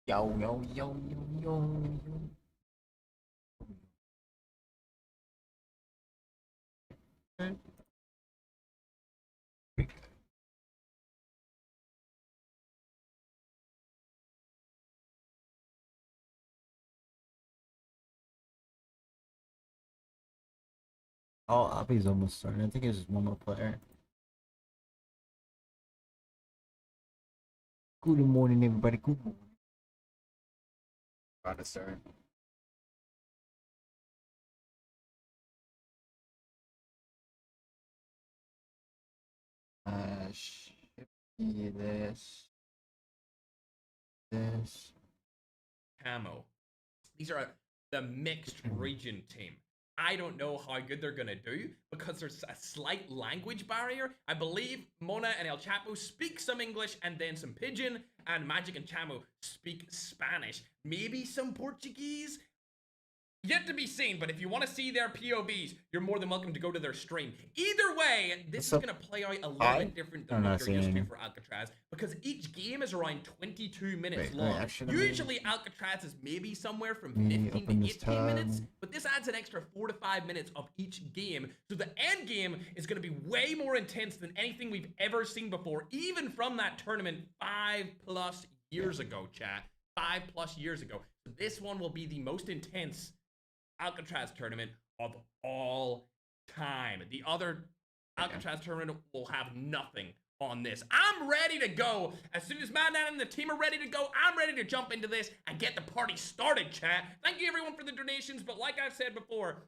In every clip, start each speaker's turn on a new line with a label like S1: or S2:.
S1: Yo, yo, yo, yo, yo, yo. Oh, Abby's almost starting. I think it's just one more player. Good morning, everybody. Good morning. About to start. Should be this.
S2: Camo. These are the mixed region team. I don't know how good they're gonna do because there's a slight language barrier. I believe Mona and El Chapo speak some English and then some Pidgin, and Magic and Chamo speak Spanish. Maybe some Portuguese. Yet to be seen, but if you want to see their POVs, you're more than welcome to go to their stream. Either way, this is going to play out a little bit different than what you're used to for ALCATRAZ, because each game is around 22 minutes long. Usually, ALCATRAZ is maybe somewhere from 15 to 18 minutes, but this adds an extra 4 to 5 minutes of each game, so the end game is going to be way more intense than anything we've ever seen before, even from that tournament 5+ years ago, chat. 5+ years ago. So this one will be the most intense ALCATRAZ tournament of all time. The other ALCATRAZ tournament will have nothing on this. I'm ready to go. As soon as Madman and the team are ready to go, I'm ready to jump into this and get the party started, chat. Thank you everyone for the donations, but like I've said before,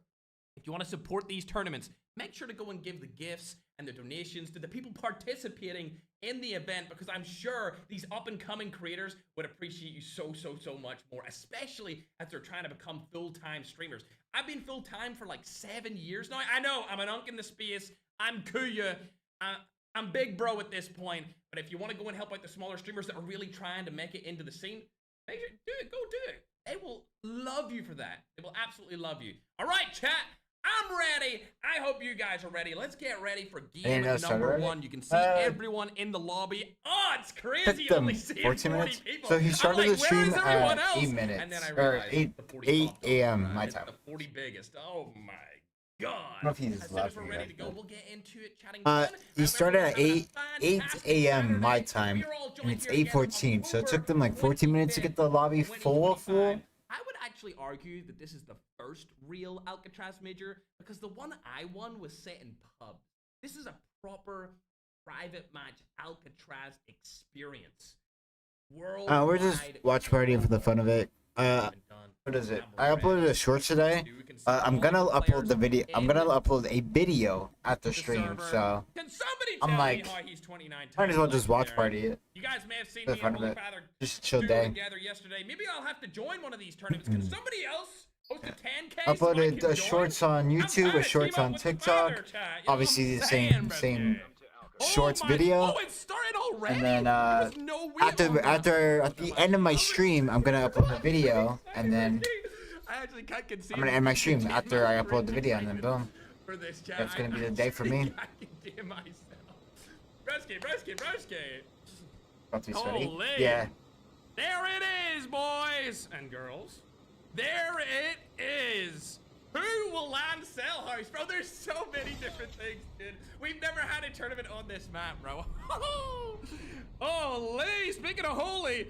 S2: if you want to support these tournaments, make sure to go and give the gifts and the donations to the people participating in the event, because I'm sure these up-and-coming creators would appreciate you so much more, especially as they're trying to become full-time streamers. I've been full-time for like 7 years now. I know, I'm an unk in the space. I'm Kuya. I'm big bro at this point, but if you want to go and help out the smaller streamers that are really trying to make it into the scene, make sure, do it, go do it. They will love you for that. They will absolutely love you. All right, chat. I'm ready. I hope you guys are ready. Let's get ready for game number 1. You can see everyone in the lobby. Oh, it's crazy. Only seeing 40 people.
S1: So he started the stream at 8 minutes,
S2: and then I
S1: or 8 a.m. my time.
S2: The 40 biggest. Oh my god.
S1: I don't know if he's
S2: as soon as we're ready to go, we'll get into it. Chatting.
S1: He started at 8 a.m. my time, and it's 8:14. So it took them like 14 minutes to get the lobby full.
S2: I would actually argue that this is the first real ALCATRAZ major, because the one I won was set in pub. This is a proper private match ALCATRAZ experience. Worldwide.
S1: We're just watch partying for the fun of it. What is it? I uploaded a short today. I'm gonna upload the video. I'm gonna upload a video at the stream. So I'm like, might as well just watch party it.
S2: You guys may have seen me and Holy Father
S1: just chill day
S2: together yesterday. Maybe I'll have to join one of these tournaments. Can somebody else host a 10K?
S1: Uploaded shorts on YouTube, a shorts on TikTok. Obviously the same shorts video.
S2: Oh, it started already.
S1: And then at the end of my stream, I'm gonna upload the video, and then I'm gonna end my stream after I upload the video, and then boom. That's gonna be the day for me. About to be sweaty. Yeah.
S2: There it is, boys and girls. There it is. Who will land Cell House? Bro, there's so many different things, dude. We've never had a tournament on this map, bro. Holy, speaking of holy,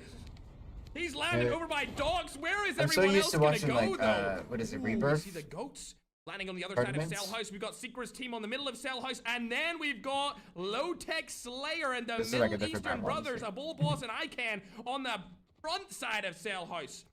S2: he's landed over by dogs. Where is everyone else gonna go, though?
S1: What is it, Rebirth?
S2: See the goats landing on the other side of Cell House. We've got Secret's team on the middle of Cell House, and then we've got Low-Tech Slayer and the Middle Eastern Brothers, a Bull Boss and Ican on the front side of Cell House.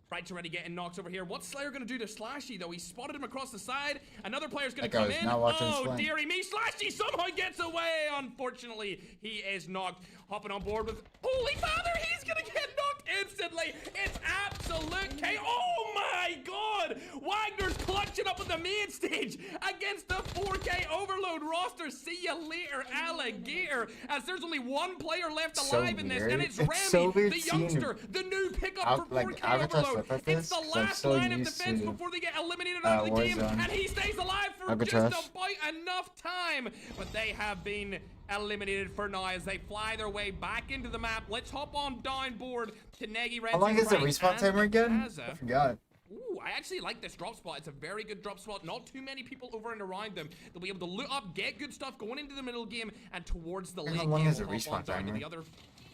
S2: Right's already getting knocked over here. What's Slayer gonna do to Slashy, though? He spotted him across the side. Another player's gonna come in. Oh, dearie me. Slashy somehow gets away. Unfortunately, he is knocked. Hopping on board with Holy Father. He's gonna get knocked instantly. It's absolute chaos. Oh my god. Wagner's clutch matching up on the main stage against the 4K Overload roster. See ya later, alligator. As there's only one player left alive in this, and it's Remy, the youngster, the new pickup for 4K Overload. It's the last line of defense before they get eliminated out of the game, and he stays alive for just about enough time. But they have been eliminated for now as they fly their way back into the map. Let's hop on down board to Negi.
S1: How long is the respawn timer again? I forgot.
S2: Ooh, I actually like this drop spot. It's a very good drop spot. Not too many people over and around them. They'll be able to loot up, get good stuff going into the middle game and towards the late game.
S1: How long is the respawn timer?
S2: The other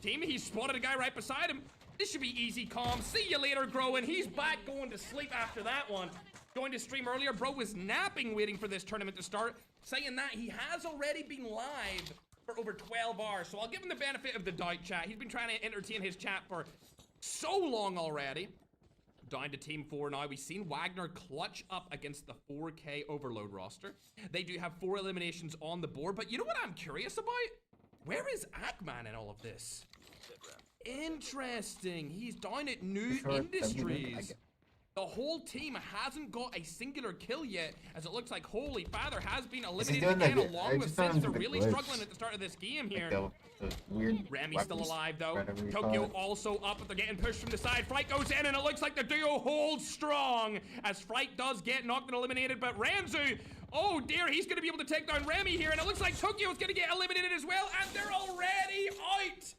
S2: team, he spotted a guy right beside him. This should be easy, calm. See you later, Growing. He's back going to sleep after that one. Going to stream earlier, bro was napping waiting for this tournament to start. Saying that he has already been live for over 12 hours. So I'll give him the benefit of the doubt, chat. He's been trying to entertain his chat for so long already. Down to team 4 now. We've seen Wagner clutch up against the 4K Overload roster. They do have 4 eliminations on the board, but you know what I'm curious about? Where is Ackman in all of this? Interesting. He's down at New Industries. The whole team hasn't got a singular kill yet, as it looks like Holy Father has been eliminated again, along with Sins. They're really struggling at the start of this game here. Remy's still alive, though. Tokyo also up, but they're getting pushed from the side. Fright goes in, and it looks like the duo holds strong, as Fright does get knocked and eliminated, but Ranzu, oh dear, he's going to be able to take down Remy here, and it looks like Tokyo is going to get eliminated as well, and they're already out!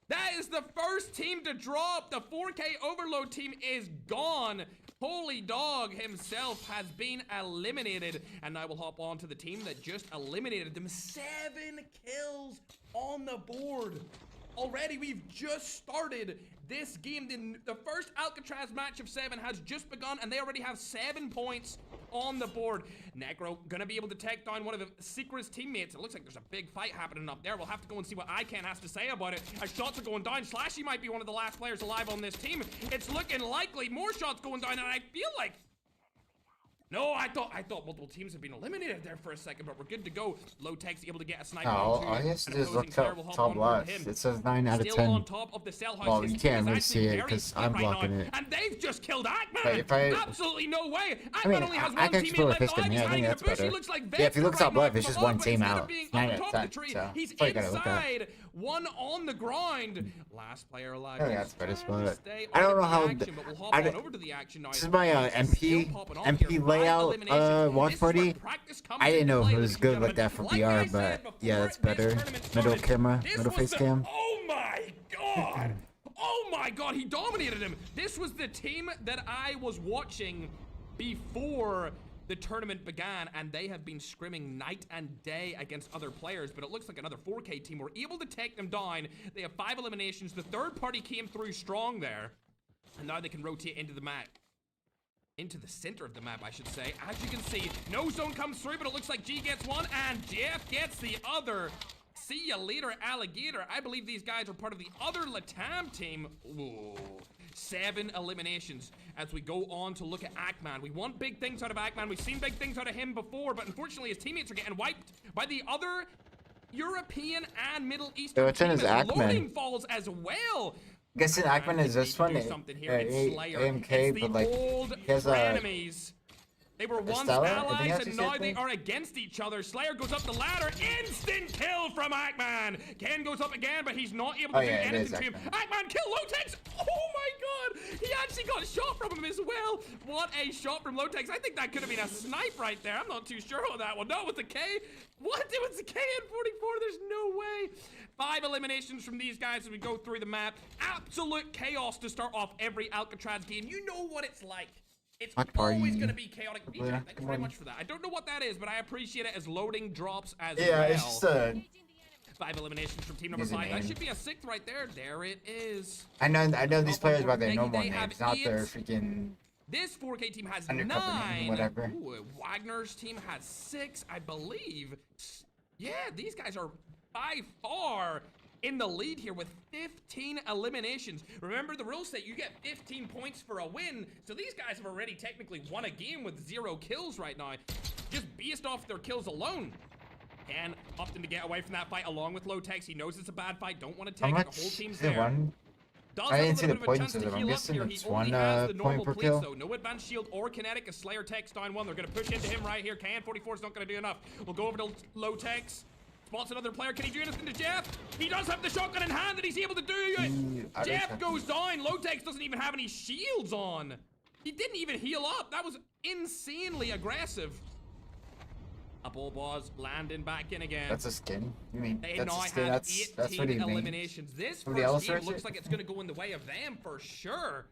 S2: That is the first team to drop. The 4K Overload team is gone. Holy Dog himself has been eliminated. And I will hop on to the team that just eliminated them. 7 kills on the board. Already, we've just started this game. The first ALCATRAZ match of 7 has just begun, and they already have 7 points on the board. Necro gonna be able to take down one of the Secret's teammates. It looks like there's a big fight happening up there. We'll have to go and see what ICANN has to say about it. As shots are going down, Slashy might be one of the last players alive on this team. It's looking likely. More shots going down, and I feel like... No, I thought multiple teams have been eliminated there for a second, but we're good to go. Low Tech's able to get a sniper.
S1: Oh, I guess it just look top left. It says 9 out of 10.
S2: On top of the cell house.
S1: Well, you can't really see it because I'm blocking it.
S2: And they've just killed Ackman.
S1: But if I,
S2: absolutely no way.
S1: I mean,
S2: only has
S1: I
S2: one
S1: can explore
S2: left
S1: with Piston. Yeah, I think that's better. Yeah, if you look top left, it's just one team out. 9 out of 10. So
S2: he's inside. One on the ground. Last player alive.
S1: I think that's better spot. I don't know how. This is my MP layout watch party. I didn't know it was good like that for VR, but yeah, that's better. Middle camera, middle face cam.
S2: Oh my god! Oh my god, he dominated him. This was the team that I was watching before the tournament began, and they have been scrimming night and day against other players, but it looks like another 4K team were able to take them down. They have 5 eliminations. The third party came through strong there, and now they can rotate into the map. Into the center of the map, I should say. As you can see, no zone comes through, but it looks like G gets one, and Jeff gets the other. See ya later, alligator. I believe these guys are part of the other Latam team. Ooh. 7 eliminations as we go on to look at Ackman. We want big things out of Ackman. We've seen big things out of him before, but unfortunately his teammates are getting wiped by the other European and Middle Eastern
S1: which one is Ackman?
S2: Loading falls as well.
S1: Guessing Ackman is this one, AMK, but like he has enemies.
S2: They were once allies and now they are against each other. Slayer goes up the ladder. Instant kill from Ackman. Ken goes up again, but he's not able to do anything to him. Ackman kill Lotex. Oh my god. He actually got a shot from him as well. What a shot from Lotex. I think that could have been a snipe right there. I'm not too sure on that one. No, with the K. What? It was the KN44. There's no way. 5 eliminations from these guys as we go through the map. Absolute chaos to start off every ALCATRAZ game. You know what it's like. It's always going to be chaotic. Thank you very much for that. I don't know what that is, but I appreciate it as loading drops as well.
S1: Yeah, it's just
S2: 5 eliminations from team number 5. That should be a 6th right there. There it is.
S1: I know these players by their normal names, not their freaking...
S2: This 4K team has 9.
S1: Whatever.
S2: Ooh, Wagner's team has 6, I believe. Yeah, these guys are by far in the lead here with 15 eliminations. Remember the rule set, you get 15 points for a win. So these guys have already technically won a game with 0 kills right now, just based off their kills alone. And opting to get away from that fight along with Lotex. He knows it's a bad fight, don't want to take it. The whole team's there. Does
S1: I
S2: have a
S1: didn't see
S2: little
S1: the
S2: bit of a chance
S1: points
S2: to
S1: of them. I'm
S2: heal up
S1: guessing
S2: here. He
S1: it's
S2: only
S1: one
S2: has the normal
S1: point per
S2: plates,
S1: kill.
S2: though. No advanced shield or kinetic. A Slayer tech's down one. They're going to push into him right here. KN44 is not going to do enough. We'll go over to low techs. Spots another player. Can he do anything to Jeff? He does have the shotgun in hand and he's able to do it. Jeff goes down. Low techs doesn't even have any shields on. He didn't even heal up. That was insanely aggressive. A ball was landing back in again.
S1: That's a skin. You mean
S2: They
S1: that's
S2: now
S1: a skin?
S2: have
S1: That's what
S2: 18
S1: he means.
S2: eliminations. This
S1: Somebody
S2: first
S1: else
S2: game
S1: search
S2: looks
S1: it?
S2: like it's going to go in the way of them for sure.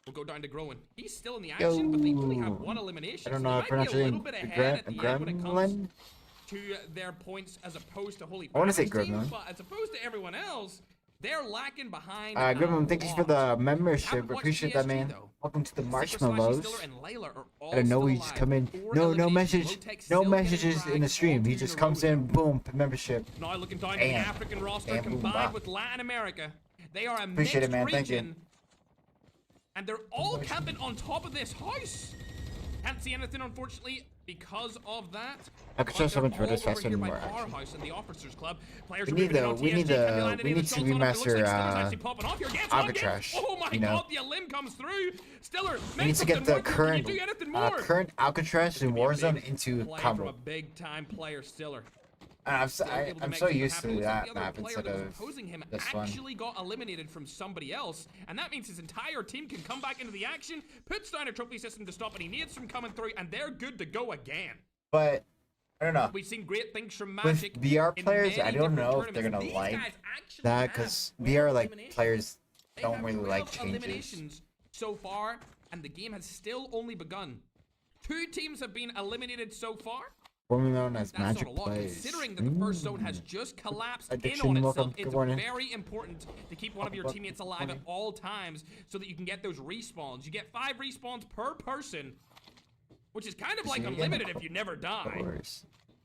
S2: We'll go down to Growing. He's still in the action, but they only have one elimination.
S1: I don't
S2: so
S1: know
S2: they
S1: how to
S2: might be
S1: pronounce
S2: a
S1: it.
S2: little bit ahead at the end when it comes
S1: Gremlin?
S2: to their points as opposed to Holy
S1: I wanna say
S2: Father's team,
S1: Gremlin.
S2: but as opposed to everyone else, they're lacking behind.
S1: Gremlin, thank you for the membership.
S2: Haven't watched
S1: Appreciate that,
S2: PSG
S1: man.
S2: though.
S1: Welcome to the
S2: Sticker,
S1: marshmallows.
S2: Stiller, and Layla are all
S1: I don't know,
S2: still
S1: he just
S2: alive.
S1: come in.
S2: 4
S1: No
S2: eliminations.
S1: message.
S2: Low-Tech
S1: No
S2: still getting
S1: messages in
S2: dragged
S1: the stream.
S2: all
S1: He
S2: through
S1: just
S2: the
S1: comes
S2: road.
S1: in, boom, membership.
S2: Now looking down to the
S1: Damn.
S2: African roster
S1: Damn, boom,
S2: combined
S1: bah.
S2: with Latin America. They are a
S1: Appreciate it,
S2: mixed
S1: man. Thank you.
S2: region. And they're all camping on top of this house. Can't see anything, unfortunately, because of that.
S1: ALCATRAZ summons
S2: They're all
S1: British
S2: over
S1: faster
S2: here
S1: than
S2: by
S1: more
S2: our
S1: action.
S2: house and the officers club. Players
S1: We
S2: are
S1: need
S2: moving in
S1: the-
S2: on
S1: we need
S2: TSG,
S1: the-
S2: can they land
S1: we
S2: any
S1: need
S2: of the
S1: to
S2: shots on him? It looks like
S1: remaster,
S2: Stiller's actually popping off here. Gets on him.
S1: ALCATRAZ,
S2: Oh my
S1: you know?
S2: god, the limb comes through. Stiller,
S1: We need to get the current
S2: Can you do anything more?
S1: current ALCATRAZ and Warzone into
S2: Play from a
S1: combo.
S2: big time player, Stiller.
S1: I'm
S2: Still able to
S1: I'm
S2: make
S1: so
S2: something
S1: used
S2: happen.
S1: to
S2: Looks like
S1: that
S2: the other
S1: map
S2: player
S1: instead
S2: that was
S1: of
S2: opposing him
S1: this one.
S2: actually got eliminated from somebody else, and that means his entire team can come back into the action, puts down a trophy system to stop any needs from coming through, and they're good to go again.
S1: But I don't know.
S2: We've seen great things from
S1: With
S2: Magic.
S1: VR
S2: in
S1: players,
S2: many
S1: I don't
S2: different
S1: know if they're
S2: tournaments.
S1: gonna
S2: These
S1: like
S2: guys actually
S1: that
S2: have
S1: because
S2: 12
S1: VR like
S2: eliminations.
S1: players
S2: They
S1: don't
S2: have
S1: really
S2: 12
S1: like changes.
S2: eliminations so far, and the game has still only begun. 2 teams have been eliminated so far.
S1: Formerly known as
S2: That's
S1: Magic
S2: not a lot,
S1: Plays.
S2: considering that the first zone has just collapsed
S1: Addiction,
S2: in on
S1: welcome.
S2: itself.
S1: Good
S2: It's
S1: morning.
S2: very important to keep one of your teammates alive at all times so that you can get those respawns. You get 5 respawns per person, which is kind of like unlimited if you never die.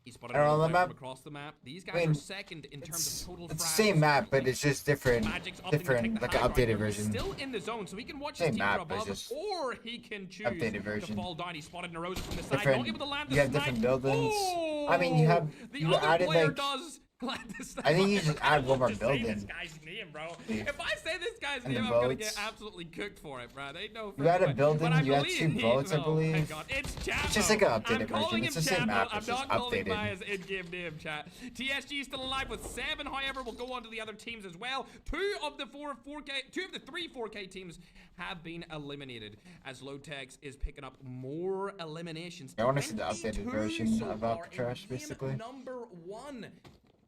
S2: He spotted
S1: I don't know,
S2: another
S1: the
S2: player
S1: map-
S2: from across the map. These guys
S1: I mean,
S2: are second in terms of total
S1: It's the
S2: frags.
S1: same map, but it's just different,
S2: Magic's opting to take the
S1: like an
S2: high ground
S1: updated
S2: here.
S1: version.
S2: He's still in the zone, so he can watch
S1: Same
S2: his team
S1: map,
S2: from
S1: but
S2: above,
S1: just
S2: or he can choose
S1: updated
S2: to
S1: version.
S2: fall down. He spotted Nerosa from the side,
S1: Different-
S2: not able to land the
S1: you have
S2: snipe.
S1: different buildings.
S2: Oh,
S1: I mean, you
S2: the other
S1: added,
S2: player
S1: like-
S2: does land the snipe.
S1: I think you just add one more
S2: Just say this
S1: building.
S2: guy's name, bro.
S1: Yeah.
S2: If I say this guy's
S1: And
S2: name,
S1: the
S2: I'm gonna
S1: boats.
S2: get absolutely cooked for it, bro. They know.
S1: You add a
S2: but
S1: building,
S2: I
S1: you add
S2: believe
S1: 2 boats, I
S2: oh my
S1: believe.
S2: God. It's Chapo.
S1: It's just like an updated
S2: I'm calling
S1: version.
S2: him
S1: It's the same
S2: Chapo.
S1: map,
S2: I'm
S1: it's just
S2: not calling him
S1: updated.
S2: by his in-game name, chat. TSG is still alive with 7. However, we'll go on to the other teams as well. 2 of the 3 4K teams have been eliminated as Lotex is picking up more eliminations.
S1: I want to see the updated
S2: 22
S1: version
S2: so
S1: of
S2: far in
S1: ALCATRAZ,
S2: game
S1: basically.
S2: number 1.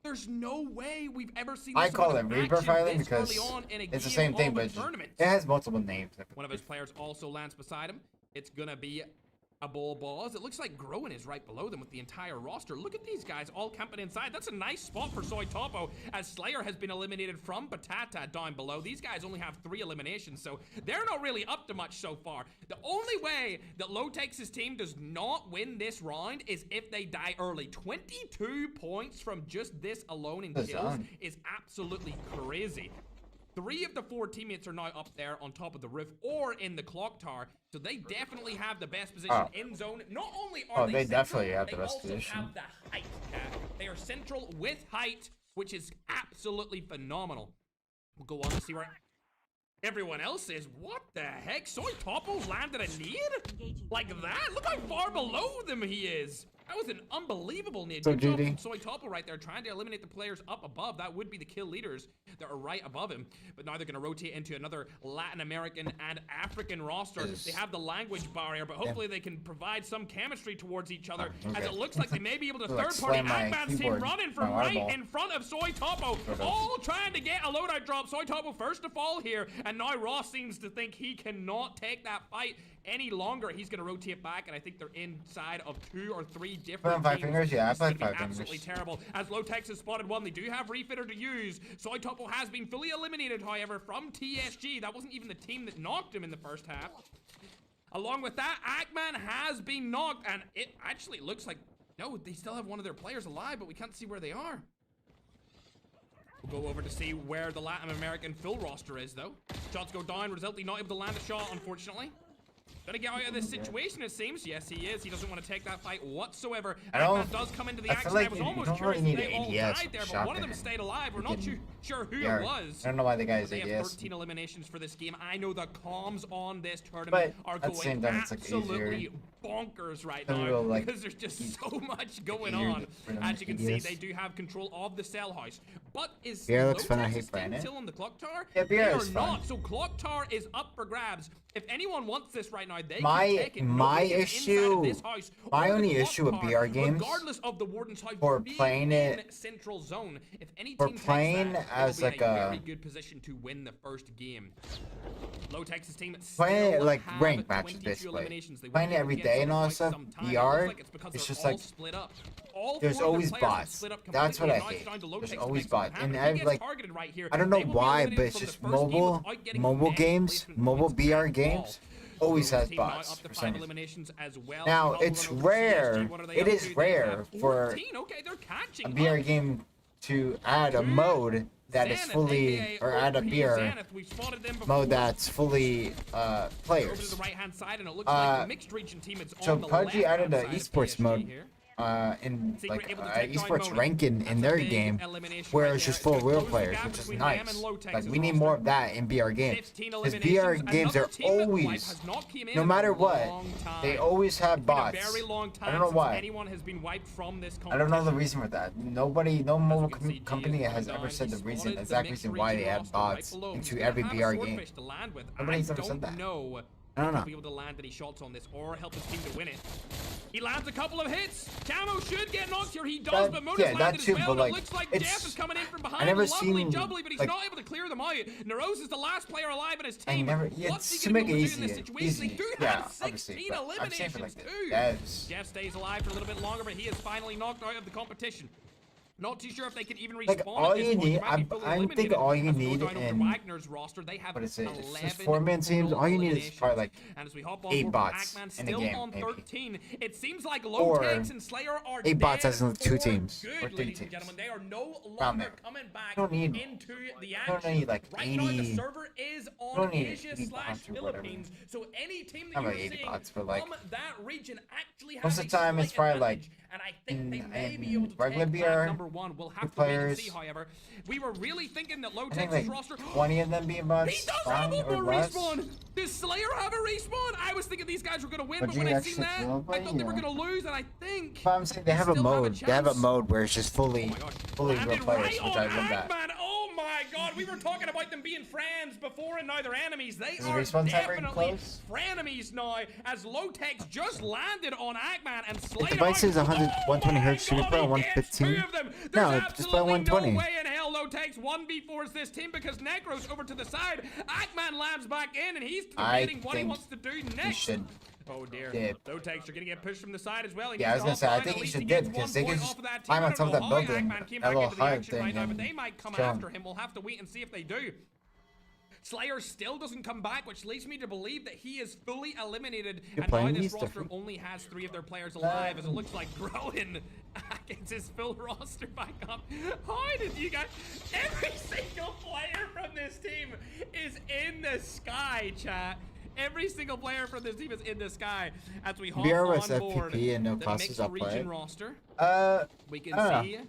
S2: There's no way we've ever seen
S1: I
S2: this
S1: call
S2: amount
S1: it
S2: of action
S1: reprofiling
S2: this
S1: because
S2: early on in a
S1: it's the
S2: game
S1: same thing,
S2: of a
S1: but
S2: tournament.
S1: it has multiple names.
S2: One of his players also lands beside him. It's gonna be a ball balls. It looks like Groen is right below them with the entire roster. Look at these guys all camping inside. That's a nice spot for Soy Topo as Slayer has been eliminated from Batata down below. These guys only have 3 eliminations, so they're not really up to much so far. The only way that Lotex's team does not win this round is if they die early. 22 points from just this alone in
S1: That's
S2: kills
S1: done.
S2: is absolutely crazy. 3 of the 4 teammates are now up there on top of the roof or in the clock tower, so they definitely have the best position in zone. Not only are
S1: they
S2: central,
S1: definitely have the
S2: they
S1: best
S2: also
S1: position.
S2: have the height. They are central with height, which is absolutely phenomenal. We'll go on to see where everyone else is. What the heck? Soy Topo landed a nade? Like that? Look how far below them he is. That was an unbelievable nade.
S1: So,
S2: Good job
S1: GD.
S2: from Soy Topo right there, trying to eliminate the players up above. That would be the kill leaders that are right above him. But now they're going to rotate into another Latin American and African roster. They have the language barrier, but hopefully they can provide some chemistry towards each other, as
S1: okay.
S2: it looks like they may be able to
S1: Like
S2: third-party
S1: slam my
S2: Agman's team
S1: keyboard,
S2: running from
S1: my
S2: right
S1: eyeball.
S2: in front of Soy Topo, all trying to get a loadout drop. Soy Topo first to fall here, and now Ross seems to think he cannot take that fight any longer. He's going to rotate back, and I think they're inside of 2 or 3 different
S1: Put on 5
S2: teams.
S1: fingers? Yeah, I
S2: This is
S1: played
S2: gonna be
S1: 5
S2: absolutely
S1: fingers.
S2: terrible. As Lotex has spotted one, they do have Refitter to use. Soy Topo has been fully eliminated, however, from TSG. That wasn't even the team that knocked him in the first half. Along with that, Ackman has been knocked, and it actually looks like, no, they still have one of their players alive, but we can't see where they are. We'll go over to see where the Latin American full roster is, though. Shots go down. Roselti not able to land a shot, unfortunately. Gonna get out of this situation, it seems. Yes, he is. He doesn't want to take that fight whatsoever.
S1: I don't-
S2: Ackman does come into the
S1: I feel
S2: action.
S1: like
S2: I was
S1: you
S2: almost
S1: don't
S2: curious
S1: really
S2: if
S1: need
S2: they all
S1: ADS
S2: died there, but
S1: shot
S2: one of them
S1: in.
S2: stayed alive. We're
S1: You
S2: not
S1: can
S2: too sure who
S1: Yeah,
S2: it was.
S1: I don't know why the guy is
S2: They have
S1: ADS.
S2: 13 eliminations for this game. I know the comms on this tournament
S1: But
S2: are
S1: at the
S2: going
S1: same time, it's, like,
S2: absolutely
S1: easier.
S2: bonkers right
S1: Some
S2: now
S1: people, like,
S2: because there's just so much going
S1: easier
S2: on.
S1: for them
S2: As
S1: to
S2: you can see,
S1: ADS.
S2: they do have control of the cell house. But is
S1: BR looks fun, I
S2: Lotex's
S1: hate playing
S2: team
S1: it.
S2: still on the clock tower?
S1: Yeah, BR
S2: They are
S1: is fun.
S2: not. So clock tower is up for grabs. If anyone wants this right now, they
S1: My-
S2: can take it.
S1: my
S2: Nobody is inside of
S1: issue-
S2: this house
S1: my
S2: or the
S1: only
S2: clock
S1: issue with
S2: tower,
S1: BR games
S2: regardless of the warden's house
S1: for
S2: being
S1: playing
S2: in
S1: it-
S2: central zone, if any
S1: for
S2: team takes
S1: playing
S2: that,
S1: as,
S2: they'll be
S1: like,
S2: in a
S1: a-
S2: very good position to win the first game. Lotex's team
S1: Playing it
S2: still
S1: like
S2: have
S1: ranked matches,
S2: 22
S1: basically.
S2: eliminations. They
S1: Playing
S2: won't
S1: it
S2: be
S1: every
S2: able to get
S1: day and all that
S2: quite
S1: stuff,
S2: some time. It
S1: BR,
S2: looks like it's because
S1: it's
S2: they're
S1: just
S2: all
S1: like-
S2: split up. All
S1: There's
S2: four of
S1: always
S2: their players are
S1: bots.
S2: split up
S1: That's what
S2: completely,
S1: I
S2: and now it's
S1: hate.
S2: down to
S1: There's
S2: Lotex's
S1: always
S2: next one.
S1: bots.
S2: If
S1: And
S2: he
S1: I,
S2: gets
S1: like,
S2: targeted right here,
S1: I don't
S2: they
S1: know
S2: will be
S1: why,
S2: eliminated
S1: but it's
S2: from the
S1: just
S2: first game
S1: mobile
S2: without getting
S1: mobile
S2: net
S1: games,
S2: placement
S1: mobile
S2: points
S1: BR
S2: at
S1: games
S2: all.
S1: always has
S2: Team now
S1: bots
S2: up to
S1: for
S2: 5
S1: some reason.
S2: eliminations as well.
S1: Now,
S2: Hubble
S1: it's
S2: run over to
S1: rare.
S2: CSG. What are they
S1: It
S2: up
S1: is
S2: to? They
S1: rare
S2: have
S1: for
S2: 14. Okay, they're catching
S1: a BR
S2: up.
S1: game to add a mode that is
S2: Xanath,
S1: fully,
S2: aka
S1: or add a
S2: OP
S1: BR
S2: Xanath. We've spotted them before.
S1: mode that's fully
S2: Over to
S1: players.
S2: the right-hand side, and it looks like the mixed region team is
S1: So
S2: on the
S1: PUBG added
S2: left-hand
S1: a
S2: side of
S1: esports
S2: PSG
S1: mode
S2: here.
S1: in
S2: Secret
S1: like
S2: able to take down
S1: esports
S2: Mona.
S1: ranking
S2: That's
S1: in
S2: a
S1: their
S2: big
S1: game,
S2: elimination
S1: where
S2: right
S1: it's
S2: there.
S1: just full
S2: gonna
S1: real
S2: close the
S1: players,
S2: gap
S1: which is
S2: between them
S1: nice.
S2: and Lotex's
S1: Like we need
S2: roster.
S1: more of that in BR games,
S2: 15
S1: because BR
S2: eliminations.
S1: games
S2: Another
S1: are
S2: team that
S1: always,
S2: has not came in
S1: no
S2: in
S1: matter
S2: a
S1: what,
S2: long time.
S1: they always have
S2: It's been a
S1: bots.
S2: very long time
S1: I don't know
S2: since
S1: why.
S2: anyone has been wiped from this
S1: I don't know the
S2: competition.
S1: reason for that. Nobody, no mobile
S2: Can see, G is
S1: company has
S2: coming
S1: ever
S2: down.
S1: said
S2: He
S1: the reason,
S2: spotted the
S1: exact
S2: mixed
S1: reason why
S2: region
S1: they add
S2: roster right
S1: bots
S2: below him. He's
S1: into
S2: gonna
S1: every
S2: have a
S1: BR
S2: swordfish
S1: game.
S2: to land with.
S1: Nobody's
S2: I
S1: ever said that.
S2: know
S1: I don't
S2: if
S1: know.
S2: he'll be able to land any shots on this or help his team to win it. He lands a couple of hits. Camo should get knocked here. He does, but Mona's
S1: yeah, that
S2: landed
S1: too,
S2: as well.
S1: but,
S2: And it
S1: like,
S2: looks like
S1: it's-
S2: Jeff is coming in from behind.
S1: I never
S2: Lovely
S1: seen,
S2: jubbly, but he's
S1: like-
S2: not able to clear them out. Neros is the last player alive in his
S1: I
S2: team.
S1: never, yeah,
S2: What's
S1: it's
S2: he
S1: to
S2: gonna
S1: make
S2: be
S1: it
S2: able to do in this
S1: easier.
S2: situation? They
S1: Easy.
S2: do
S1: Yeah,
S2: have
S1: obviously.
S2: 16
S1: But I'm saying for
S2: eliminations
S1: like
S2: too.
S1: the devs.
S2: Jeff stays alive for a little bit longer, but he is finally knocked out of the competition. Not too sure if they can even respawn
S1: Like,
S2: at
S1: all
S2: this
S1: you
S2: point. They
S1: need-
S2: might be
S1: I'm-
S2: fully
S1: I think
S2: eliminated.
S1: all you
S2: As we go
S1: need
S2: down over to
S1: in-
S2: Wagner's roster, they have
S1: What is it? It's
S2: 11
S1: just 4-man teams.
S2: total
S1: All you need is
S2: eliminations.
S1: probably like
S2: And as we hop on
S1: 8
S2: board,
S1: bots
S2: Pac-Man
S1: in a
S2: still
S1: game,
S2: on
S1: maybe.
S2: 13. It seems like
S1: Or
S2: Lotex's and Slayer are
S1: 8 bots
S2: dead
S1: as in 2
S2: for
S1: teams,
S2: good,
S1: or 3
S2: ladies and
S1: teams.
S2: gentlemen. They are no
S1: Around
S2: longer
S1: there.
S2: coming back
S1: don't need-
S2: into the
S1: you
S2: action.
S1: don't need, like,
S2: Right now, the
S1: 80
S2: server is on
S1: don't need
S2: Asia
S1: 80
S2: slash
S1: bots or whatever.
S2: Philippines. So any team that
S1: Not
S2: you're
S1: like 80
S2: seeing
S1: bots, but, like,
S2: from that region actually has
S1: most of the time it's
S2: slight
S1: probably, like,
S2: advantage, and I think they may be
S1: in
S2: able to
S1: regular
S2: take
S1: BR,
S2: that number one. We'll have to wait and see,
S1: players.
S2: however. We were really thinking that
S1: I think
S2: Lotex's
S1: like
S2: roster...
S1: 20 of them being bots,
S2: He does
S1: fine,
S2: have
S1: or
S2: a
S1: less.
S2: respawn! Does Slayer have a respawn? I was thinking these guys were going to win,
S1: Would
S2: but when
S1: you
S2: I seen
S1: actually
S2: that,
S1: feel
S2: I
S1: like,
S2: thought they were
S1: yeah.
S2: going to lose, and I think...
S1: But I'm saying they have a
S2: still
S1: mode. They have a
S2: chance.
S1: mode where it's just fully,
S2: Oh my gosh.
S1: fully real
S2: Landed
S1: players,
S2: right
S1: which
S2: on
S1: I love that.
S2: Eggman. Oh my god, we were talking about them being friends before and now they're enemies. They
S1: Is the
S2: are
S1: respawn time very
S2: definitely
S1: close?
S2: frenemies now as Lotex just landed on Eggman and slayed
S1: The device is 100 120 hertz. Should we play on 115? No, just play on 120.
S2: No way in hell Lotex 1v4s this team because Necros over to the side. Eggman lands back in and he's debating what he
S1: think
S2: wants to do
S1: You
S2: next.
S1: should.
S2: Oh dear.
S1: dip.
S2: Lotex are gonna get pushed from the side as well. He
S1: Yeah, I
S2: needs
S1: was
S2: to
S1: gonna
S2: hop
S1: say, I
S2: line.
S1: think
S2: At
S1: you
S2: least
S1: should
S2: he
S1: dip,
S2: gets
S1: because
S2: 1
S1: they
S2: point
S1: can
S2: off
S1: just
S2: of that team.
S1: climb
S2: I
S1: on
S2: don't
S1: top of
S2: know
S1: that
S2: how
S1: building.
S2: Eggman came
S1: That
S2: back
S1: little
S2: into the
S1: high
S2: action right
S1: thing,
S2: now,
S1: and
S2: but they might come
S1: kill
S2: after
S1: him.
S2: him. We'll have to wait and see if they do. Slayer still doesn't come back, which leads me to believe that he is fully eliminated. And now
S1: playing
S2: this
S1: these
S2: roster
S1: different.
S2: only has 3 of their players alive, as it looks like Rowan gets his full roster back up. How did you guys... Every single player from this team is in the sky, chat. Every single player from this team is in the sky. As we hop
S1: BR was
S2: on board
S1: FPP and no
S2: the
S1: classes,
S2: mixed
S1: I'll play
S2: region
S1: it.
S2: roster, we can
S1: I don't know.
S2: see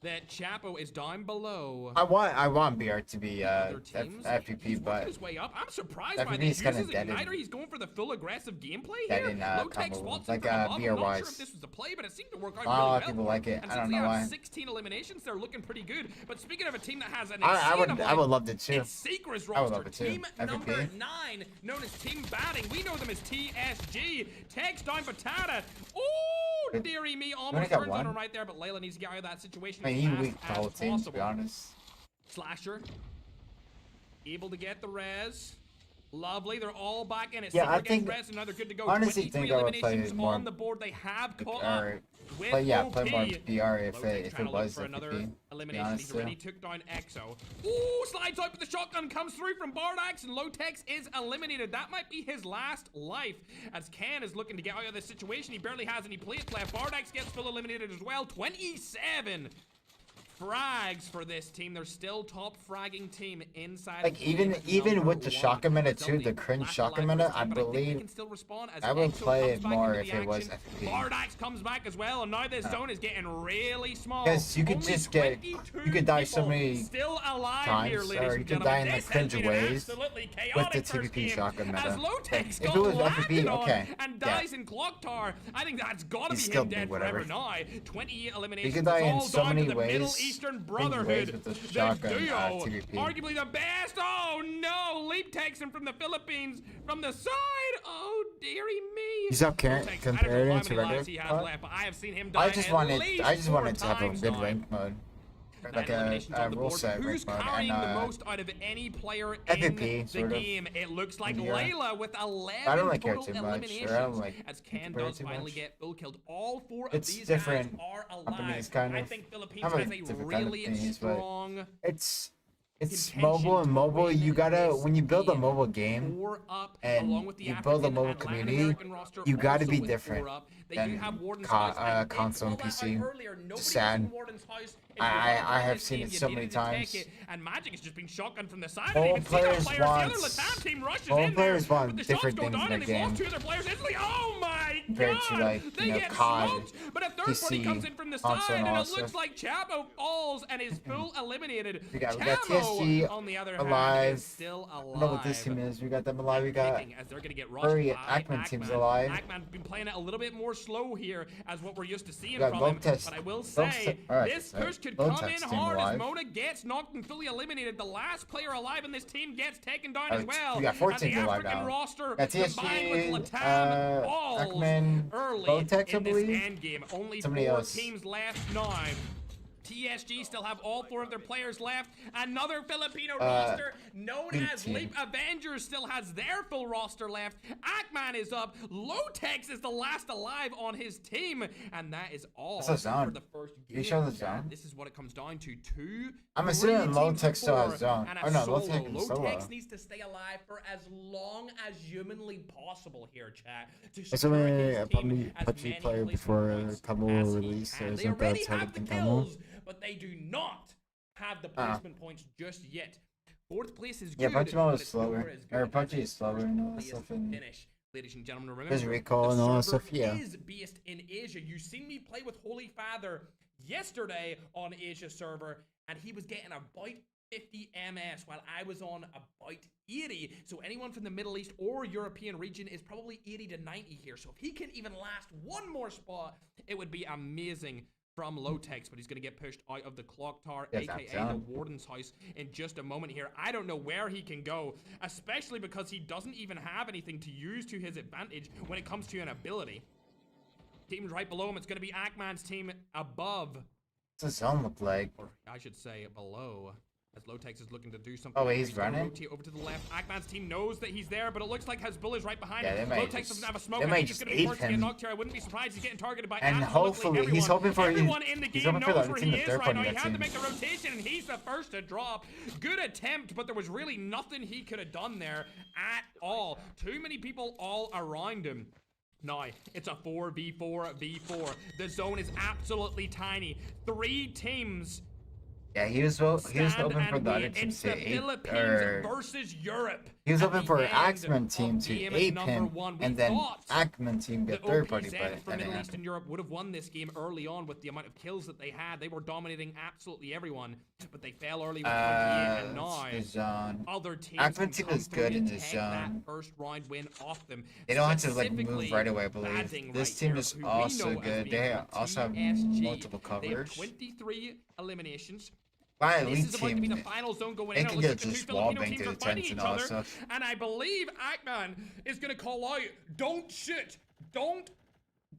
S2: that Chapo is down below.
S1: I want BR to be
S2: Other teams. He's
S1: FPP,
S2: working
S1: but
S2: his way up. I'm surprised by
S1: FPP
S2: this.
S1: is kinda
S2: Uses
S1: dead in-
S2: Igniter. He's going for the full aggressive gameplay
S1: dead
S2: here.
S1: in,
S2: Low-tech
S1: combo
S2: spots
S1: like,
S2: him from above.
S1: BR
S2: I'm not sure
S1: wise.
S2: if this was the play, but it seemed to work out
S1: a
S2: really
S1: lot
S2: well.
S1: of people like it.
S2: And
S1: I
S2: since
S1: don't
S2: they
S1: know
S2: have
S1: why.
S2: 16 eliminations, they're looking pretty good. But speaking of a team that has an
S1: I
S2: insane
S1: would love it too.
S2: it's Secret's
S1: I would
S2: roster.
S1: love it too.
S2: Team number
S1: FPP.
S2: 9, known as Team Batting. We know them as TSG. Takes down Batata. Oh, dearie me. Almost
S1: got
S2: turns on
S1: one.
S2: him right there, but Layla needs to get out of that situation
S1: I mean,
S2: as
S1: he
S2: fast
S1: weak the
S2: as
S1: whole team, to be
S2: possible.
S1: honest.
S2: Slasher. Able to get the res. Lovely. They're all back in it.
S1: Yeah, I
S2: Secret gets
S1: think-
S2: res, and now they're good to go.
S1: honestly
S2: 23
S1: think I would play
S2: eliminations
S1: more
S2: on the board. They have caught up
S1: Or
S2: with
S1: play, yeah,
S2: OP.
S1: play more BR if
S2: Lotec
S1: it
S2: trying to look
S1: was
S2: for another
S1: FPP. To be
S2: elimination.
S1: honest,
S2: He's already took down Exo. Ooh, slides out, but the shotgun comes through from Bardax, and Lotex is eliminated. That might be his last life, as Ken is looking to get out of this situation. He barely has any plates left. Bardax gets full eliminated as well. 27. frags for this team. They're still top fragging team inside.
S1: Like even with the shotgun meta too, the cringe shotgun meta, I believe I would play it more if it was FP.
S2: Bardax comes back as well, and now this zone is getting really small.
S1: Because you could just get, you could die so many
S2: still alive
S1: times,
S2: here,
S1: or you could die in like cringe ways with the TVP shotgun meta. If it was FP, okay,
S2: and dies in Clock Tower, I think that's gotta be
S1: still
S2: him dead
S1: whatever.
S2: forever now. 20 eliminations.
S1: You could die in
S2: all
S1: so
S2: down to
S1: many
S2: the
S1: ways,
S2: Middle Eastern
S1: with
S2: Brotherhood.
S1: the shotgun
S2: duo,
S1: TVP.
S2: arguably the best. Oh no, Leap takes him from the Philippines from the side. Oh dearie me.
S1: You stop comparing to regular.
S2: I have seen him die
S1: I just wanted to have a
S2: times
S1: good
S2: now.
S1: rank mode. Like a rule set
S2: Who's
S1: rank mode
S2: carrying the
S1: and
S2: most out of any player
S1: FVP,
S2: in the
S1: sort of,
S2: game? It looks like
S1: in here.
S2: Layla with 11
S1: I don't like her
S2: total
S1: too much, or
S2: eliminations.
S1: I don't like
S2: As Ken
S1: compare
S2: does
S1: too
S2: finally
S1: much.
S2: get full killed. All four of
S1: It's
S2: these
S1: different
S2: guys are alive.
S1: companies, kind
S2: I
S1: of.
S2: think Philippines
S1: Not
S2: has
S1: really
S2: a
S1: different kind of
S2: really
S1: things, but
S2: strong.
S1: It's
S2: contention
S1: mobile, and
S2: to
S1: mobile
S2: win
S1: you gotta,
S2: this
S1: when you build a
S2: game.
S1: mobile game
S2: Four up,
S1: and
S2: along with the
S1: you build a
S2: African
S1: mobile
S2: and Latin
S1: community,
S2: American roster
S1: you gotta
S2: also
S1: be
S2: with
S1: different
S2: 4 up. They
S1: than
S2: do have Warden's House. I did
S1: console and
S2: call that out
S1: PC.
S2: earlier. Nobody
S1: It's sad.
S2: using Warden's House. If you
S1: I
S2: want to win
S1: have
S2: this
S1: seen
S2: game,
S1: it
S2: you
S1: so
S2: needed
S1: many
S2: to take
S1: times.
S2: it, and Magic has just been shotgun from the side.
S1: All
S2: And you can see the
S1: players
S2: players.
S1: want-
S2: The other Latam team rushes
S1: all
S2: in
S1: players
S2: there,
S1: want
S2: but the
S1: different
S2: shots go
S1: things
S2: down
S1: in
S2: and
S1: the
S2: they've lost
S1: game.
S2: 2 of their players instantly. Oh my
S1: Compared
S2: god!
S1: to, like,
S2: They
S1: you know,
S2: get
S1: CoD,
S2: smoked, but a third party
S1: PC,
S2: comes in from the
S1: console,
S2: side,
S1: and
S2: and
S1: all
S2: it
S1: that
S2: looks
S1: stuff.
S2: like Chapo falls and is full eliminated.
S1: We got
S2: Camo,
S1: TSG
S2: on the other hand,
S1: alive.
S2: is still
S1: I
S2: alive.
S1: don't know what this team is. We got them alive. We got
S2: As they're gonna get rushed
S1: Furry
S2: by
S1: Ackman team's alive.
S2: Ackman's been playing it a little bit more slow here as what we're used to seeing
S1: We got
S2: from
S1: low
S2: him.
S1: test-
S2: But I will
S1: low
S2: say,
S1: alright,
S2: this
S1: sorry.
S2: push could
S1: Low
S2: come in
S1: test team
S2: hard as
S1: alive.
S2: Mona gets knocked and fully eliminated. The last player alive in this team gets taken down as
S1: Alright,
S2: well.
S1: we got 4
S2: And the
S1: teams alive
S2: African
S1: now.
S2: roster
S1: Got
S2: combined with
S1: TSG,
S2: Latam falls
S1: Ackman,
S2: early
S1: Botex, I
S2: in this
S1: believe.
S2: end game. Only
S1: Somebody
S2: 4
S1: else.
S2: teams left now. TSG still have all 4 of their players left. Another Filipino roster known
S1: Leap
S2: as
S1: team.
S2: Leap Avengers still has their full roster left. Ackman is up. Lotex is the last alive on his team. And that is all
S1: That's a zone.
S2: for the first game.
S1: You show the zone?
S2: This is what it comes down to.
S1: I'm assuming
S2: three
S1: Lotex
S2: teams
S1: still
S2: to
S1: has zone.
S2: and a
S1: Oh, no,
S2: solo.
S1: Lotex is solo.
S2: Lotex needs to stay alive for as long as humanly possible here, chat. To
S1: It's
S2: secure
S1: only
S2: his
S1: a
S2: team as
S1: PUBG
S2: many
S1: player
S2: placement
S1: before
S2: points
S1: Cabo
S2: as he
S1: release,
S2: can.
S1: so
S2: They already
S1: that's how
S2: have the
S1: they can
S2: kills, but they do not have the placement points just yet. 4th place is
S1: Yeah,
S2: good,
S1: PUBG mode
S2: but
S1: is
S2: it's
S1: slower.
S2: nowhere as
S1: Or
S2: good
S1: PUBG
S2: as
S1: is slower and all that
S2: earliest
S1: stuff. And
S2: finish. Ladies and gentlemen, remember,
S1: there's recall and all that
S2: the
S1: stuff, yeah.
S2: server is based in Asia. You seen me play with Holy Father yesterday on Asia server, and he was getting about 50 MS while I was on about 80. So anyone from the Middle East or European region is probably 80 to 90 here. So if he can even last one more spot, it would be amazing from Lotex, but he's going to get pushed out of the Clock Tower,
S1: Yes,
S2: aka
S1: that's
S2: the Warden's House, in just a moment here. I don't know where he can go, especially because he doesn't even have anything to use to his advantage when it comes to an ability. Teams right below him, it's going to be Ackman's team above.
S1: What's the zone look like?
S2: Or I should say below. As Lotex is looking to do something.
S1: Oh, wait, he's
S2: gonna
S1: running?
S2: rotate over to the left. Ackman's team knows that he's there, but it looks like Hezbollah is right behind
S1: Yeah,
S2: him.
S1: they might
S2: Lotex
S1: just-
S2: doesn't have a smoke.
S1: they
S2: and
S1: might
S2: he's
S1: just
S2: just going to be
S1: ape
S2: forced to get
S1: him.
S2: knocked here. I wouldn't be surprised he's getting targeted by
S1: And
S2: absolutely
S1: hopefully,
S2: everyone.
S1: he's hoping for
S2: everyone in the
S1: he's
S2: game
S1: hoping for
S2: knows
S1: the
S2: where
S1: team
S2: he
S1: the
S2: is
S1: third
S2: right
S1: party
S2: now. He
S1: gets
S2: had to
S1: in.
S2: make the rotation, and he's the first to drop. Good attempt, but there was really nothing he could have done there at all. Too many people all around him. Now, it's a 4v4v4. The zone is absolutely tiny. 3 teams.
S1: Yeah, he was hoping for
S2: Stand
S1: the
S2: and
S1: other
S2: win.
S1: team
S2: It's
S1: to
S2: the
S1: ape,
S2: Philippines
S1: or
S2: versus Europe.
S1: he was
S2: at
S1: hoping
S2: the
S1: for
S2: end
S1: Axman
S2: of
S1: team to
S2: game
S1: ape
S2: number
S1: him,
S2: 1. We
S1: and then
S2: thought
S1: Ackman team
S2: the
S1: get third party,
S2: OPZ
S1: but
S2: from
S1: that didn't
S2: Middle
S1: happen.
S2: Eastern Europe would have won this game early on with the amount of kills that they had. They were dominating absolutely everyone, but they fell early with 28, and now
S1: His zone.
S2: other teams
S1: Ackman
S2: can
S1: team
S2: come
S1: is
S2: through
S1: good
S2: to
S1: in this
S2: take that
S1: zone.
S2: first round win off them.
S1: They don't have to like
S2: Specifically,
S1: move right away, I believe.
S2: Badding
S1: This
S2: right
S1: team
S2: here,
S1: is
S2: who we
S1: also
S2: know as
S1: good.
S2: being
S1: They
S2: from
S1: also have
S2: TSG.
S1: multiple
S2: They have
S1: covers.
S2: 23 eliminations.
S1: By
S2: This
S1: elite
S2: is about to be
S1: team,
S2: the final zone going
S1: they
S2: in. It
S1: can
S2: looks
S1: get
S2: like the 2
S1: just wall
S2: Filipino
S1: bang
S2: teams
S1: to
S2: are
S1: the
S2: fighting
S1: tents
S2: each
S1: and all that
S2: other.
S1: stuff.
S2: And I believe Ackman is going to call out, don't shoot, don't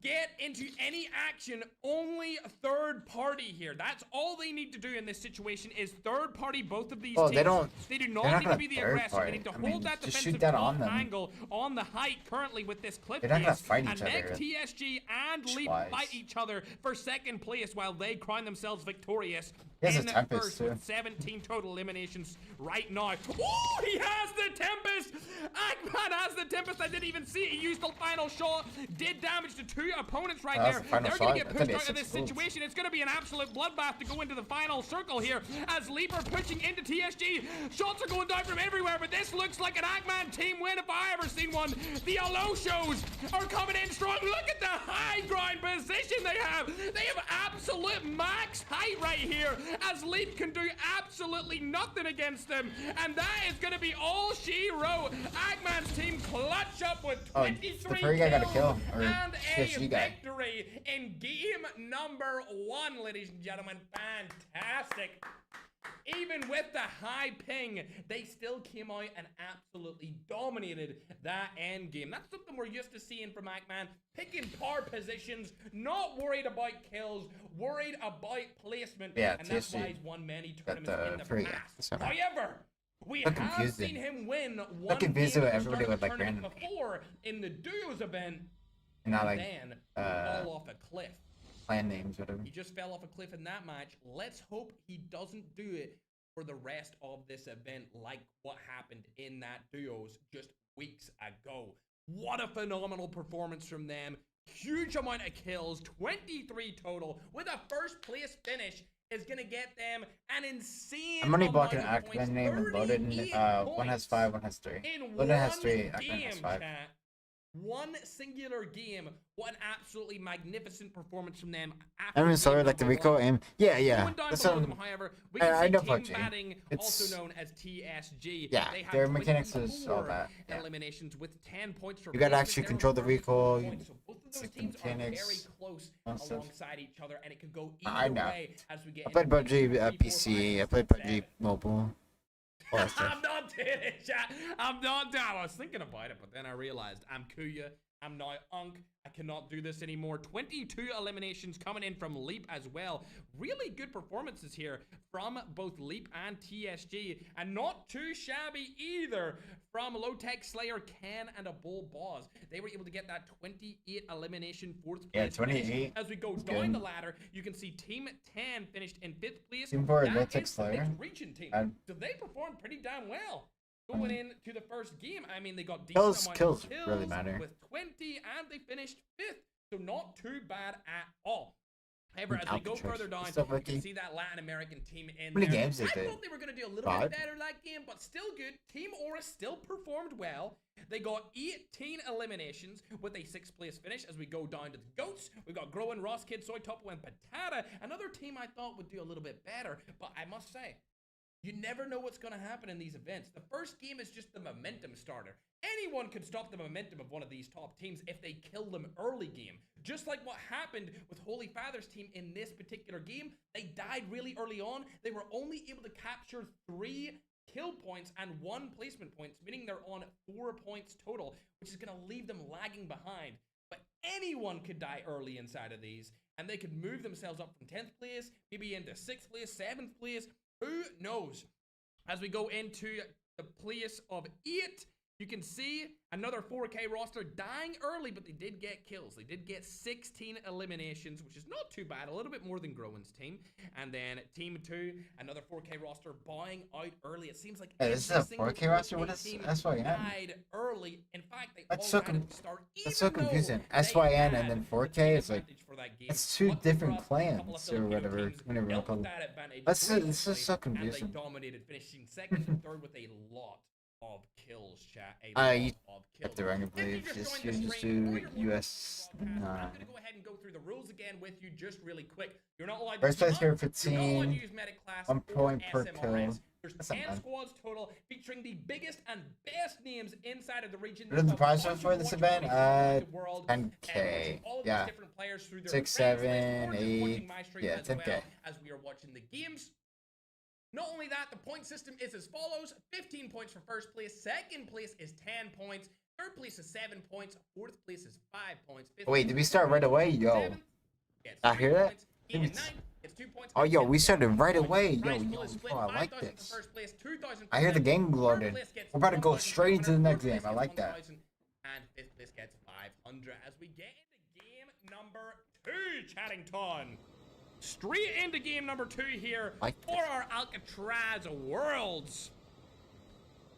S2: get into any action, only third party here. That's all they need to do in this situation is third party both of these
S1: Oh,
S2: teams.
S1: they don't-
S2: They do
S1: they're
S2: not
S1: not
S2: need to
S1: gonna
S2: be the
S1: third
S2: aggressor.
S1: party.
S2: They need to
S1: I
S2: hold
S1: mean,
S2: that
S1: just
S2: defensive
S1: shoot that
S2: top
S1: on them.
S2: angle on the height currently with this cliff
S1: They're not gonna
S2: base.
S1: fight
S2: And
S1: each other.
S2: next TSG and Leap
S1: Twice.
S2: fight each other for second place while they crown themselves victorious.
S1: He has a
S2: in
S1: Tempest,
S2: first
S1: too.
S2: with 17 total eliminations right now. Oh, he has the Tempest! Ackman has the Tempest. I didn't even see it. He used the final shot, did damage to 2
S3: opponents right
S1: That's
S3: there.
S1: the final
S3: They're going to
S1: shot.
S3: get
S1: I thought
S3: pushed
S1: he
S3: out
S1: had
S3: of this
S1: 6 moves.
S3: situation. It's going to be an absolute bloodbath to go into the final circle here as Leap are pushing into TSG. Shots are going down from everywhere, but this looks like an Ackman team win if I ever seen one. The Alo shows are coming in strong. Look at the high ground position they have. They have absolute max height right here as Leap can do absolutely nothing against them. And that is going to be all she wrote. Ackman's team clutch up with 23
S1: the Ferg guy got a kill, or
S3: and a
S1: PSG guy.
S3: victory in game number 1, ladies and gentlemen. Fantastic. Even with the high ping, they still came out and absolutely dominated that end game. That's something we're used to seeing from Ackman. Picking power positions, not worried about kills, worried about placement.
S1: Yeah,
S3: and that's
S1: TSG
S3: why he's won many tournaments in the
S1: Ferg,
S3: past.
S1: so
S3: However, we
S1: look
S3: have
S1: confusing.
S3: seen him win one
S1: confused
S3: game
S1: with
S3: at the
S1: everybody
S3: start of
S1: with,
S3: the
S1: like,
S3: tournament
S1: random
S3: before in the duos event,
S1: And not like
S3: then fall off a cliff.
S1: clan names, whatever.
S3: He just fell off a cliff in that match. Let's hope he doesn't do it for the rest of this event like what happened in that duos just weeks ago. What a phenomenal performance from them. Huge amount of kills, 23 total, with a first place finish is gonna get them an insane
S1: I'm only
S3: amount
S1: blocking
S3: of
S1: an
S3: points,
S1: Ackman name and loaded.
S3: 38
S1: One has
S3: points
S1: 5, one has 3.
S3: in
S1: Loaded has
S3: one
S1: 3, Ackman
S3: game,
S1: has 5.
S3: chat. One singular game. What an absolutely magnificent performance from them.
S1: I mean, sorry, like the Rico aim. Yeah, yeah.
S3: Going down
S1: That's
S3: below
S1: what
S3: them, however, we can
S1: I
S3: see
S1: know
S3: team
S1: PUBG.
S3: batting,
S1: It's-
S3: also known as TSG.
S1: Yeah,
S3: They have
S1: their mechanics is all
S3: 24
S1: that. Yeah.
S3: eliminations with 10 points for
S1: You gotta
S3: placement.
S1: actually
S3: They're
S1: control the
S3: on 30
S1: recoil,
S3: points. So both of
S1: it's
S3: those
S1: the
S3: teams are very
S1: mechanics,
S3: close
S1: and stuff.
S3: alongside each other, and it could go
S1: I
S3: either
S1: know.
S3: way as we get
S1: I played
S3: into
S1: PUBG
S3: 3, 4,
S1: PC. I
S3: 5,
S1: played
S3: 6,
S1: PUBG
S3: 7.
S1: mobile. All that stuff.
S3: I'm not doing it, chat. I'm not doing it. I was thinking about it, but then I realized I'm Kuya. I'm now Unk. I cannot do this anymore. 22 eliminations coming in from Leap as well. Really good performances here from both Leap and TSG. And not too shabby either from Low Tech Slayer, Ken, and a Bull Boss. They were able to get that 28 elimination 4th
S1: Yeah,
S3: place finish.
S1: 28.
S3: As we go
S1: That's
S3: down
S1: good.
S3: the ladder, you can see Team 10 finished in 5th place.
S1: Team 4
S3: That
S1: Low Tech
S3: is the
S1: Slayer.
S3: mixed region team. So they performed pretty damn well. Going into the first game, I mean, they got decent
S1: Kills-
S3: amount
S1: kills
S3: of kills
S1: really matter.
S3: with 20, and they finished 5th, so not too bad at all. However, as we go
S1: ALCATRAZ.
S3: further down,
S1: Stuff
S3: you
S1: like
S3: can
S1: that.
S3: see that Latin American team in
S1: How many
S3: there.
S1: games
S3: I
S1: did they?
S3: thought they were going to do a little
S1: 5?
S3: bit better that game, but still good. Team Aura still performed well. They got 18 eliminations with a 6th place finish. As we go down to the GOATs, we got Growin, Ross Kid, Soy Topo, and Patata. Another team I thought would do a little bit better, but I must say, you never know what's going to happen in these events. The first game is just the momentum starter. Anyone could stop the momentum of one of these top teams if they kill them early game. Just like what happened with Holy Father's team in this particular game. They died really early on. They were only able to capture 3 kill points and 1 placement points, meaning they're on 4 points total, which is going to leave them lagging behind. But anyone could die early inside of these, and they could move themselves up from 10th place, maybe into 6th place, 7th place. Who knows? As we go into the place of 8, you can see another 4K roster dying early, but they did get kills. They did get 16 eliminations, which is not too bad, a little bit more than Growin's team. And then Team 2, another 4K roster bowing out early. It seems like
S1: Hey, this is a
S3: every single
S1: 4K roster? What is
S3: team
S1: SYN?
S3: died early. In fact, they
S1: That's
S3: all
S1: so
S3: died at the start.
S1: That's so
S3: even though
S1: confusing.
S3: they
S1: SYN
S3: had
S1: and then
S3: the
S1: 4K
S3: team
S1: is like,
S3: advantage for that game.
S1: it's 2
S3: Lucky for
S1: different
S3: us, a couple of
S1: clans or
S3: Filipino
S1: whatever.
S3: teams
S1: Whatever
S3: dealt
S1: called.
S3: with that advantage
S1: This
S3: brilliantly,
S1: is so
S3: and they
S1: confusing.
S3: dominated, finishing 2nd and 3rd with a lot of kills, chat. A
S1: You
S3: lot of kills.
S1: Get the rank, I
S3: If you
S1: believe.
S3: just
S1: Just
S3: joined the
S1: do
S3: stream, or you're watching
S1: US
S3: the broadcast,
S1: 9.
S3: I'm gonna go ahead and go through the rules again with you just really quick. You're not allowed
S1: First
S3: to
S1: place
S3: team
S1: for
S3: up, you're not allowed to
S1: 15,
S3: use medic class
S1: 1
S3: or
S1: point per
S3: SMRS.
S1: kill.
S3: There's
S1: That's not
S3: 10
S1: bad.
S3: squads total, featuring the biggest and best names inside of the region.
S1: What is the
S3: There's a
S1: prize
S3: bunch
S1: for
S3: of
S1: this
S3: watching
S1: event?
S3: parties around the world,
S1: 10K.
S3: watching all of these
S1: Yeah.
S3: different players through their
S1: 6,
S3: friends list,
S1: 7,
S3: or just
S1: 8.
S3: watching my stream
S1: Yeah,
S3: as
S1: 10K.
S3: well as we are watching the games. Not only that, the point system is as follows: 15 points for 1st place, 2nd place is 10 points, 3rd place is 7 points, 4th place is 5 points. 5th
S1: Wait, did we start right away? Yo. I hear that?
S3: It's 2 points.
S1: Oh, yo, we started right away. Yo,
S3: Prize
S1: yo,
S3: pool is split,
S1: yo, I like
S3: 5,000
S1: this.
S3: for 1st place, 2,000 for
S1: I hear the
S3: 2nd,
S1: game
S3: 3rd
S1: loaded.
S3: place gets
S1: We're about to go
S3: 1,500,
S1: straight into the next
S3: 4th
S1: game.
S3: place
S1: I
S3: gets
S1: like that.
S3: 1,000, and 5th place gets 500 as we get into game number 2, Chattington. Straight into game number 2 here
S1: Like
S3: for our Alcatraz Worlds.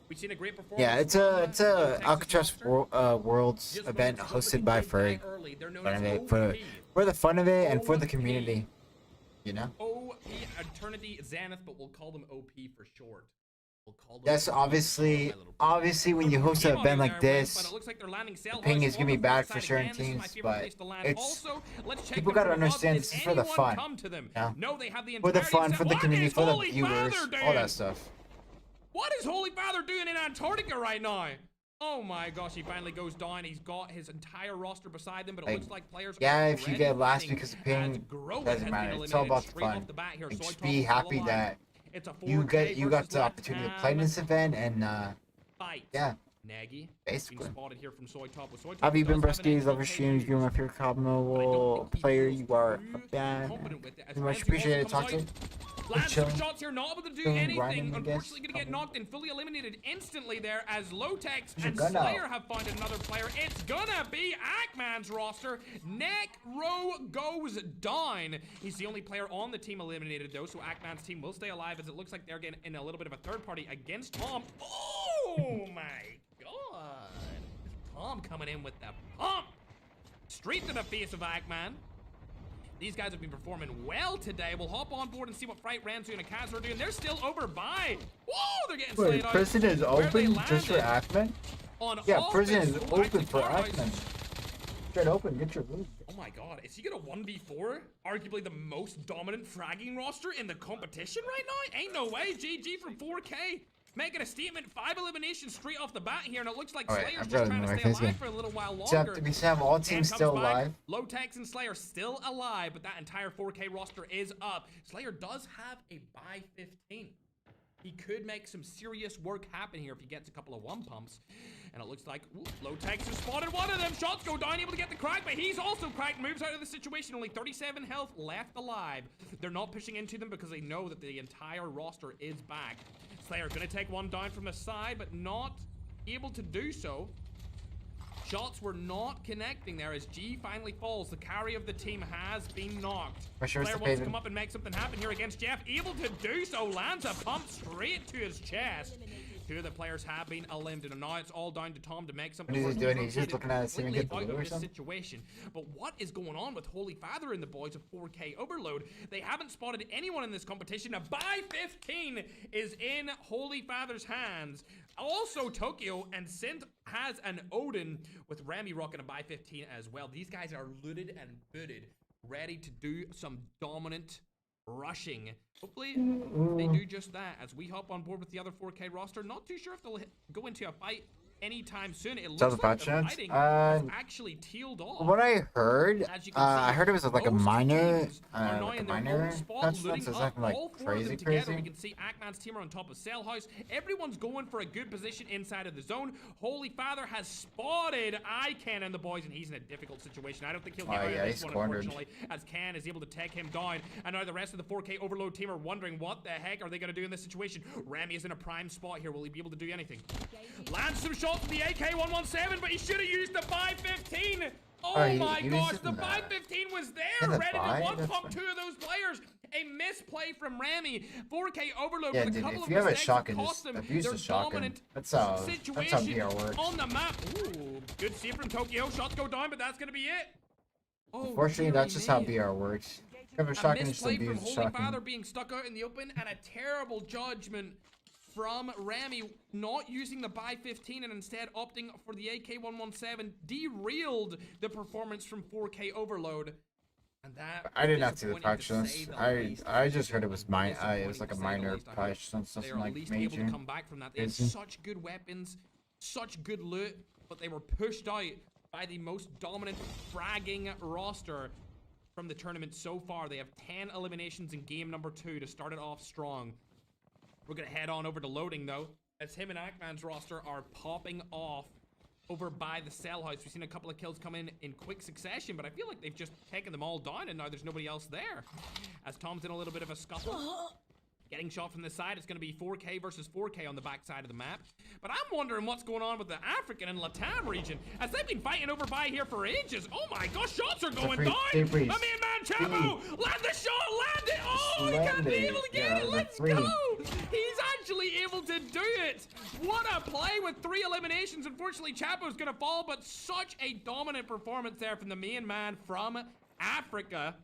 S3: We've seen a great performance.
S1: Yeah, it's a ALCATRAZ Worlds event hosted by Fergs. For the fun of it and for the community, you know.
S3: OP Eternity Zenith, but we'll call them OP for short. We'll call them
S1: Yes, obviously when you host an event like this, the ping is gonna be bad for certain teams, but it's people gotta understand this is for the fun. Yeah. For the fun, for the community, for the viewers, all that stuff.
S3: What is Holy Father doing in Antarctica right now? Oh my gosh, he finally goes down. He's got his entire roster beside him, but it looks like players
S1: yeah, if you get last because of ping, doesn't matter. It's all about the fun. And just be happy that you got the opportunity to play in this event, and yeah,
S3: Nagy,
S1: basically.
S3: here from Soy Top.
S1: How have you been, Bruskies? Love your streams. You're my favorite CoD mobile player. You are a fan. Much appreciated. Talk to you.
S3: Lands some shots here, not able to do anything. Unfortunately, gonna get knocked and fully eliminated instantly there as Lotex and Slayer have found another player. It's gonna be Ackman's roster. Neck row goes down. He's the only player on the team eliminated though, so Ackman's team will stay alive as it looks like they're getting in a little bit of a third party against Tom. Oh my god. Tom coming in with the pump. Straight to the face of Ackman. These guys have been performing well today. We'll hop on board and see what Fright, Ranzu, and ALCATRAZ are doing. They're still over by. Whoa, they're getting slayed out.
S1: Prison is open just for Ackman? Yeah, prison is open for Ackman. Straight open, get your loot.
S3: Oh my god, is he gonna 1v4? Arguably the most dominant fragging roster in the competition right now? Ain't no way. GG from 4K. Making a statement, 5 eliminations straight off the bat here, and it looks like Slayer's just trying to stay alive for a little while longer.
S1: We have all teams still alive.
S3: Lotex and Slayer still alive, but that entire 4K roster is up. Slayer does have a buy 15. He could make some serious work happen here if he gets a couple of one pumps. And it looks like Lotex has spotted one of them. Shots go down, able to get the crack, but he's also cracked. Moves out of the situation. Only 37 health left alive. They're not pushing into them because they know that the entire roster is back. Slayer gonna take one down from the side, but not able to do so. Shots were not connecting there as G finally falls. The carry of the team has been knocked. Slayer wants to come up and make something happen here against Jeff. Able to do so. Lands a pump straight to his chest. 2 of the players have been eliminated, and now it's all down to Tom to make something.
S1: What is he doing? He's just looking at it, seeing get the loot or something.
S3: Situation. But what is going on with Holy Father and the boys of 4K Overload? They haven't spotted anyone in this competition. A buy 15 is in Holy Father's hands. Also, Tokyo and Synth has an Odin with Remy rocking a buy 15 as well. These guys are looted and booted, ready to do some dominant rushing. Hopefully they do just that as we hop on board with the other 4K roster. Not too sure if they'll go into a fight anytime soon. It looks like the fighting has actually tealed off.
S1: What I heard, I heard it was like a minor, touchdown, so it's nothing like crazy.
S3: We can see Ackman's team are on top of Cell House. Everyone's going for a good position inside of the zone. Holy Father has spotted Ican and the boys, and he's in a difficult situation. I don't think he'll get out of this one, unfortunately, as Can is able to take him down. And now the rest of the 4K Overload team are wondering what the heck are they going to do in this situation. Remy is in a prime spot here. Will he be able to do anything? Lands some shots from the AK-117, but he should have used the 515. Oh my gosh, the 515 was there, ready to one-pump 2 of those players. A misplay from Ramy. 4K Overload with a couple of mistakes cost them their dominant situation on the map. Ooh, good save from Tokyo. Shots go down, but that's going to be it. Oh,
S1: unfortunately, that's just how BR works.
S3: A misplay from Holy Father being stuck out in the open, and a terrible judgment from Remy not using the buy 15 and instead opting for the AK-117 derailed the performance from 4K Overload. And that
S1: I did not see the patches. I just heard it was it was like a minor patch, something like major.
S3: Able to come back from that. They had such good weapons, such good loot, but they were pushed out by the most dominant fragging roster from the tournament so far. They have 10 eliminations in game number 2 to start it off strong. We're gonna head on over to loading though, as him and Ackman's roster are popping off over by the Cell House. We've seen a couple of kills come in quick succession, but I feel like they've just taken them all down and now there's nobody else there. As Tom's in a little bit of a scuffle. Getting shot from the side, it's going to be 4K versus 4K on the back side of the map. But I'm wondering what's going on with the African and Latam region, as they've been fighting over by here for ages. Oh my gosh, shots are going down! My man Chapo! Land the shot! Land it! Oh, he can't be able to get it! Let's go! He's actually able to do it. What a play with 3 eliminations. Unfortunately, Chapo's gonna fall, but such a dominant performance there from the main man from Africa.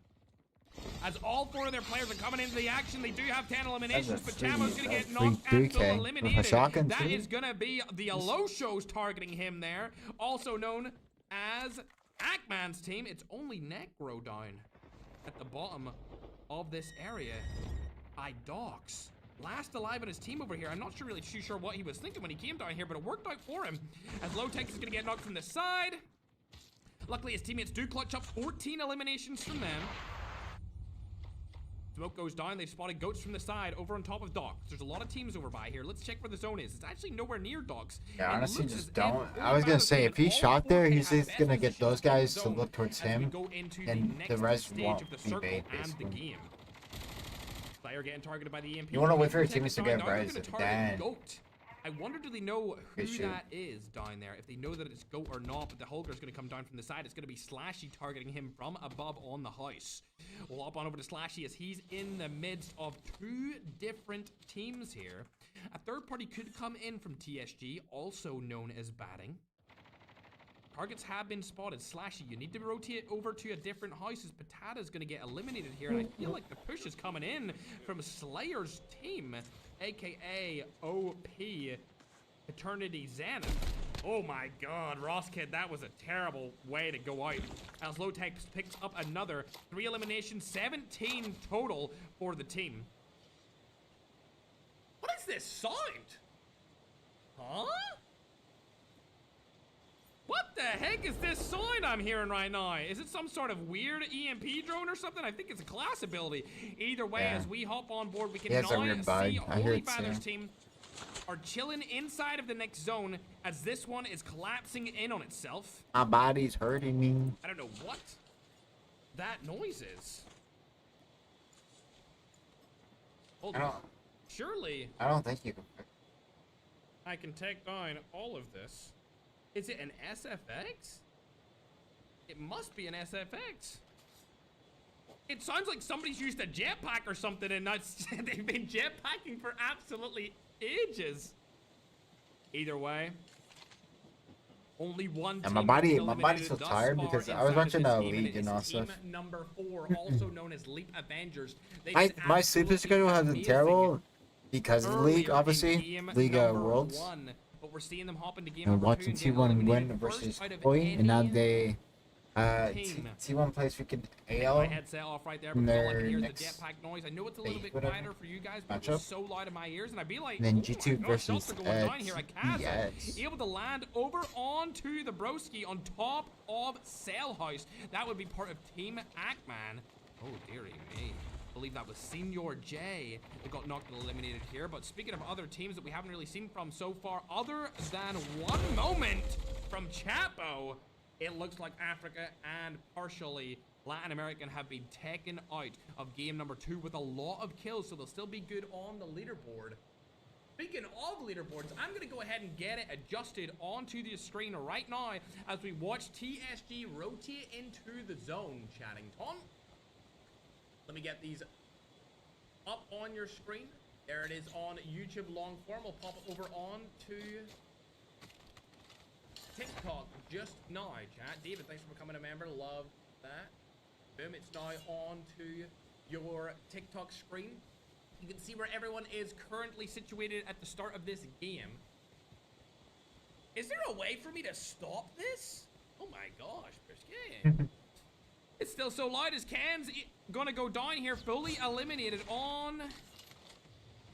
S3: As all 4 of their players are coming into the action, they do have 10 eliminations, but Chamo's gonna get knocked and full eliminated. That is gonna be the Aloshos targeting him there, also known as Ackman's team. It's only Necro down at the bottom of this area by Docs. Last alive on his team over here. I'm not really too sure what he was thinking when he came down here, but it worked out for him. As Low-Tech is gonna get knocked from the side. Luckily, his teammates do clutch up 14 eliminations from them. Smoke goes down. They've spotted Goats from the side over on top of Docs. There's a lot of teams over by here. Let's check where the zone is. It's actually nowhere near Docs.
S1: Yeah, honestly, just don't. I was gonna say, if he's shot there, he's just gonna get those guys to look towards him, and the rest won't be bait, basically.
S3: Slayer getting targeted by the EMP.
S1: You want to wait for your teammates to get res, then.
S3: I wonder, do they know who that is down there? If they know that it's Goat or not, but the Hulker's going to come down from the side. It's going to be Slashy targeting him from above on the house. We'll hop on over to Slashy as he's in the midst of 2 different teams here. A third party could come in from TSG, also known as Batting. Targets have been spotted. Slashy, you need to rotate over to a different house as Patata's going to get eliminated here. And I feel like the push is coming in from Slayer's team, aka OP Eternity Zenith. Oh my god, Ross Kid, that was a terrible way to go out. As Low-Tech picks up another 3 eliminations, 17 total for the team. What is this sound? Huh? What the heck is this sound I'm hearing right now? Is it some sort of weird EMP drone or something? I think it's a class ability. Either way, as we hop on board, we can now see Holy Father's team are chilling inside of the next zone as this one is collapsing in on itself.
S1: My body's hurting me.
S3: I don't know what that noise is. Hold on. Surely
S1: I don't think you can.
S3: I can take down all of this. Is it an SFX? It must be an SFX. It sounds like somebody's used a jetpack or something, and they've been jetpacking for absolutely ages. Either way, only one team.
S1: And my body's so tired because I was watching League and all stuff.
S3: Number 4, also known as Leap Avengers.
S1: My sleeping schedule has been terrible because of League, obviously. League Worlds.
S3: But we're seeing them hop into game
S1: And
S3: number
S1: watching
S3: 2
S1: T1 win versus Koi, and now they T1 plays freaking AL.
S3: My headset off right there because all I can hear is the jetpack noise. I know it's a little bit quieter for you guys, but it's so loud in my ears, and I'd be like,
S1: and then
S3: oh
S1: G2 versus
S3: TS. Able to land over onto the broski on top of Cell House. That would be part of Team Ackman. Oh dearie me. I believe that was Senior J that got knocked and eliminated here. But speaking of other teams that we haven't really seen from so far, other than one moment from Chapo, it looks like Africa and partially Latin American have been taken out of game number 2 with a lot of kills, so they'll still be good on the leaderboard. Speaking of leaderboards, I'm going to go ahead and get it adjusted onto the screen right now as we watch TSG rotate into the zone, chatting Tom. Let me get these up on your screen. There it is on YouTube long form. We'll pop it over on to TikTok just now, chat. David, thanks for becoming a member. Love that. Boom, it's now on to your TikTok screen. You can see where everyone is currently situated at the start of this game. Is there a way for me to stop this? Oh my gosh, Brisket. It's still so loud as Can's gonna go down here, fully eliminated on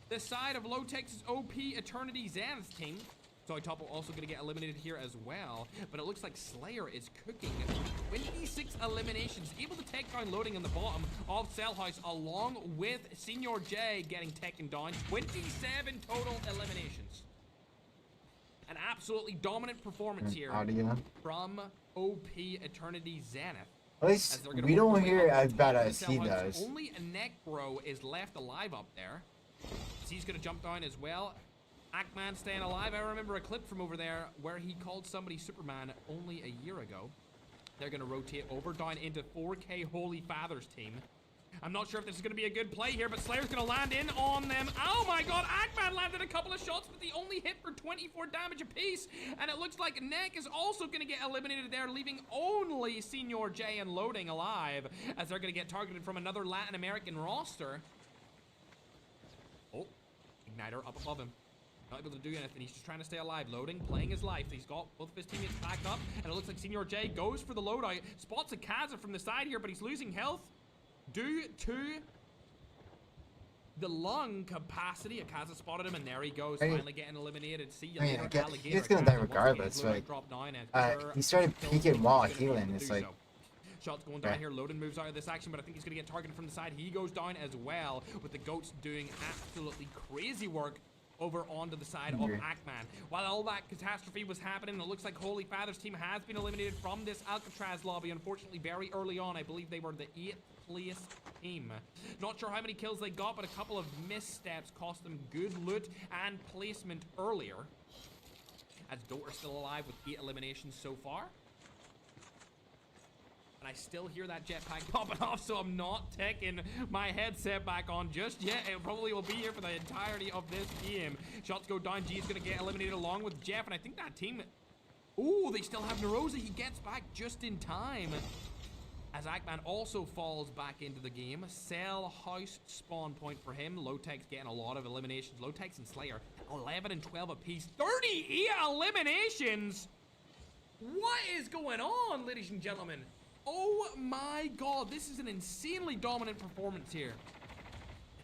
S3: the side of Low-Tech's OP Eternity Zan's team. So Topo also gonna get eliminated here as well. But it looks like Slayer is cooking. 26 eliminations, able to take down Loading in the bottom of Cell House, along with Senior J getting taken down. 27 total eliminations. An absolutely dominant performance here from OP Eternity Zenith.
S1: At least we don't hear it as bad as he does.
S3: Only a Necro is left alive up there. So he's going to jump down as well. Ackman staying alive. I remember a clip from over there where he called somebody Superman only a year ago. They're going to rotate over down into 4K Holy Father's team. I'm not sure if this is going to be a good play here, but Slayer's going to land in on them. Oh my god, Ackman landed a couple of shots, but they only hit for 24 damage apiece. And it looks like Neck is also going to get eliminated there, leaving only Senior J and Loading alive, as they're going to get targeted from another Latin American roster. Oh, Igniter up above him. Not able to do anything. He's just trying to stay alive. Loading, playing his life. He's got both of his teammates backed up, and it looks like Senior J goes for the loadout. Spots a Kaza from the side here, but he's losing health due to the lung capacity. Akaza spotted him, and there he goes, finally getting eliminated. See you later, Alligator.
S1: He's gonna die regardless. Like, he started peeking while healing. It's like,
S3: shots going down here. Loden moves out of this action, but I think he's gonna get targeted from the side. He goes down as well, with the goats doing absolutely crazy work over onto the side of Ackman. While all that catastrophe was happening, it looks like Holy Father's team has been eliminated from this Alcatraz lobby. Unfortunately, very early on, I believe they were the 8th place team. Not sure how many kills they got, but a couple of missteps cost them good loot and placement earlier. As Doter's still alive with 8 eliminations so far. And I still hear that jetpack popping off, so I'm not taking my headset back on just yet. It probably will be here for the entirety of this game. Shots go down. G's gonna get eliminated along with Jeff, and I think that team... Ooh, they still have Narosa. He gets back just in time. As Ackman also falls back into the game. Cell house spawn point for him. Lowtech's getting a lot of eliminations. Lowtech's and Slayer, 11 and 12 apiece. 38 eliminations! What is going on, ladies and gentlemen? Oh my god, this is an insanely dominant performance here.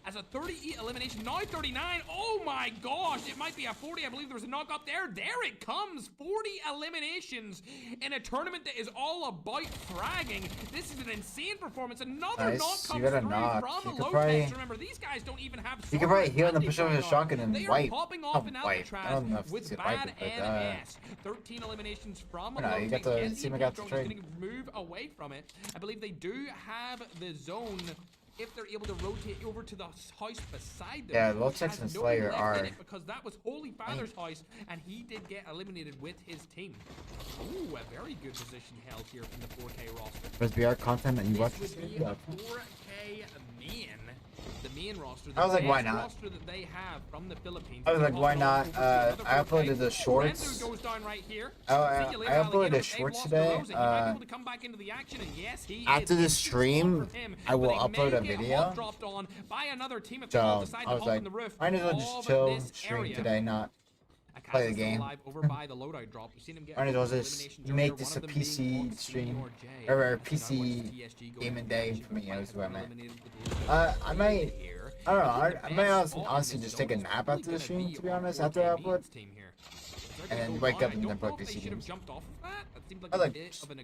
S3: As a 38 elimination, now 39. Oh my gosh, it might be a 40. I believe there was a knock up there. There it comes. 40 eliminations in a tournament that is all about fragging. This is an insane performance. Another knock comes through from Lopez. Remember, these guys don't even have...
S1: You can probably heal and push over the shotgun and wipe.
S3: They are popping off in Alcatraz with bad NS. 13 eliminations from Lopez.
S1: You got the team got the trade.
S3: Going to move away from it. I believe they do have the zone... If they're able to rotate over to the house beside them.
S1: Yeah, Lowtech and Slayer are...
S3: Because that was Holy Father's house, and he did get eliminated with his team. Ooh, a very good position held here from the 4K roster.
S1: There's VR content that you watch
S3: this
S1: this
S3: would be a 4K main. The main roster.
S1: I was like, why not?
S3: Roster that they have from the Philippines.
S1: I was like, why not? I uploaded the shorts.
S3: Goes down right here.
S1: I uploaded a short today. After the stream, I will upload a video. So I was like, might as well just chill, stream today, not play the game. Might as well just make this a PC stream, or a PC gaming day for me, is what I meant. I might, I don't know, I might honestly just take a nap after the stream, to be honest, after I upload. And then wake up and then play PC games. I like,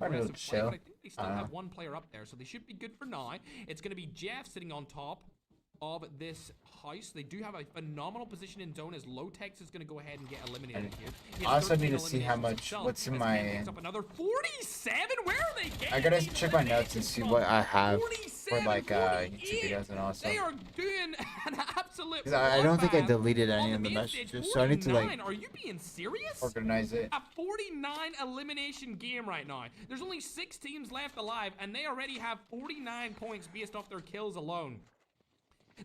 S1: I know, chill.
S3: They still have one player up there, so they should be good for now. It's going to be Jeff sitting on top of this house. They do have a phenomenal position in zone, as Lowtex is going to go ahead and get eliminated here.
S1: I also need to see how much, what's in my...
S3: Another 47? Where are they getting?
S1: I gotta check my notes and see what I have for like YouTube videos and all stuff.
S3: They are doing an absolute...
S1: I don't think I deleted any of the messages, so I need to like...
S3: Are you being serious?
S1: Organize it.
S3: A 49 elimination game right now. There's only 6 teams left alive, and they already have 49 points based off their kills alone.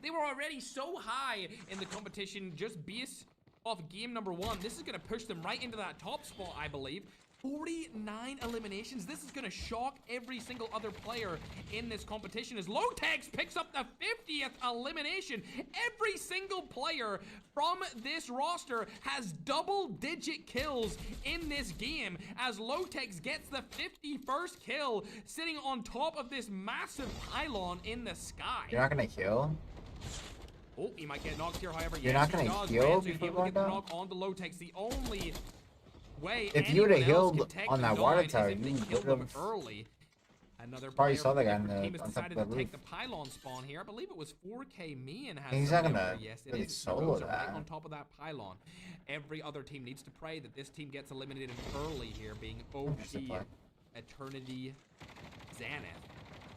S3: They were already so high in the competition just based off game number 1. This is going to push them right into that top spot, I believe. 49 eliminations. This is going to shock every single other player in this competition, as Lowtex picks up the 50th elimination. Every single player from this roster has double-digit kills in this game, as Lowtex gets the 51st kill, sitting on top of this massive pylon in the sky.
S1: You're not going to heal?
S3: Oh, he might get knocked here, however.
S1: You're not going to heal before going down?
S3: Knock on the Lowtex. The only way
S1: if you would have healed on that water tower, you would have
S3: early. Another
S1: probably saw that guy on
S3: team
S1: the,
S3: has
S1: on top
S3: decided
S1: of the
S3: to
S1: roof.
S3: take the pylon spawn here. I believe it was 4K Mean has.
S1: He's not gonna
S3: yes, it
S1: really
S3: is.
S1: solo that.
S3: Right on top of that pylon. Every other team needs to pray that this team gets eliminated early here, being OG Eternity Zenith,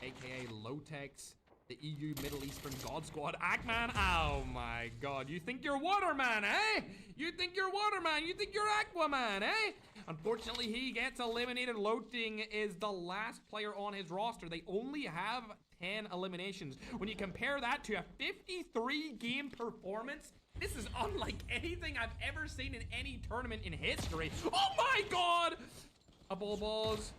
S3: aka Lowtex, the EU Middle Eastern God Squad. Ackman, oh my god. You think you're Waterman, eh? You think you're Waterman? You think you're Aquaman, eh? Unfortunately, he gets eliminated. Loading is the last player on his roster. They only have 10 eliminations. When you compare that to a 53 game performance, this is unlike anything I've ever seen in any tournament in history. Oh my god! A Balls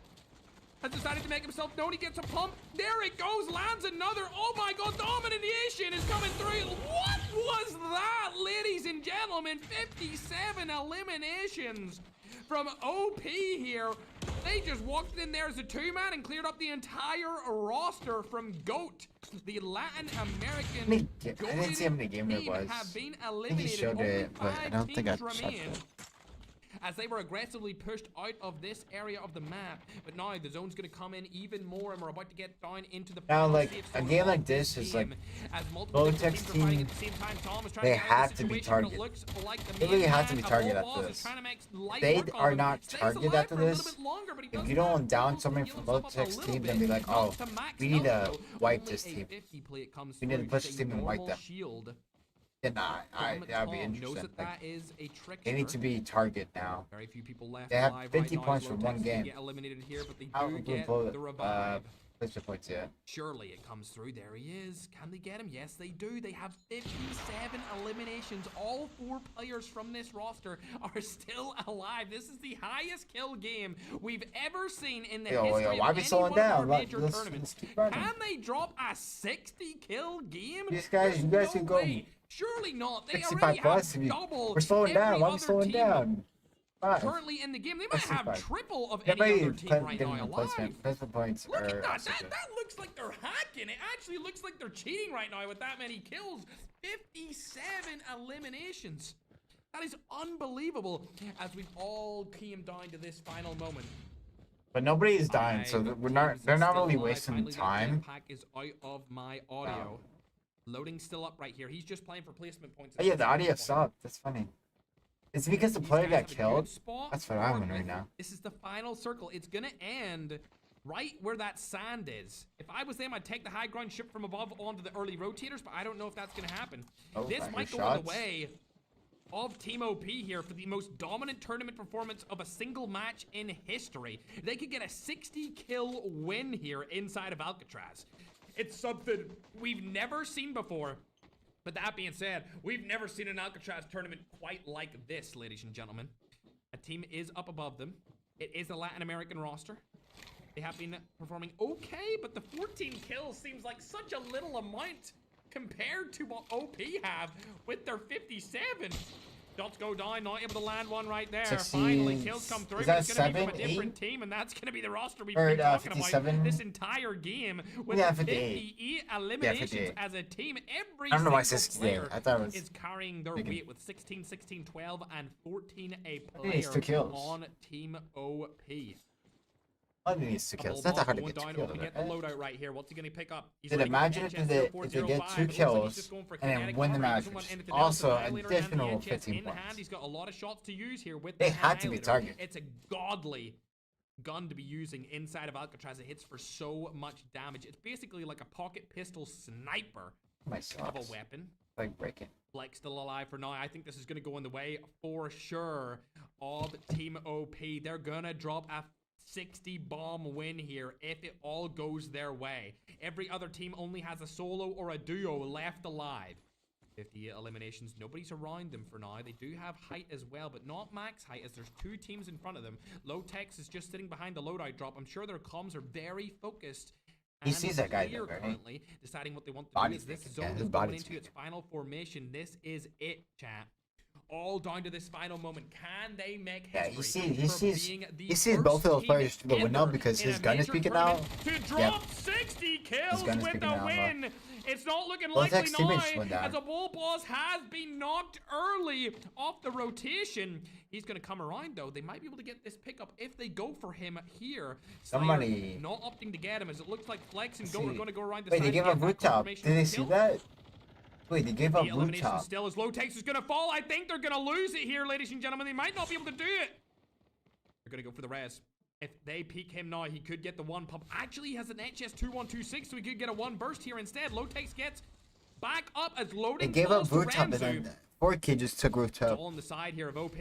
S3: has decided to make himself known. He gets a pump. There it goes. Lands another. Oh my god, domination is coming through. What was that, ladies and gentlemen? 57 eliminations from OP here. They just walked in there as a two-man and cleared up the entire roster from GOAT. The Latin American
S1: I didn't see how many games it was.
S3: have been
S1: I think
S3: eliminated.
S1: he showed
S3: Only
S1: it, but I
S3: 5
S1: don't think I
S3: teams
S1: checked
S3: remain,
S1: it.
S3: as they were aggressively pushed out of this area of the map. But now the zone's going to come in even more, and we're about to get down into the
S1: Now,
S3: final
S1: like,
S3: safe
S1: a
S3: zone
S1: game
S3: of
S1: like this is, like,
S3: as multiple
S1: low
S3: different
S1: text
S3: teams are fighting
S1: team,
S3: at the same time. Tom is trying
S1: they
S3: to get out
S1: have
S3: of
S1: to
S3: the
S1: be
S3: situation, but it
S1: targeted.
S3: looks like the
S1: They really
S3: main
S1: have to
S3: man
S1: be
S3: of
S1: targeted
S3: all
S1: after
S3: balls
S1: this.
S3: is trying to make light
S1: They
S3: work of
S1: are
S3: him.
S1: not
S3: Stays
S1: targeted
S3: alive
S1: after
S3: for a little
S1: this.
S3: bit longer, but he
S1: If
S3: does
S1: you
S3: have
S1: don't down
S3: enough to
S1: somebody
S3: heal
S1: from
S3: himself
S1: low
S3: up a
S1: text
S3: little
S1: team,
S3: bit.
S1: then be like,
S3: Not
S1: oh,
S3: to max
S1: we need to
S3: health, though.
S1: wipe
S3: Only
S1: this
S3: a
S1: team.
S3: 50 play it comes
S1: We need to
S3: through
S1: push
S3: with
S1: this
S3: a
S1: team and wipe
S3: normal
S1: them.
S3: shield.
S1: Yeah, nah, that'd be
S3: Tom
S1: interesting.
S3: knows that
S1: Like,
S3: that is a trick.
S1: they need to be target now.
S3: Very few people left
S1: They have
S3: alive
S1: 50
S3: right now.
S1: points for
S3: Low
S1: one
S3: Techs
S1: game.
S3: Get eliminated here, but they
S1: I
S3: do
S1: don't
S3: get
S1: vote,
S3: the revive.
S1: Place the points yet.
S3: Surely it comes through. There he is. Can they get him? Yes, they do. They have 57 eliminations. All 4 players from this roster are still alive. This is the highest kill game we've ever seen in the history
S1: why
S3: of
S1: be
S3: any
S1: slowing
S3: one of our
S1: down?
S3: major
S1: Let's
S3: tournaments.
S1: keep running.
S3: Can they drop a 60 kill game?
S1: These guys, you guys
S3: no
S1: can go
S3: way. Surely not. They
S1: 65
S3: already
S1: plus.
S3: have double.
S1: We're slowing down.
S3: every
S1: Why are we
S3: other
S1: slowing
S3: team
S1: down? Five.
S3: currently in the game. They might have
S1: 65.
S3: triple of
S1: Yeah,
S3: any other
S1: maybe
S3: team right now alive.
S1: placement points
S3: Look
S1: are
S3: at that.
S1: also
S3: That,
S1: good.
S3: that looks like they're hacking. It actually looks like they're cheating right now with that many kills. 57 eliminations. That is unbelievable as we've all came down to this final moment.
S1: But nobody is dying, so we're not. They're not really wasting
S3: Finally,
S1: time.
S3: The jetpack is out of my audio. Loading still up right here. He's just playing for placement points.
S1: Oh yeah, the audio sucked. That's funny. It's because the
S3: These
S1: player
S3: guys
S1: got
S3: have a good
S1: killed.
S3: spot
S1: That's what
S3: to
S1: I'm
S3: work
S1: wondering
S3: with.
S1: now.
S3: This is the final circle. It's gonna end right where that sand is. If I was them, I'd take the high ground, ship from above onto the early rotators, but I don't know if that's gonna happen.
S1: Oh,
S3: This
S1: I hear
S3: might go
S1: shots.
S3: on the way of Team OP here for the most dominant tournament performance of a single match in history. They could get a 60 kill win here inside of Alcatraz. It's something we've never seen before. But that being said, we've never seen an Alcatraz tournament quite like this, ladies and gentlemen. A team is up above them. It is a Latin American roster. They have been performing okay, but the 14 kills seems like such a little amount compared to what OP have with their 57. Dots go down, not able to land one right there.
S1: 16,
S3: Finally, kills come through,
S1: is
S3: but
S1: that
S3: it's going to be from a
S1: 7,
S3: different
S1: 8?
S3: team, and that's going to be the roster we've
S1: Or,
S3: been talking
S1: 57?
S3: about this entire game with
S1: Yeah,
S3: 58
S1: 58.
S3: eliminations
S1: 58.
S3: as a team. Every
S1: I don't know why it
S3: single
S1: says 68.
S3: player
S1: I thought it was
S3: is carrying their
S1: bigger.
S3: weight with 16, 16, 12, and 14 a
S1: He needs 2
S3: player
S1: kills.
S3: on Team OP.
S1: All he needs 2
S3: A
S1: kills.
S3: ball
S1: It's not that hard to
S3: going
S1: get 2
S3: down,
S1: kills.
S3: to get the loadout right here. What's he gonna pick up? He's
S1: Dude,
S3: already got
S1: imagine if
S3: NHS
S1: they
S3: 0405.
S1: get 2
S3: It looks like
S1: kills
S3: he's just going for
S1: and then
S3: kinetic
S1: win the
S3: power. He
S1: match,
S3: doesn't want
S1: which
S3: anything else.
S1: also
S3: The Annihilator and the
S1: additional
S3: NHS
S1: 15
S3: in
S1: points.
S3: hand. He's got a lot of shots to use here with
S1: They
S3: the
S1: had to be
S3: Annihilator.
S1: targeted.
S3: It's a godly gun to be using inside of Alcatraz. It hits for so much damage. It's basically like a pocket pistol sniper
S1: My
S3: of
S1: sucks.
S3: a weapon.
S1: Like breaking.
S3: Blake still alive for now. I think this is going to go in the way for sure of Team OP. They're going to drop a 60 bomb win here if it all goes their way. Every other team only has a solo or a duo left alive. 50 eliminations. Nobody's around them for now. They do have height as well, but not max height as there's 2 teams in front of them. Low Tex is just sitting behind the loadout drop. I'm sure their comms are very focused.
S1: He
S3: and
S1: sees that guy
S3: clear
S1: though, right?
S3: currently, deciding what they want to
S1: Body
S3: do. Is this
S1: speaking.
S3: zone
S1: Yeah, his
S3: is
S1: body
S3: going into
S1: speaking.
S3: its final formation. This is it, chat. All down to this final moment. Can they make
S1: Yeah,
S3: history?
S1: he
S3: for
S1: sees
S3: being the
S1: he sees both of those
S3: first
S1: players
S3: team
S1: to the window
S3: ever
S1: because
S3: in
S1: his
S3: a
S1: gun is
S3: major
S1: peeking out.
S3: tournament to drop 60 kills
S1: gun is
S3: with
S1: peeking
S3: a
S1: out,
S3: win. It's not looking
S1: Well,
S3: likely
S1: his
S3: now,
S1: teammates went down.
S3: as a wall boss has been knocked early off the rotation. He's going to come around, though. They might be able to get this pickup if they go for him here. Slayer
S1: Somebody-
S3: not opting to get him, as it looks like Flex and
S1: Let's
S3: Goat are
S1: see.
S3: going to go around the
S1: Wait,
S3: side
S1: they
S3: and
S1: gave
S3: get
S1: up
S3: that
S1: rooftop. Did
S3: confirmation
S1: they
S3: of
S1: see
S3: kill.
S1: that? Wait, they gave up
S3: The elimination
S1: rooftop.
S3: still as Low Takes is going to fall. I think they're going to lose it here, ladies and gentlemen. They might not be able to do it. They're going to go for the res. If they peek him now, he could get the 1 pump. Actually, he has an HS2126, so he could get a 1 burst here instead. Low Takes gets back up as
S1: They
S3: loading
S1: gave
S3: falls
S1: up
S3: to
S1: rooftop, and
S3: Ramzu.
S1: then 4K just took
S3: It's
S1: rooftop.
S3: all on the side here of OP.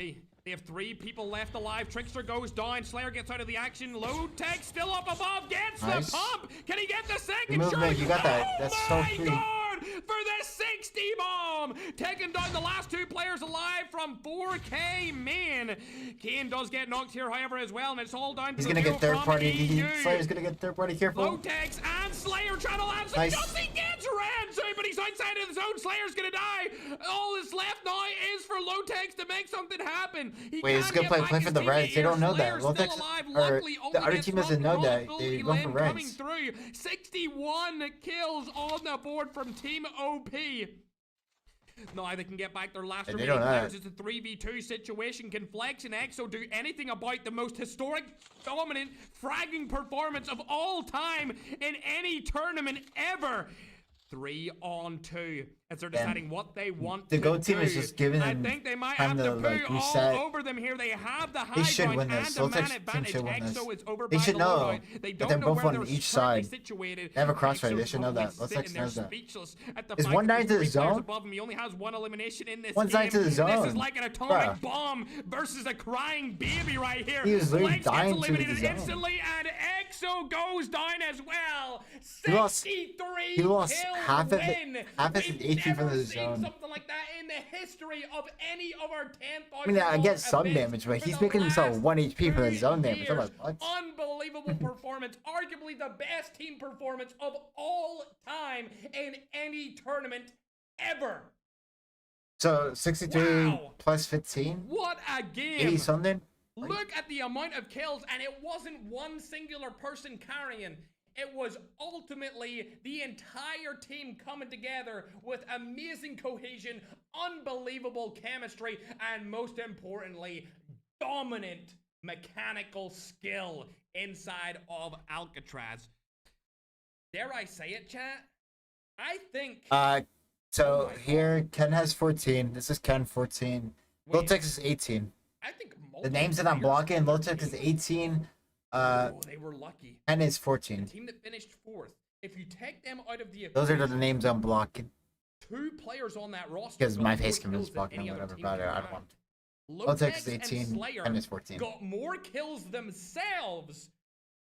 S3: They have 3 people left alive. Trickster goes down. Slayer gets out of the action. Low tech still up above. Gets
S1: Nice.
S3: the pump. Can he get the second
S1: Movement,
S3: shot?
S1: you got that.
S3: Oh
S1: That's so
S3: my
S1: free.
S3: God! For the 60 bomb. Taking down the last 2 players alive from 4K main. Kane does get knocked here, however, as well. And it's all down to
S1: He's
S3: the
S1: gonna
S3: duo
S1: get third
S3: from
S1: party.
S3: EU.
S1: Slayer's gonna get third party. Careful.
S3: Low-Tex and Slayer trying to land some
S1: Nice.
S3: shots. He gets red, so but he's outside of the zone. Slayer's gonna die. All that's left now is for Low-Tex to make something happen. He
S1: Wait, it's
S3: can
S1: good
S3: get
S1: play.
S3: back
S1: Play
S3: his
S1: for the
S3: teammate
S1: Reds. They
S3: here.
S1: don't know that.
S3: Slayer's still
S1: Low-Tex,
S3: alive.
S1: or
S3: Luckily,
S1: the
S3: only
S1: other
S3: gets
S1: team doesn't know that.
S3: Full
S1: They
S3: Elim
S1: run for
S3: coming
S1: Reds.
S3: through. 61 kills on the board from Team OP. Now they can get back their last
S1: They
S3: remaining
S1: don't know
S3: players.
S1: that.
S3: It's a 3v2 situation. Can Flex and EXO do anything about the most historic, dominant, fragging performance of all time in any tournament ever? 3-on-2 as they're deciding what they want
S1: The
S3: to
S1: GOAT team
S3: do.
S1: is just giving
S3: I
S1: them
S3: think they might
S1: time
S3: have to
S1: to, like,
S3: poo all
S1: reset.
S3: over them here. They have the high
S1: They should
S3: ground
S1: win this.
S3: and a man
S1: Low-Tex team
S3: advantage.
S1: should win this.
S3: EXO is over
S1: They
S3: by
S1: should
S3: the
S1: know
S3: loadout. They
S1: that
S3: don't
S1: they're
S3: know
S1: both
S3: where
S1: on
S3: they're
S1: each
S3: currently
S1: side.
S3: situated.
S1: They have a crossfire. They
S3: EXO's
S1: should know
S3: probably
S1: that. Low-Tex
S3: sitting there
S1: knows that.
S3: speechless at the
S1: Is
S3: fact
S1: one
S3: that
S1: nine
S3: there's
S1: to the
S3: 3 players
S1: zone?
S3: above him. He only has 1 elimination in this
S1: One's
S3: game.
S1: nine to the
S3: This
S1: zone.
S3: is like an atomic
S1: Bruh.
S3: bomb versus a crying baby right here.
S1: He was literally
S3: Flex gets
S1: dying to the
S3: eliminated
S1: zone.
S3: instantly, and EXO goes down as well.
S1: He lost-
S3: 63
S1: he lost
S3: kill
S1: half of it-
S3: win.
S1: half of
S3: We've
S1: his HP from
S3: never
S1: the
S3: seen
S1: zone.
S3: something like that in the history of any of our 10,000.
S1: I mean, I get some
S3: events
S1: damage, but
S3: for
S1: he's
S3: the
S1: making himself
S3: last
S1: 1 HP for the
S3: 2
S1: zone damage. I'm
S3: years.
S1: like, what?
S3: Unbelievable performance. Arguably the best team performance of all time in any tournament ever.
S1: So 63
S3: Wow.
S1: plus 15?
S3: What a game.
S1: 80 something?
S3: Look at the amount of kills, and it wasn't one singular person carrying. It was ultimately the entire team coming together with amazing cohesion, unbelievable chemistry, and most importantly, dominant mechanical skill inside of Alcatraz. Dare I say it, chat? I think...
S1: So
S3: my God.
S1: here, Ken has 14. This is Ken 14.
S3: Wait.
S1: Lotex is 18.
S3: I think
S1: The names that I'm blocking, Lotex is 18.
S3: Oh, they were lucky.
S1: Ken is
S3: The
S1: 14.
S3: team that finished 4th. If you take them out of the
S1: Those are the
S3: equation,
S1: names I'm blocking.
S3: 2 players on that roster
S1: Because
S3: got
S1: my
S3: more
S1: face cam
S3: kills
S1: is
S3: than
S1: blocking
S3: any
S1: or
S3: other
S1: whatever,
S3: team
S1: but I don't
S3: combined.
S1: want.
S3: Lotex
S1: Lotex is
S3: and
S1: 18.
S3: Slayer
S1: Ken is 14.
S3: got more kills themselves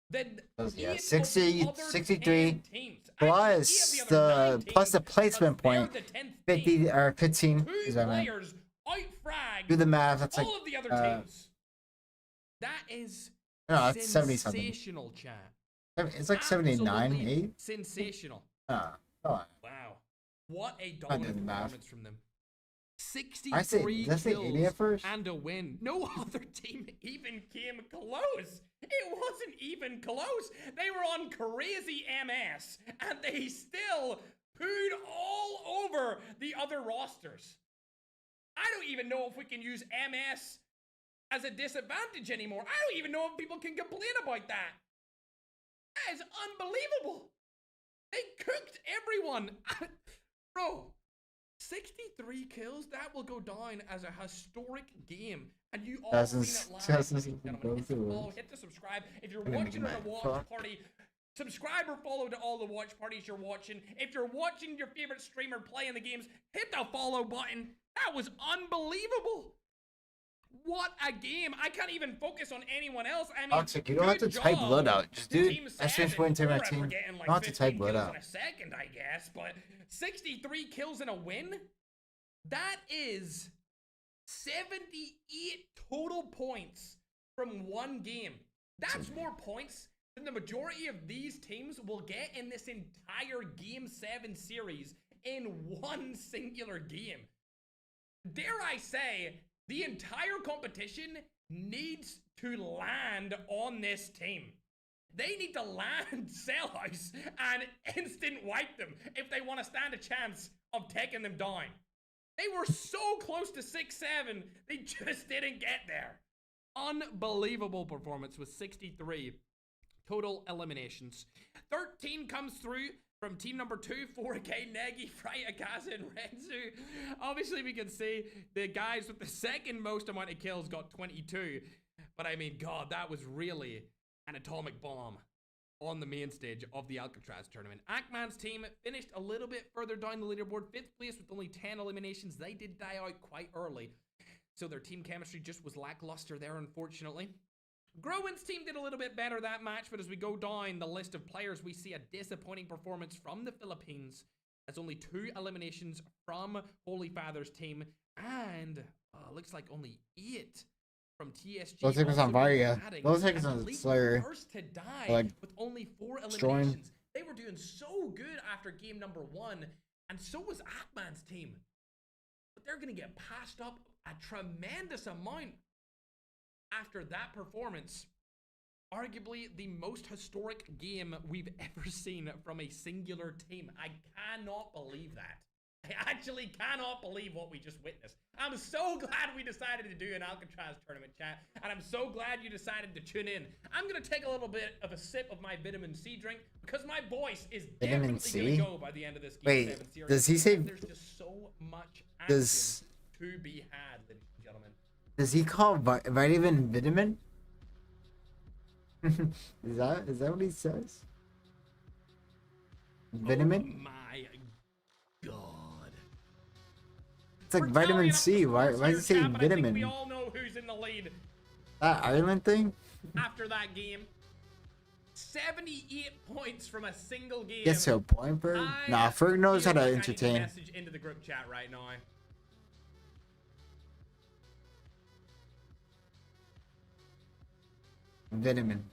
S3: than
S1: Yeah,
S3: 8 of
S1: 60,
S3: the other
S1: 63
S3: 10 teams.
S1: plus
S3: Actually, 8 of the other 9
S1: the plus the
S3: teams,
S1: placement
S3: because they're
S1: point.
S3: the 10th
S1: 50
S3: team.
S1: or 15
S3: 2
S1: is what I meant.
S3: players out-fragged
S1: Do the math. That's like
S3: all of the other teams. That is
S1: no, it's 70 something.
S3: sensational, chat.
S1: It's like 79,
S3: Absolutely
S1: 8.
S3: sensational.
S1: Come on.
S3: Wow. What a
S1: I did
S3: dominant
S1: the math.
S3: performance from them.
S1: I say,
S3: 63
S1: did I say 80
S3: kills
S1: at first?
S3: and a win. No other team even came close. It wasn't even close. They were on crazy MS, and they still pooed all over the other rosters. I don't even know if we can use MS as a disadvantage anymore. I don't even know if people can complain about that. That is unbelievable. They cooked everyone. Bro, 63 kills, that will go down as a historic game. And you all seen it live, ladies and gentlemen. Hit the follow, hit the subscribe. If you're watching on a watch party, subscribe or follow to all the watch parties you're watching. If you're watching your favorite streamer playing the games, hit the follow button. That was unbelievable. What a game. I can't even focus on anyone else. I mean,
S1: Toxic, you don't have to
S3: good
S1: type
S3: job
S1: blood out. Just do
S3: Team
S1: that's
S3: Seven
S1: just one to my
S3: Aura for
S1: team. You
S3: getting, like,
S1: don't have to type
S3: 15
S1: blood
S3: kills
S1: out.
S3: in a second, I guess, but 63 kills in a win? That is 78 total points from one game. That's more points than the majority of these teams will get in this entire Game 7 series in one singular game. Dare I say, the entire competition needs to land on this team. They need to land Cell House and instant wipe them if they want to stand a chance of taking them down. They were so close to 6-7, they just didn't get there. Unbelievable performance with 63 total eliminations. 13 comes through from team number 2, 4K, Negi, Freya, Akaza, and Renzu. Obviously, we can see the guys with the second most amount of kills got 22. But I mean, God, that was really an atomic bomb on the main stage of the Alcatraz tournament. Akman's team finished a little bit further down the leaderboard, 5th place with only 10 eliminations. They did die out quite early. So their team chemistry just was lackluster there, unfortunately. Growin's team did a little bit better that match, but as we go down the list of players, we see a disappointing performance from the Philippines. That's only 2 eliminations from Holy Father's team, and looks like only 8 from TSG.
S1: Those things on Varia. Those things
S3: I
S1: on
S3: believe
S1: Slayer.
S3: First to die
S1: Like,
S3: with only 4
S1: destroying.
S3: eliminations. They were doing so good after game number 1, and so was Atman's team. But they're going to get passed up a tremendous amount after that performance. Arguably the most historic game we've ever seen from a singular team. I cannot believe that. I actually cannot believe what we just witnessed. I'm so glad we decided to do an ALCATRAZ tournament, chat, and I'm so glad you decided to tune in. I'm going to take a little bit of a sip of my vitamin C drink because my voice is
S1: Vitamin
S3: definitely going
S1: C?
S3: to go by the end of this Game
S1: Wait,
S3: 7 series.
S1: does he say-
S3: There's just so much action
S1: Does
S3: to be had, ladies and gentlemen.
S1: he call vitamin? is that what he says? Vitamin?
S3: Oh my god.
S1: It's like
S3: We're
S1: vitamin
S3: tallying up the
S1: C. Why
S3: scores
S1: is he
S3: here,
S1: saying
S3: chat, but I think
S1: vitamin?
S3: we all know who's in the lead
S1: That Ireland thing?
S3: after that game. 78 points from a single game.
S1: Gets to a point, Ferg? Nah, Ferg knows how
S3: feel
S1: to
S3: like I need to
S1: entertain.
S3: message into the group chat right now.
S1: Vitamin.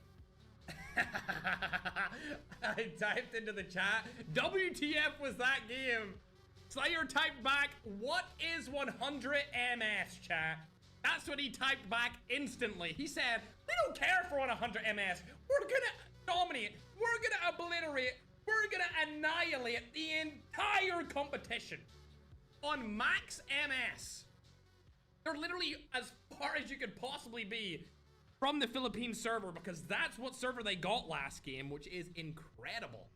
S3: I typed into the chat, WTF was that game? Slayer typed back, what is 100 MS, chat? That's what he typed back instantly. He said, we don't care for 100 MS. We're gonna dominate. We're gonna obliterate. We're gonna annihilate the entire competition on max MS. They're literally as far as you could possibly be from the Philippines server, because that's what server they got last game, which is incredible.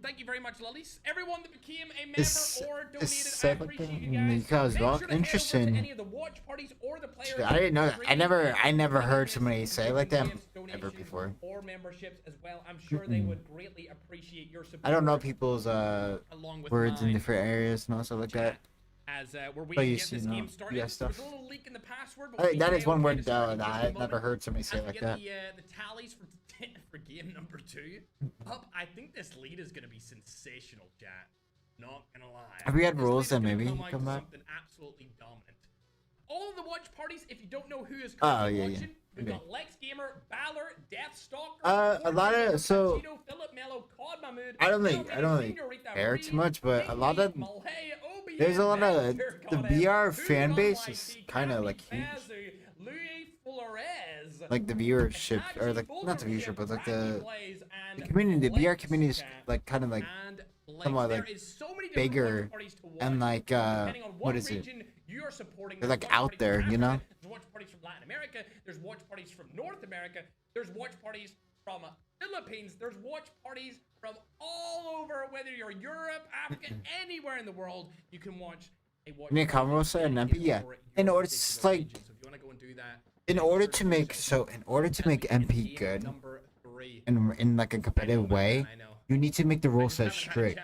S3: Thank you very much, Lilies. Everyone that became a member or donated, I appreciate you guys.
S1: Because,
S3: Make
S1: well,
S3: sure to head over to
S1: interesting.
S3: any of the watch parties or the players
S1: I didn't know that. I never
S3: stream.
S1: heard somebody say it like that
S3: Gifts,
S1: ever
S3: donations,
S1: before.
S3: or memberships as well. I'm sure they would greatly appreciate your support.
S1: I don't know people's
S3: along with
S1: words in
S3: mine.
S1: different areas and also like that.
S3: As we're
S1: But
S3: waiting
S1: you
S3: to get
S1: see,
S3: this
S1: no,
S3: game started.
S1: yeah,
S3: There's
S1: stuff.
S3: a little leak in the password. But
S1: That is one
S3: okay
S1: word
S3: to start in
S1: that
S3: just a
S1: I've never
S3: moment.
S1: heard somebody say
S3: As we
S1: like
S3: get
S1: that.
S3: the tallies for game number 2 up, I think this lead is going to be sensational, chat. Not gonna lie.
S1: If we had
S3: This
S1: rules,
S3: lead is
S1: then
S3: gonna
S1: maybe
S3: come
S1: he'd
S3: out
S1: come
S3: to
S1: back.
S3: Something absolutely dominant. All of the watch parties, if you don't know who is
S1: Oh,
S3: currently
S1: yeah, yeah.
S3: watching, we've
S1: Okay.
S3: got Lex Gamer, Balor, Deathstalker,
S1: A lot of-
S3: Fortnite,
S1: so-
S3: Pacino, Philip Mello, CoD Mahmood,
S1: I don't
S3: Phil
S1: really
S3: Senorita
S1: care
S3: Reed,
S1: too much, but a lot of-
S3: Malay, OBM,
S1: there's a lot of
S3: Vector,
S1: the
S3: Goddess,
S1: VR
S3: Who's
S1: fan
S3: Gone
S1: base
S3: YT,
S1: is kind of
S3: Cappy,
S1: like huge.
S3: Bazzu, Louis Flores,
S1: Like the viewership, or like not the viewership, but like the community. The VR community is like kind of like somewhat like bigger and like what is it? They're like out there, you know.
S3: There's watch parties from Latin America. There's watch parties from North America. There's watch parties from Philippines. There's watch parties from all over. Whether you're Europe, Africa, anywhere in the world, you can watch a watch.
S1: Me and Convo say an MP, yeah. In order, it's like
S3: So if you want to go and do that,
S1: in order to make MP good
S3: number 3.
S1: in like a competitive way, you need to make the rule set strict.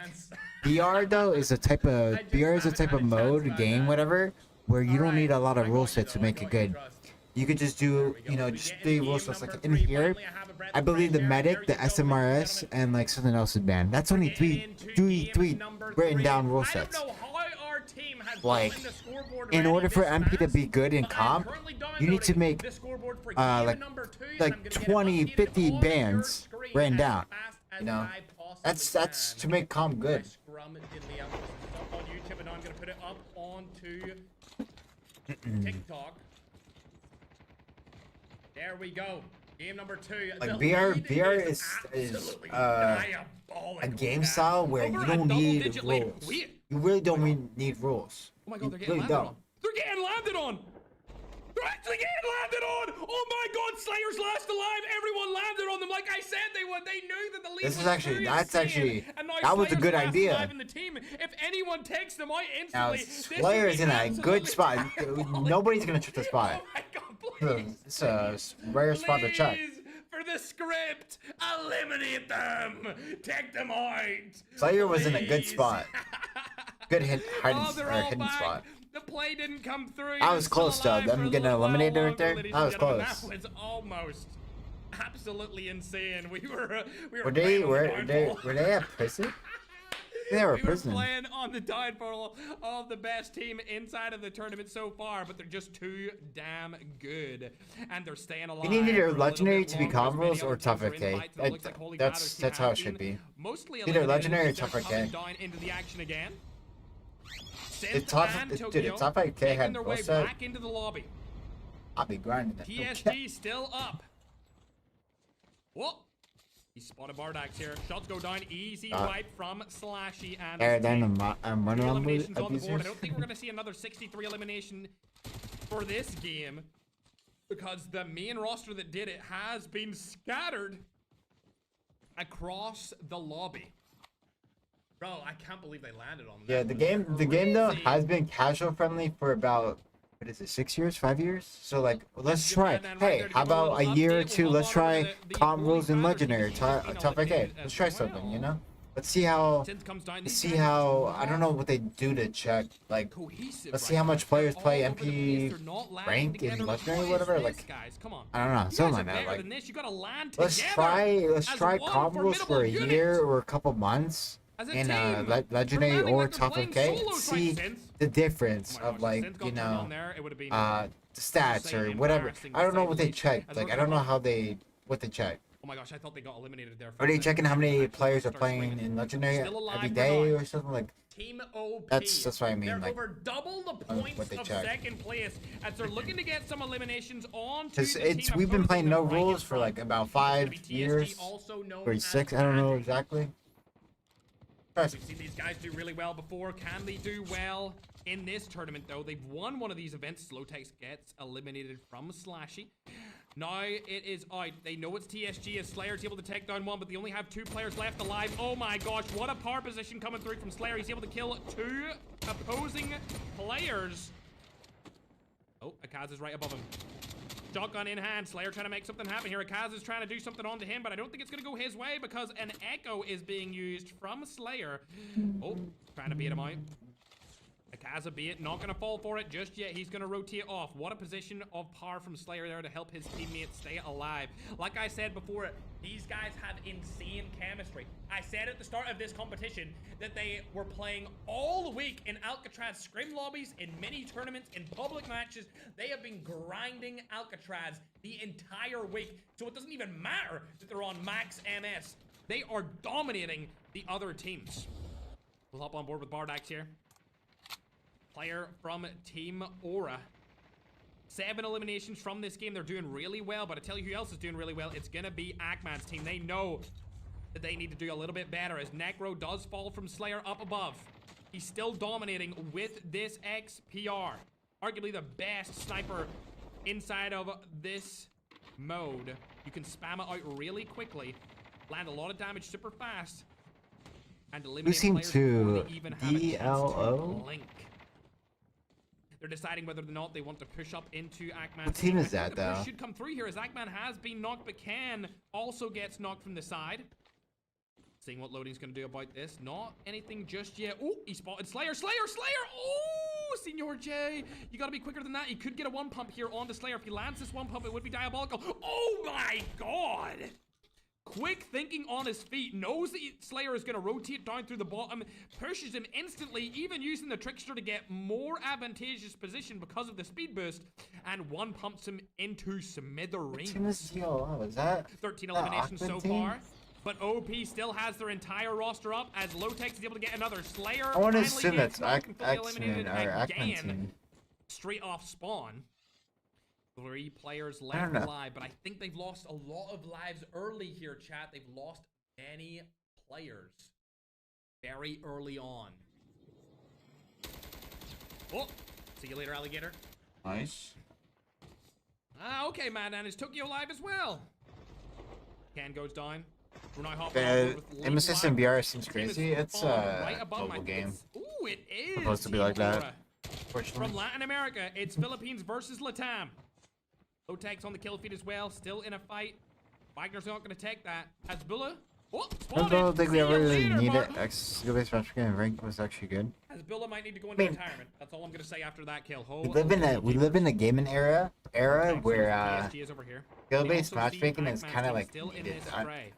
S1: VR though is a type of mode game, whatever, where you don't need a lot of rule sets to make it good. You could just do, you know, just the rule sets. Like in here, I believe the medic, the SMRS, and like something else is banned. That's only three written down rule sets. Like, in order for MP to be good in comp, you need to make like 20, 50 bans written down. You know, that's to make comp good.
S3: On YouTube, and I'm gonna put it up onto TikTok. There we go. Game number 2.
S1: Like
S3: The
S1: VR
S3: lead
S1: is
S3: absolutely
S1: a
S3: diabolical,
S1: game
S3: chat.
S1: style where you
S3: Over a
S1: don't need
S3: double-digit lead.
S1: rules.
S3: We-
S1: You really don't need rules.
S3: Oh my god,
S1: You
S3: they're getting
S1: really
S3: landed
S1: don't.
S3: on. They're getting landed on. They're actually getting landed on. Oh my god, Slayer's last alive. Everyone landed on them like I said they would. They knew that the lead
S1: This
S3: was
S1: is actually-
S3: too
S1: that's
S3: insane.
S1: actually-
S3: And now
S1: that was a
S3: Slayer's
S1: good
S3: last
S1: idea.
S3: alive in the team. If anyone takes them out
S1: Now
S3: instantly, this would
S1: Slayer
S3: be
S1: is in a good
S3: absolutely
S1: spot.
S3: diabolical.
S1: Nobody's gonna trick the spot.
S3: Oh my god,
S1: It's a rare spot to check.
S3: Please, for the script, eliminate them. Take them out.
S1: Slayer was in a good
S3: Please.
S1: spot. Good hidden
S3: Oh, they're all
S1: hidden
S3: back.
S1: spot.
S3: The play didn't come through.
S1: I was
S3: Still
S1: close, though.
S3: alive for
S1: Them
S3: a
S1: getting
S3: little while
S1: eliminated right
S3: longer,
S1: there.
S3: ladies
S1: That
S3: and
S1: was
S3: gentlemen.
S1: close.
S3: That was almost absolutely insane. We were
S1: Were they
S3: playing on the downfall.
S1: were they at prison? They were
S3: We were
S1: prison.
S3: playing on the downfall of the best team inside of the tournament so far, but they're just too damn good, and they're staying alive.
S1: You need either
S3: for a little
S1: legendary
S3: bit
S1: to be
S3: longer, as many
S1: combos or
S3: other
S1: tough
S3: teams are
S1: FK.
S3: invited, and it looks like Holy
S1: That's
S3: Father's team
S1: how it
S3: has
S1: should
S3: been
S1: be.
S3: Mostly
S1: Either
S3: eliminated.
S1: legendary or
S3: They're
S1: tough
S3: coming
S1: FK.
S3: down into the action again.
S1: It's
S3: Synth
S1: tough.
S3: and
S1: Dude,
S3: Tokyo
S1: it's tough FK
S3: making
S1: had
S3: their
S1: both
S3: way
S1: set.
S3: back into the lobby.
S1: I'll be grinding it.
S3: TSG still up. Whoa. He spotted Bardax here. Shots go down. Easy wipe from Slashy and
S1: Then I'm running on
S3: eliminations on the board. I
S1: abusers.
S3: don't think we're going to see another 63 elimination for this game because the main roster that did it has been scattered across the lobby.
S2: Bro, I can't believe they landed on that.
S1: Yeah, the game though
S3: Crazy.
S1: has been casual friendly for about, what is it, 6 years, 5 years? So like, let's try. Hey, how about a year or two? Let's try calm rules and legendary, tough FK. Let's try something, you know? Let's see how. I don't know what they do to check. Like, let's see how much players play MP rank in legendary or whatever. Like, I don't know, something like that. Like, let's try combos for a year or a couple months in legendary or tough FK. See the difference of, like, you know, the stats or whatever. I don't know what they check. Like, I don't know what they check.
S3: Oh my gosh, I thought they got eliminated there.
S1: Are they checking how many players are playing in legendary every day or something like?
S3: Team OP.
S1: That's what I mean.
S3: They're
S1: Like,
S3: over double the points
S1: what they
S3: of
S1: check.
S3: second place as they're looking to get some eliminations on.
S1: because we've been playing no rules for like about 5 years or 6. I don't know exactly.
S3: We've seen these guys do really well before. Can they do well in this tournament, though? They've won one of these events. Slowtex gets eliminated from Slashy. Now it is out. They know it's TSG as Slayer's able to take down one, but they only have 2 players left alive. Oh my gosh, what a power position coming through from Slayer. He's able to kill 2 opposing players. Oh, Akaz is right above him. Shotgun in hand. Slayer trying to make something happen here. Akaz is trying to do something onto him, but I don't think it's going to go his way because an echo is being used from Slayer. Oh, trying to beat him out. Akaza be it, not going to fall for it just yet. He's going to rotate off. What a position of power from Slayer there to help his teammates stay alive. Like I said before, these guys have insane chemistry. I said at the start of this competition that they were playing all week in ALCATRAZ scrim lobbies, in mini tournaments, in public matches. They have been grinding ALCATRAZ the entire week. So it doesn't even matter that they're on max MS. They are dominating the other teams. We'll hop on board with Bardax here. Player from Team Aura. 7 eliminations from this game. They're doing really well, but I tell you who else is doing really well. It's gonna be Akman's team. They know that they need to do a little bit better as Necro does fall from Slayer up above. He's still dominating with this XPR. Arguably the best sniper inside of this mode. You can spam it out really quickly, land a lot of damage super fast, and eliminate
S1: Losing
S3: players
S1: to
S3: before they even have a chance to
S1: DLO?
S3: blink. They're deciding whether or not they want to push up into Akman.
S1: What team is that,
S3: The push
S1: though?
S3: should come through here as Akman has been knocked, but Ken also gets knocked from the side. Seeing what loading's going to do about this. Not anything just yet. Oh, he spotted Slayer. Oh, Senor J. You got to be quicker than that. He could get a 1-pump here on the Slayer. If he lands this 1-pump, it would be diabolical. Oh my god. Quick thinking on his feet, knows that Slayer is going to rotate down through the bottom, pushes him instantly, even using the Trickster to get more advantageous position because of the speed boost, and 1-pumps him into smithereens.
S1: Team is DLO, is that
S3: 13
S1: that
S3: eliminations so
S1: Aqua team?
S3: far, but OP still has their entire roster up as Lowtex is able to get another Slayer.
S1: I want to
S3: finally
S1: assume
S3: gets
S1: that's
S3: knocked and fully
S1: X-Men
S3: eliminated
S1: or Aqua
S3: again,
S1: team.
S3: straight off spawn. 3 players
S1: I don't
S3: left
S1: know.
S3: alive, but I think they've lost a lot of lives early here, chat. They've lost many players very early on. Oh, see you later, alligator.
S1: Nice.
S3: Ah, okay, man, and is Tokyo live as well? Ken goes down. We're now hopping on board with Link
S1: Nemesis
S3: Live.
S1: and BR seems
S3: Team is
S1: crazy. It's
S3: right above my
S1: global game.
S3: Ooh, it is
S1: Supposed to be
S3: Team
S1: like that.
S3: Aura.
S1: Fortunately.
S3: From Latin America, it's Philippines versus Latam. Low tags on the kill feed as well, still in a fight. Wagner's not going to take that. Hasbullah Oh,
S1: I don't think we
S3: See you
S1: ever really
S3: later,
S1: needed
S3: Martin.
S1: skill-based matchmaking, and rank was actually good.
S3: As Billa might need to go into retirement. That's all I'm gonna say after that kill.
S1: We live in a gaming era
S3: Okay,
S1: where
S3: PSG is over here.
S1: skill-based
S3: We also see
S1: matchmaking is
S3: Pac-Man's
S1: kind of
S3: team
S1: like
S3: still in
S1: needed.
S3: this fray.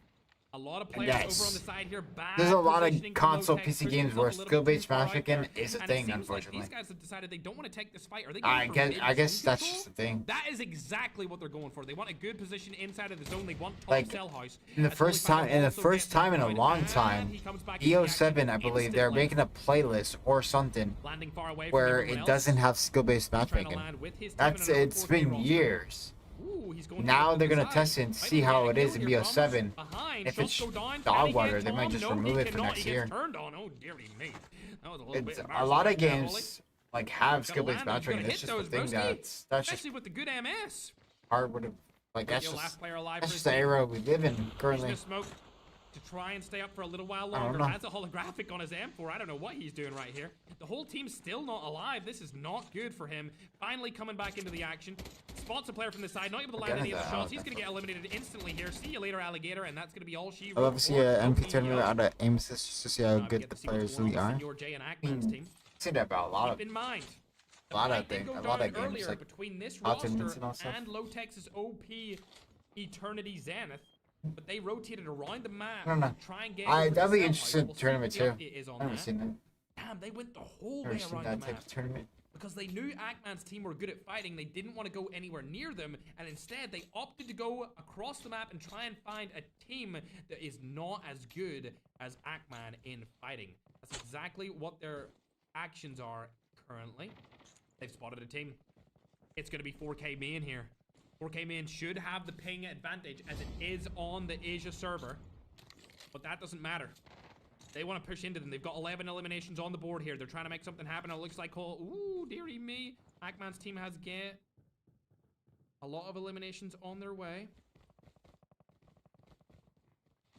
S3: A lot of
S1: And
S3: players
S1: yes,
S3: over on the side here. Bad
S1: there's a lot of
S3: positioning from
S1: console
S3: Low-Tech,
S1: PC
S3: pushing
S1: games
S3: himself
S1: where
S3: a little bit
S1: skill-based
S3: too far out
S1: matchmaking
S3: there.
S1: is a
S3: And it
S1: thing,
S3: seems like
S1: unfortunately.
S3: these guys have decided they don't want to take this fight. Are they going for
S1: I guess
S3: mid-zone
S1: that's
S3: control?
S1: just the thing.
S3: That is exactly what they're going for. They want a good position inside of the zone. They want top
S1: Like,
S3: cell house.
S1: In the
S3: As
S1: first
S3: Holy
S1: time,
S3: Father also gets
S1: in a
S3: down,
S1: long
S3: and
S1: time,
S3: he comes back into the
S1: EO7,
S3: action
S1: I believe, they're
S3: instantly.
S1: making a playlist or something
S3: Landing far away from
S1: where
S3: everyone
S1: it
S3: else.
S1: doesn't have skill-based
S3: Trying to
S1: matchmaking.
S3: land with his team in
S1: That's
S3: another
S1: it's
S3: 4K
S1: been
S3: roster.
S1: years.
S3: Ooh, he's going
S1: Now
S3: to
S1: they're
S3: the
S1: gonna
S3: side.
S1: test it and
S3: Might
S1: see
S3: be able
S1: how
S3: to
S1: it
S3: get a
S1: is in
S3: kill here.
S1: BO7.
S3: Ramos behind.
S1: If
S3: Shots
S1: it's
S3: go down. Can
S1: dog
S3: he
S1: water,
S3: get
S1: they might
S3: Tom?
S1: just
S3: No,
S1: remove
S3: he
S1: it for
S3: cannot.
S1: next
S3: He
S1: year.
S3: gets turned on. Oh, dearie me. That was a little bit
S1: It's a
S3: embarrassing
S1: lot of
S3: right there, Holly.
S1: games like have
S3: Gotta
S1: skill-based
S3: land him. He's gonna
S1: matchmaking.
S3: hit
S1: It's just the
S3: those,
S1: thing
S3: broski.
S1: that's just
S3: Especially with the good MS.
S1: hard. Like
S3: Your last player alive
S1: that's
S3: for
S1: just
S3: his
S1: the
S3: team.
S1: era we live in
S3: He's
S1: currently.
S3: gonna smoke to try and stay up for a little while
S1: I don't
S3: longer.
S1: know.
S3: Has a holographic on his M4. I don't know what he's doing right here. The whole team's still not alive. This is not good for him. Finally coming back into the action. Spots a player from the side, not able to land
S1: Again,
S3: any of the
S1: it's a
S3: shots. He's gonna
S1: holographic.
S3: get eliminated instantly here. See you later, alligator, and that's gonna be all she
S1: I love to see a MP
S3: tournament
S1: tournament out of aim assist just to see how good the players really are.
S3: Senor J and Ackman's team.
S1: See that about a lot of
S3: Keep in mind,
S1: a lot of
S3: fight did
S1: things,
S3: go
S1: a lot
S3: down
S1: of games,
S3: earlier
S1: like
S3: between this
S1: Ultimate
S3: roster
S1: and all stuff.
S3: and Low Tech's OP Eternity Zenith, but they rotated around the map
S1: I don't know.
S3: to try and get.
S1: I'd
S3: over
S1: be
S3: the
S1: interested in
S3: We'll see
S1: tournament
S3: what the
S1: too.
S3: update is on
S1: I've never
S3: that.
S1: seen that.
S3: Damn, they went the whole
S1: Never
S3: way
S1: seen
S3: around
S1: that
S3: the
S1: type
S3: map
S1: of tournament.
S3: because they knew Ackman's team were good at fighting. They didn't want to go anywhere near them, and instead they opted to go across the map and try and find a team that is not as good as Ackman in fighting. That's exactly what their actions are currently. They've spotted a team. It's going to be 4K main here. 4K main should have the ping advantage as it is on the Asia server, but that doesn't matter. They want to push into them. They've got 11 eliminations on the board here. They're trying to make something happen. It looks like Cole. Ooh, dearie me. Ackman's team has get a lot of eliminations on their way.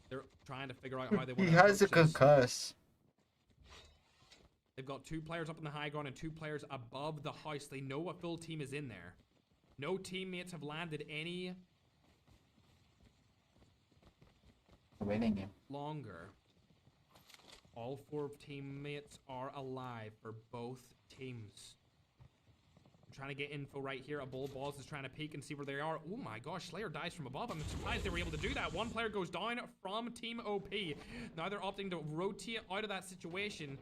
S3: They're trying to figure out how they want
S1: He
S3: to
S1: has a
S3: approach this.
S1: concuss.
S3: They've got 2 players up in the high ground and 2 players above the house. They know a full team is in there. No teammates have landed any
S1: Waiting him.
S3: longer. All 4 teammates are alive for both teams. I'm trying to get info right here. A bull balls is trying to peek and see where they are. Oh my gosh, Slayer dies from above. I'm surprised they were able to do that. One player goes down from Team OP. Now they're opting to rotate out of that situation.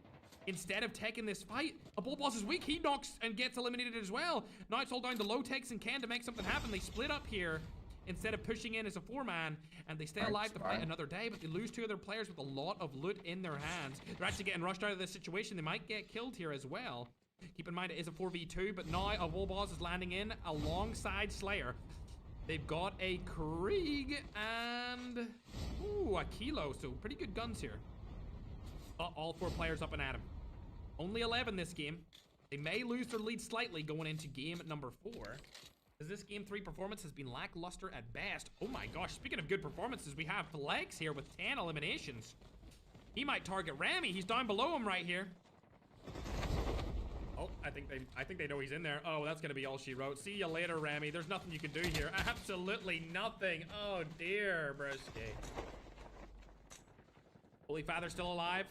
S3: Instead of taking this fight, a bull boss is weak. He knocks and gets eliminated as well. Now it's all down to Low Techs and Ken to make something happen. They split up here instead of pushing in as a 4-man, and they stay alive to fight another day, but they lose 2 other players with a lot of loot in their hands. They're actually getting rushed out of this situation. They might get killed here as well. Keep in mind it is a 4v2, but now a bull boss is landing in alongside Slayer. They've got a Krieg and ooh, a Kilo, so pretty good guns here. But all 4 players up and at him. Only 11 this game. They may lose their lead slightly going into game number 4. As this game 3 performance has been lackluster at best. Oh my gosh, speaking of good performances, we have Flex here with 10 eliminations. He might target Rami. He's down below him right here. Oh, I think they know he's in there. Oh, that's gonna be all she wrote. See you later, Rami. There's nothing you can do here. Absolutely nothing. Oh dear, broski. Holy Father still alive?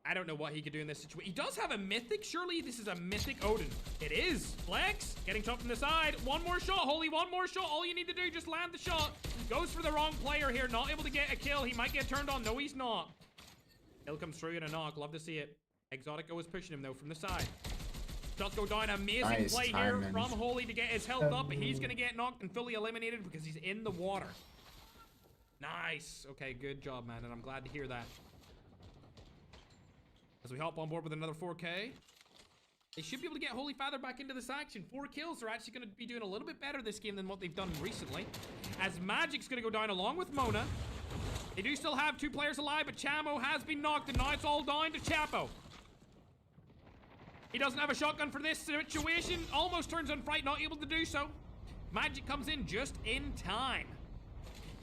S3: I don't know what he could do in this situation. He does have a mythic. Surely this is a mythic Odin. It is. Flex getting top from the side. One more shot. Holy, one more shot. All you need to do, just land the shot. Goes for the wrong player here. Not able to get a kill. He might get turned on. No, he's not. Kill comes through in a knock. Love to see it. Exotico is pushing him though from the side. Shots go down. Amazing
S1: Nice
S3: play here
S1: timing.
S3: from Holy to get his health up. But he's going to get knocked and fully eliminated because he's in the water. Nice. Okay, good job, man. And I'm glad to hear that. As we hop on board with another 4K. They should be able to get Holy Father back into this action. 4 kills. They're actually going to be doing a little bit better this game than what they've done recently. As Magic's going to go down along with Mona. They do still have 2 players alive, but Chamo has been knocked, and now it's all down to Chapo. He doesn't have a shotgun for this situation. Almost turns on Fright, not able to do so. Magic comes in just in time.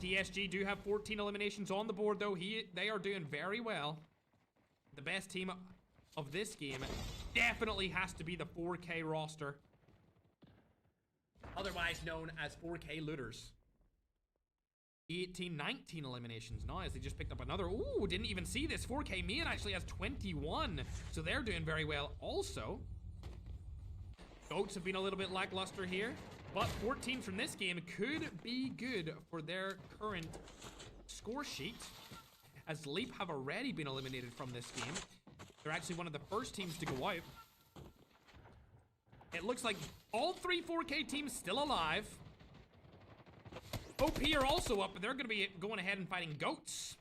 S3: TSG do have 14 eliminations on the board, though. They are doing very well. The best team of this game definitely has to be the 4K roster, otherwise known as 4K looters. 18, 19 eliminations now as they just picked up another. Ooh, didn't even see this. 4K Main actually has 21, so they're doing very well also. Goats have been a little bit lackluster here, but 14 from this game could be good for their current score sheet, as Leap have already been eliminated from this game. They're actually one of the first teams to go out. It looks like all 3 4K teams still alive. OP are also up, but they're going to be going ahead and fighting Goats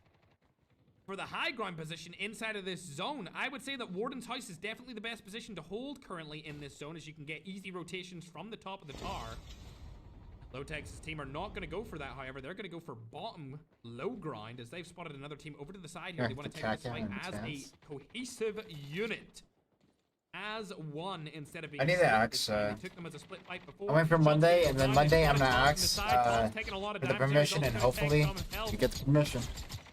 S3: for the high ground position inside of this zone. I would say that Warden's House is definitely the best position to hold currently in this zone, as you can get easy rotations from the top of the tower. Low Texas team are not going to go for that, however. They're going to go for bottom low grind, as they've spotted another team over to the side here. They want to take this fight as a cohesive unit. As one instead of being.
S1: I need to axe.
S3: Took them as a split fight before.
S1: I went for Monday, and then Monday I'm gonna axe for the permission, and hopefully you get the permission.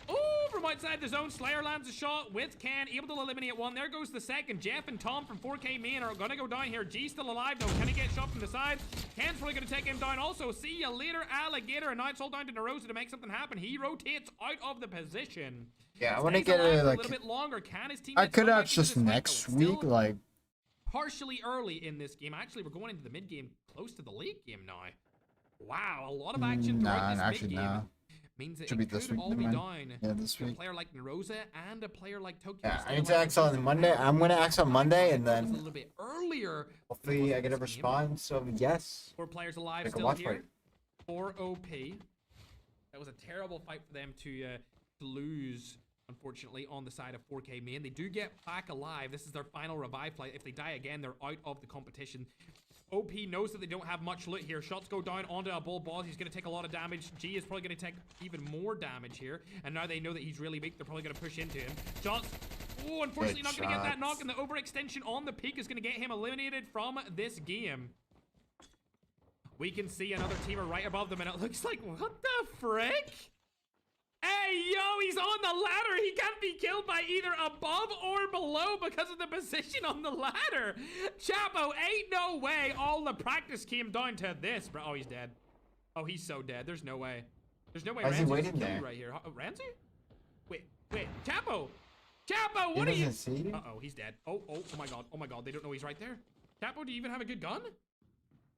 S3: Oh, from outside the zone, Slayer lands a shot with Ken, able to eliminate one. There goes the second. Jeff and Tom from 4K Main are gonna go down here. G still alive though. Can he get shot from the side? Ken's probably gonna take him down also. See ya later, Alligator, and now it's all down to Narosa to make something happen. He rotates out of the position.
S1: Yeah, I want to get a
S3: little bit longer. Can his team?
S1: I could axe just next week, like.
S3: Partially early in this game. Actually, we're going into the mid game, close to the late game now. Wow, a lot of action throughout this mid game. Means that it could all be down to a player like Narosa and a player like Tokyo.
S1: Yeah, I need to axe on Monday. I'm gonna axe on Monday, and then
S3: a little bit earlier.
S1: Hopefully, I get a response. So yes.
S3: 4 players alive still here. 4 OP. That was a terrible fight for them to lose. Unfortunately, on the side of 4K Main, they do get back alive. This is their final revive flight. If they die again, they're out of the competition. OP knows that they don't have much loot here. Shots go down onto a bull boss. He's going to take a lot of damage. G is probably going to take even more damage here. And now they know that he's really weak. They're probably going to push into him. Shots. Oh, unfortunately, not going to get that knock. And the overextension on the peak is going to get him eliminated from this game. We can see another teamer right above them. And it looks like, what the frick? Hey, yo, he's on the ladder. He can't be killed by either above or below because of the position on the ladder. Chapo, ain't no way all the practice came down to this, bro. Oh, he's dead. Oh, he's so dead. There's no way. There's no way.
S1: Why is he waiting there?
S3: Right here. Ramsey? Wait. Chapo. Chapo, what are you? Uh-oh, he's dead. Oh my God. Oh my God. They don't know he's right there. Chapo, do you even have a good gun?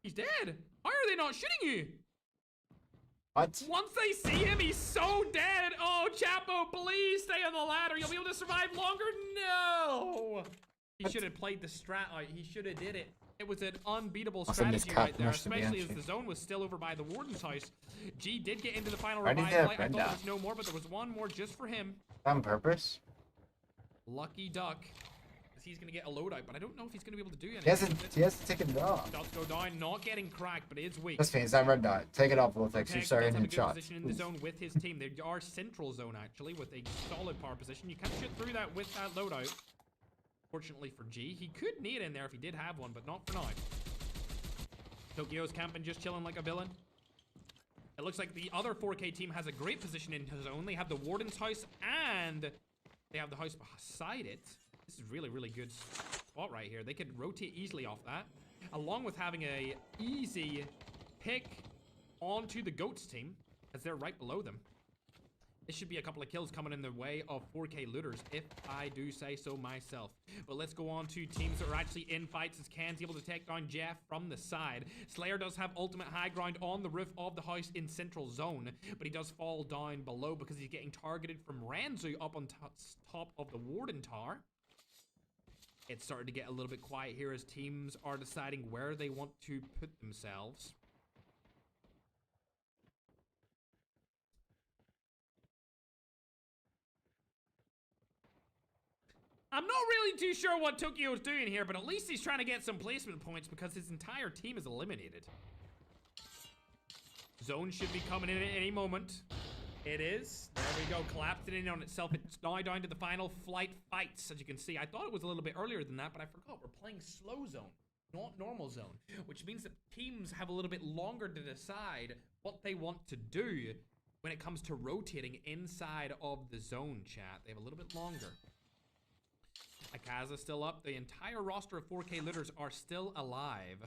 S3: He's dead. Why are they not shooting you?
S1: What?
S3: Once they see him, he's so dead. Oh, Chapo, please stay on the ladder. You'll be able to survive longer. No. He should have played the strat out. He should have did it. It was an unbeatable strategy right there, especially as the zone was still over by the Warden's House. G did get into the final revive flight. I thought there was no more, but there was one more just for him.
S1: On purpose?
S3: Lucky duck. He's going to get a loadout, but I don't know if he's going to be able to do anything.
S1: He has to take it off.
S3: Shots go down, not getting cracked, but it's weak.
S1: That's fine, it's not red dot. Take it off, Wolfex. You're starting to shot.
S3: Position in the zone with his team. They are central zone, actually, with a solid power position. You can't shoot through that with that loadout. Fortunately for G, he could need it in there if he did have one, but not for now. Tokyo's camping, just chilling like a villain. It looks like the other 4K team has a great position in his zone. They have the Warden's House, and they have the house beside it. This is really, really good spot right here. They could rotate easily off that, along with having a easy pick onto the Goats team, as they're right below them. This should be a couple of kills coming in the way of 4K looters, if I do say so myself. But let's go on to teams that are actually in fights, as Ken's able to take down Jeff from the side. Slayer does have ultimate high ground on the roof of the house in central zone, but he does fall down below because he's getting targeted from Ranzu up on top of the Warden Tower. It's starting to get a little bit quiet here as teams are deciding where they want to put themselves. I'm not really too sure what Tokyo's doing here, but at least he's trying to get some placement points because his entire team is eliminated. Zone should be coming in at any moment. It is. There we go. Collapsed it in on itself. It's now down to the final flight fights. As you can see, I thought it was a little bit earlier than that, but I forgot. We're playing slow zone, not normal zone, which means that teams have a little bit longer to decide what they want to do when it comes to rotating inside of the zone, chat. They have a little bit longer. ALCATRAZ still up. The entire roster of 4K looters are still alive.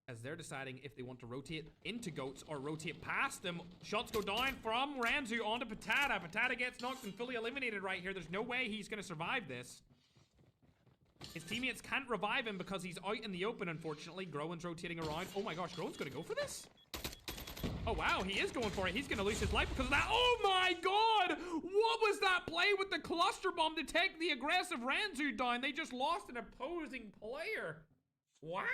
S3: as they're deciding if they want to rotate into Goats or rotate past them. Shots go down from Ranzu onto Patata. Patata gets knocked and fully eliminated right here. There's no way he's going to survive this. His teammates can't revive him because he's out in the open, unfortunately. Groen's rotating around. Oh my gosh, Groen's going to go for this? Oh wow, he is going for it. He's going to lose his life because of that. Oh my god! What was that play with the cluster bomb to take the aggressive Ranzu down? They just lost an opposing player. Wow!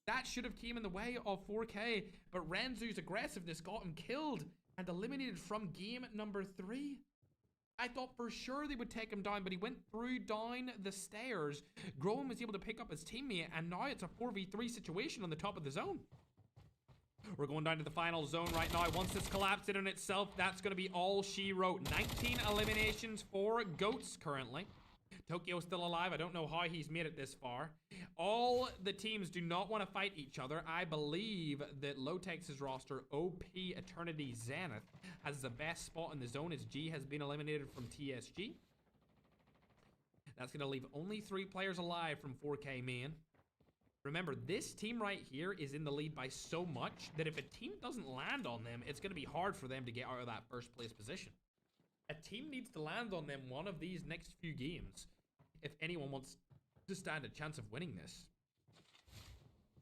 S3: That should have came in the way of 4K, but Ranzu's aggressiveness got him killed and eliminated from game number 3. I thought for sure they would take him down, but he went through down the stairs. Groen was able to pick up his teammate, and now it's a 4v3 situation on the top of the zone. We're going down to the final zone right now. Once this collapsed in on itself, that's going to be all she wrote. 19 eliminations for Goats currently. Tokyo's still alive. I don't know how he's made it this far. All the teams do not want to fight each other. I believe that Lotex's roster, OP Eternity Zenith, has the best spot in the zone as G has been eliminated from TSG. That's going to leave only 3 players alive from 4K main. Remember, this team right here is in the lead by so much that if a team doesn't land on them, it's going to be hard for them to get out of that first place position. A team needs to land on them one of these next few games if anyone wants to stand a chance of winning this.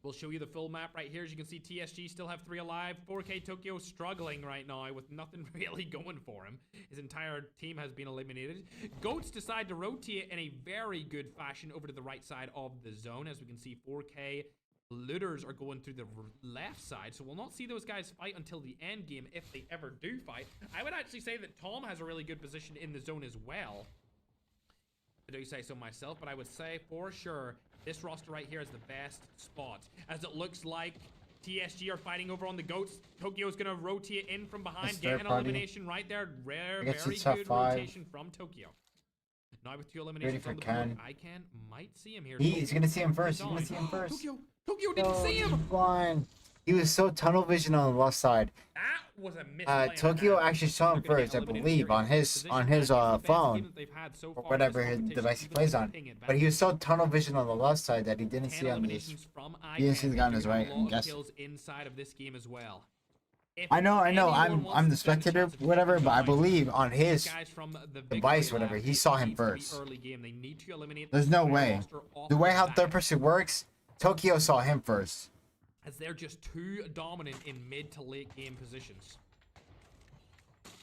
S3: We'll show you the full map right here. As you can see, TSG still have 3 alive. 4K Tokyo struggling right now with nothing really going for him. His entire team has been eliminated. Goats decide to rotate in a very good fashion over to the right side of the zone. As we can see, 4K looters are going through the left side, so we'll not see those guys fight until the end game if they ever do fight. I would actually say that Tom has a really good position in the zone as well. I do say so myself, but I would say for sure this roster right here is the best spot, as it looks like TSG are fighting over on the Goats. Tokyo's gonna rotate in from behind, get an elimination right there. Very good rotation from Tokyo. Now with 2 eliminations on the board, ICANN might see him here.
S1: He's gonna see him first. He's gonna see him first.
S3: Tokyo didn't see him.
S1: Blind. He was so tunnel vision on the left side.
S3: That was a misplay.
S1: Tokyo actually saw him first, I believe, on his phone or whatever his device he plays on. But he was so tunnel vision on the left side that he didn't see on his. He didn't see the guy on his right. I guess.
S3: Inside of this game as well.
S1: I know. I'm the spectator, whatever. But I believe on his device, whatever, he saw him first. There's no way. The way how third person works, Tokyo saw him first.
S3: As they're just too dominant in mid to late game positions.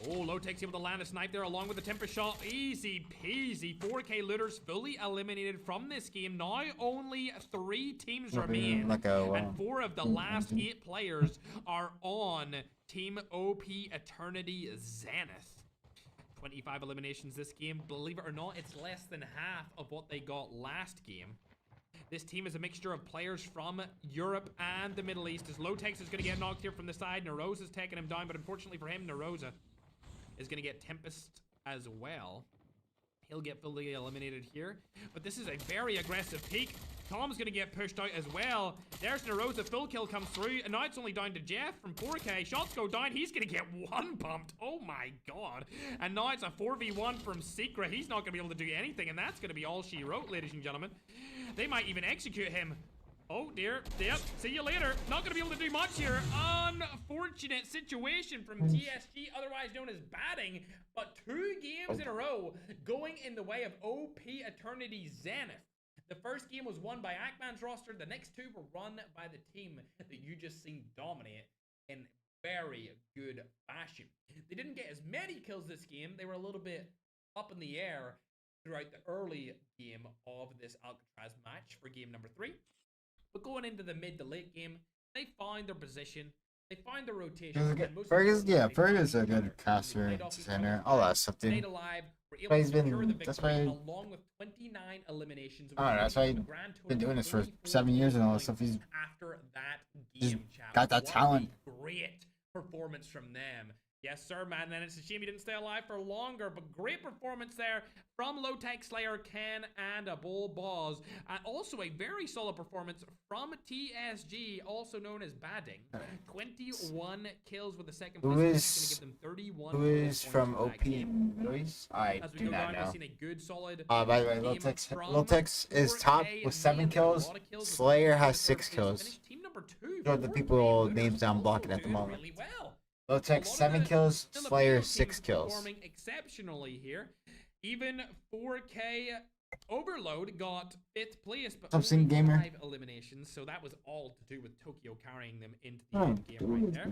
S3: Oh, Lotex able to land a snipe there along with the temper shot. Easy peasy. 4K looters fully eliminated from this game. Now only 3 teams remain. And 4 of the last 8 players are on Team OP Eternity Zenith. 25 eliminations this game. Believe it or not, it's less than half of what they got last game. This team is a mixture of players from Europe and the Middle East, as Lotex is going to get knocked here from the side. Narosa's taking him down, but unfortunately for him, Narosa is going to get Tempest as well. He'll get fully eliminated here, but this is a very aggressive peek. Tom's going to get pushed out as well. There's Narosa, full kill comes through, and now it's only down to Jeff from 4K. Shots go down, he's going to get 1 bumped. Oh my god. And now it's a 4v1 from Secret. He's not going to be able to do anything, and that's going to be all she wrote, ladies and gentlemen. They might even execute him. Oh dear. Yep. See you later. Not going to be able to do much here. Unfortunate situation from TSG, otherwise known as batting. But 2 games in a row going in the way of OP Eternity Zenith. The first game was won by Ackman's roster. The next 2 were run by the team that you just seen dominate in very good fashion. They didn't get as many kills this game. They were a little bit up in the air throughout the early game of this ALCATRAZ match for game number 3. But going into the mid to late game, they find their position, they find their rotation.
S1: Fergs is a good caster, center, all that stuff, dude. He's been, that's why,
S3: along with 29 eliminations.
S1: I don't know, that's why he's been doing this for 7 years and all that stuff. He's
S3: after that game,
S1: got that talent.
S3: Great performance from them. Yes, sir, man. And it's a shame he didn't stay alive for longer, but great performance there from Low-Tech Slayer, Ken, and a Bull Boz. And also a very solid performance from TSG, also known as Badding. 21 kills with the second place. Going to give them 31.
S1: Who is from OP? Luis? I
S3: As we
S1: do
S3: go
S1: not
S3: down,
S1: know.
S3: we've seen a good solid
S1: By the way,
S3: game
S1: Lotex is top
S3: 4K
S1: with 7
S3: and
S1: kills.
S3: a lot of kills with
S1: Slayer
S3: the
S1: has
S3: third
S1: 6
S3: place
S1: kills.
S3: finish. Team number 2.
S1: Those are the
S3: 4K
S1: people
S3: Looters
S1: names I'm
S3: also
S1: blocking at the
S3: doing
S1: moment.
S3: really well.
S1: Lotex 7 kills, Slayer 6 kills.
S3: Performing exceptionally here. Even 4K Overload got 5th place, but
S1: Something
S3: only
S1: gamer.
S3: 5 eliminations, so that was all to do with Tokyo carrying them into the end game right there.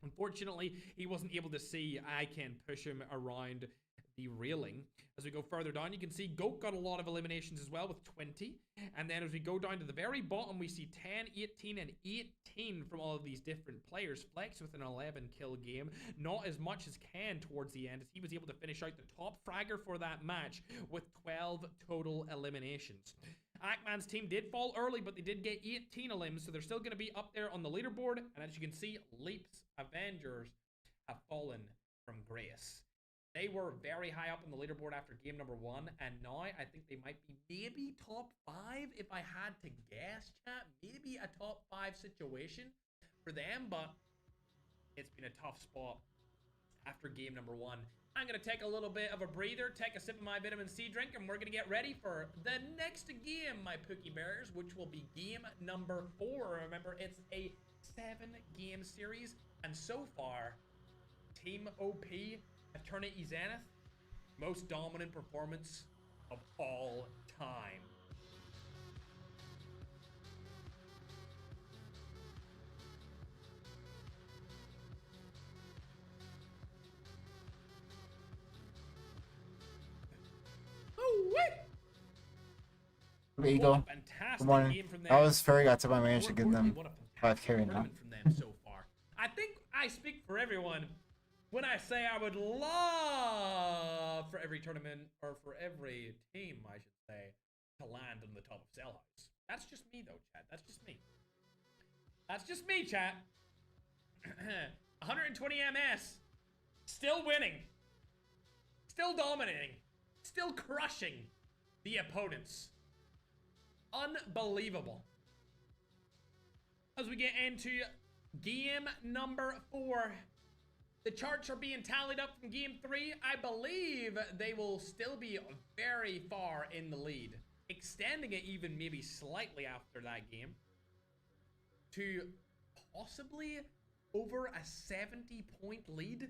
S3: Unfortunately, he wasn't able to see I can push him around the railing. As we go further down, you can see Goat got a lot of eliminations as well with 20. And then as we go down to the very bottom, we see 10, 18, and 18 from all of these different players. Flex with an 11 kill game. Not as much as Ken towards the end, as he was able to finish out the top fragger for that match with 12 total eliminations. Ackman's team did fall early, but they did get 18 elims, so they're still going to be up there on the leaderboard. And as you can see, Leap's Avengers have fallen from grace. They were very high up on the leaderboard after game number 1, and now I think they might be maybe top 5 if I had to guess, chat. Maybe a top 5 situation for them, but it's been a tough spot after game number 1. I'm going to take a little bit of a breather, take a sip of my vitamin C drink, and we're going to get ready for the next game, my Pookie Bears, which will be game number 4. Remember, it's a 7-game series, and so far, Team OP Eternity Zenith, most dominant performance of all time.
S1: There you go. Good morning. That was Ferg. I told my manager to give them 5 carry now.
S3: From them so far. I think I speak for everyone when I say I would love for every tournament, or for every team, I should say, to land on the top of Cell House. That's just me, though, chat. That's just me. That's just me, chat. 120 MS. Still winning. Still dominating. Still crushing the opponents. Unbelievable. As we get into game number 4, the charts are being tallied up from game 3. I believe they will still be very far in the lead, extending it even maybe slightly after that game to possibly over a 70-point lead.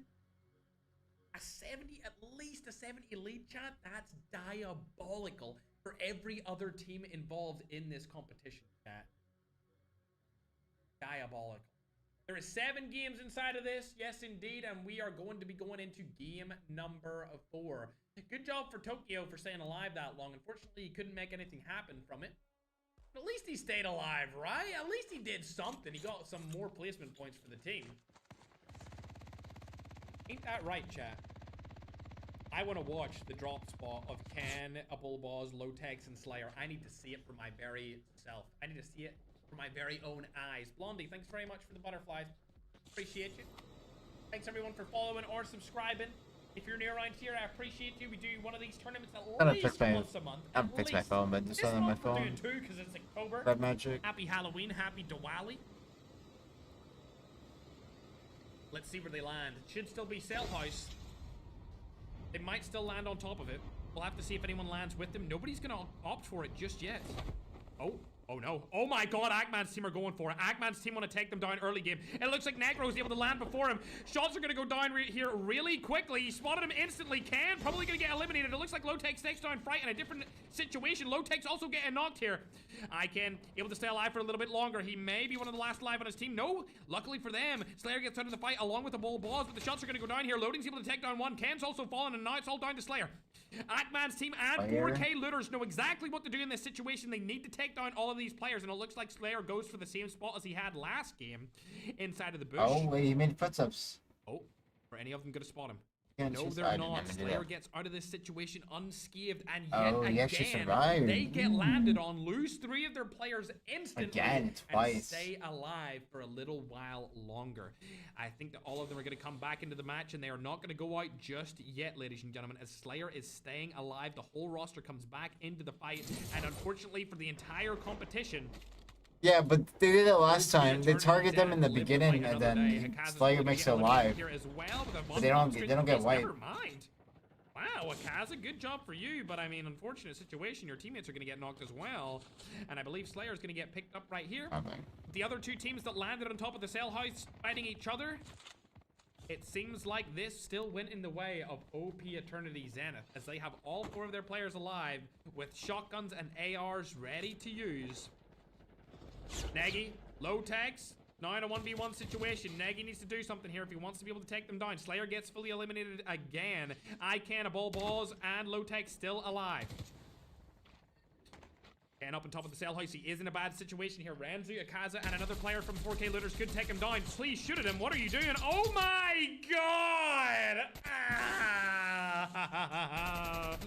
S3: A 70, at least a 70 lead, chat. That's diabolical for every other team involved in this competition, chat. Diabolical. There is 7 games inside of this, yes indeed, and we are going to be going into game number 4. Good job for Tokyo for staying alive that long. Unfortunately, he couldn't make anything happen from it. But at least he stayed alive, right? At least he did something. He got some more placement points for the team. Ain't that right, chat? I want to watch the drop spot of Ken, Bullboz, Lotex, and Slayer. I need to see it for my very self. I need to see it for my very own eyes. Blondie, thanks very much for the butterflies. Appreciate you. Thanks everyone for following or subscribing. If you're new around here, I appreciate you. We do one of these tournaments at least once a month.
S1: I haven't fixed my phone, but just on my phone.
S3: We're doing 2 because it's October.
S1: Red Magic.
S3: Happy Halloween, happy Diwali. Let's see where they land. It should still be Cell House. They might still land on top of it. We'll have to see if anyone lands with them. Nobody's gonna opt for it just yet. Oh no. Oh my god, Ackman's team are going for it. Ackman's team want to take them down early game. It looks like Negro's able to land before him. Shots are going to go down here really quickly. He spotted him instantly. Ken probably going to get eliminated. It looks like Lotex takes down Fright in a different situation. Lotex also getting knocked here. Ken able to stay alive for a little bit longer. He may be one of the last alive on his team. No, luckily for them, Slayer gets out of the fight along with the Bull Balls, but the shots are going to go down here. Loading's able to take down one. Ken's also fallen, and now it's all down to Slayer. Ackman's team and 4K Looters know exactly what to do in this situation. They need to take down all of these players, and it looks like Slayer goes for the same spot as he had last game inside of the bush.
S1: Oh, wait, he made footsteps.
S3: Oh, are any of them going to spot him? No, they're not. Slayer gets out of this situation unscathed, and yet again, they get landed on, lose 3 of their players instantly, and stay alive for a little while longer. I think that all of them are going to come back into the match, and they are not going to go out just yet, ladies and gentlemen, as Slayer is staying alive. The whole roster comes back into the fight, and unfortunately for the entire competition,
S1: yeah, but they did it last time. They target them in the beginning, and then Slayer makes it alive. But they don't get wiped.
S3: Never mind. Wow, ALCATRAZ, good job for you, but I mean, unfortunate situation. Your teammates are going to get knocked as well, and I believe Slayer's going to get picked up right here. The other 2 teams that landed on top of the cell house fighting each other, it seems like this still went in the way of OP Eternity Zenith, as they have all 4 of their players alive with shotguns and ARs ready to use. Nagy, low tags, now in a 1v1 situation. Nagy needs to do something here if he wants to be able to take them down. Slayer gets fully eliminated again. ICANN, a balls, and low tag still alive. And up on top of the cell house, he is in a bad situation here. Ranzu, ALCATRAZ, and another player from 4K Looters could take him down. Please shoot at him. What are you doing? Oh my god! Ah.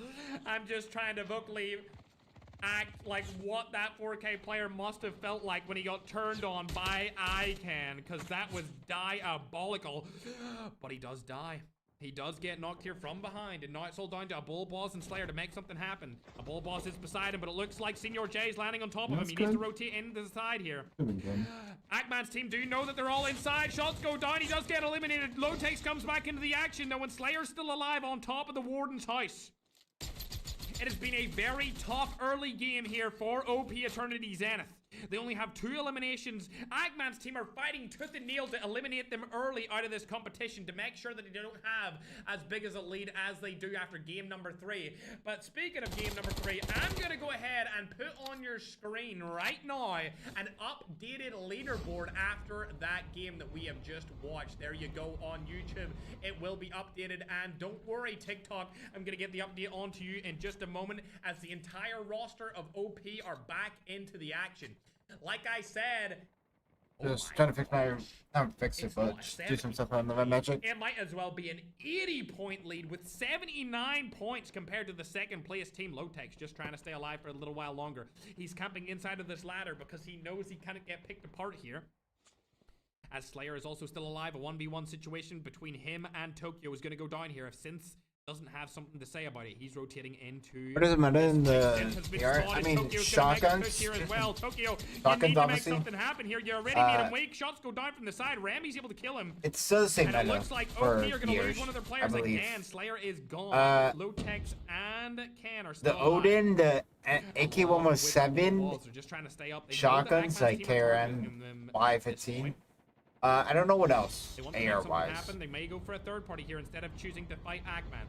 S3: I'm just trying to vocally act like what that 4K player must have felt like when he got turned on by ICANN, because that was diabolical. But he does die. He does get knocked here from behind, and now it's all down to a Bull Boss and Slayer to make something happen. A Bull Boss is beside him, but it looks like Senior J is landing on top of him. He needs to rotate into the side here. Ackman's team do know that they're all inside. Shots go down. He does get eliminated. Low takes comes back into the action, though, and Slayer's still alive on top of the Warden's house. It has been a very tough early game here for OP Eternity Zenith. They only have 2 eliminations. Ackman's team are fighting tooth and nail to eliminate them early out of this competition to make sure that they don't have as big as a lead as they do after game number 3. But speaking of game number 3, I'm going to go ahead and put on your screen right now an updated leaderboard after that game that we have just watched. There you go on YouTube. It will be updated, and don't worry, TikTok, I'm going to get the update onto you in just a moment as the entire roster of OP are back into the action. Like I said,
S1: just trying to fix my, not fix it, but just do some stuff on the red magic.
S3: It might as well be an 80-point lead with 79 points compared to the second place team. Lotex just trying to stay alive for a little while longer. He's camping inside of this ladder because he knows he can't get picked apart here. As Slayer is also still alive, a 1v1 situation between him and Tokyo is going to go down here. If Since doesn't have something to say about it, he's rotating into.
S1: What does it matter in the yard? I mean, shotguns.
S3: Here as well. Tokyo,
S1: shotguns,
S3: you need to
S1: obviously.
S3: make something happen here. You already made him weak. Shots go down from the side. Rami's able to kill him.
S1: It's still the same
S3: and
S1: meta.
S3: It looks like
S1: for
S3: OP are going to lose one of their players again. Slayer is gone. Lotex and Can are still
S1: the Odin, the AK-117
S3: just trying to stay up.
S1: shotguns like KRM Y15. I don't know what else AR-wise.
S3: They may go for a third party here instead of choosing to fight Ackman.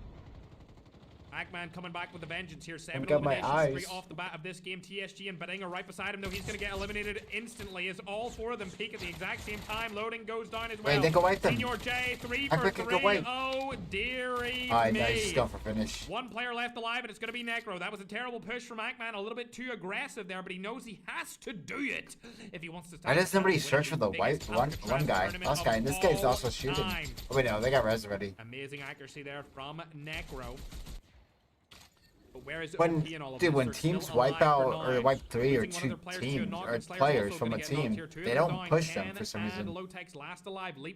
S3: Ackman coming back with a vengeance here. 7 eliminations straight off the bat of this game. TSG and Badinga right beside him, though he's going to get eliminated instantly as all 4 of them peak at the exact same time. Loading goes down as well.
S1: Wait, they go wipe them.
S3: Senior J, 3 for 3. Oh, dearie me.
S1: Nice, go for finish.
S3: 1 player left alive, and it's going to be Necro. That was a terrible push from Ackman. A little bit too aggressive there, but he knows he has to do it if he wants to start.
S1: Why does somebody search for the white one guy? Last guy, and this guy's also shooting. Oh, wait, no, they got res already.
S3: Amazing accuracy there from Necro. But where is
S1: when,
S3: OP in all of
S1: dude,
S3: this?
S1: when teams wipe out or wipe 3 or 2 teams or players from a team, they don't push them for some reason.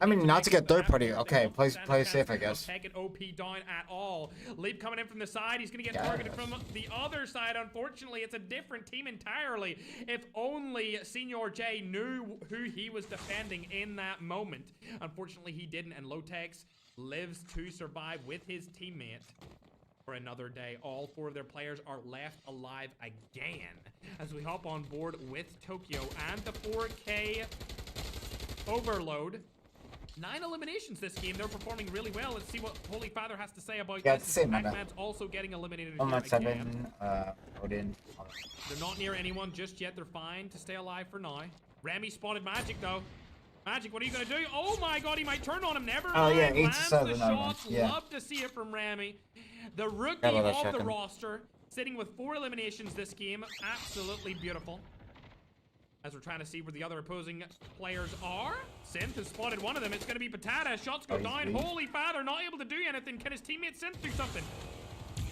S1: I mean, not to get third party. Okay, play safe, I guess.
S3: Taking OP down at all. Leap coming in from the side. He's gonna get targeted from the other side. Unfortunately, it's a different team entirely. If only Senior J knew who he was defending in that moment. Unfortunately, he didn't, and Lotex lives to survive with his teammate for another day. All 4 of their players are left alive again as we hop on board with Tokyo and the 4K Overload. 9 eliminations this game. They're performing really well. Let's see what Holy Father has to say about
S1: this.
S3: It's the same. Pac-Man's also getting eliminated again.
S1: Odin.
S3: They're not near anyone just yet. They're fine to stay alive for now. Rami spotted Magic though. Magic, what are you gonna do? Oh my god, he might turn on him. Never mind.
S1: Oh yeah, 8
S3: Lands
S1: 7.
S3: the shots. Love to see it from Rami. The rookie of the roster, sitting with 4 eliminations this game. Absolutely beautiful. As we're trying to see where the other opposing players are. Synth has spotted one of them. It's going to be Patata. Shots go down. Holy father, not able to do anything. Can his teammate Synth do something?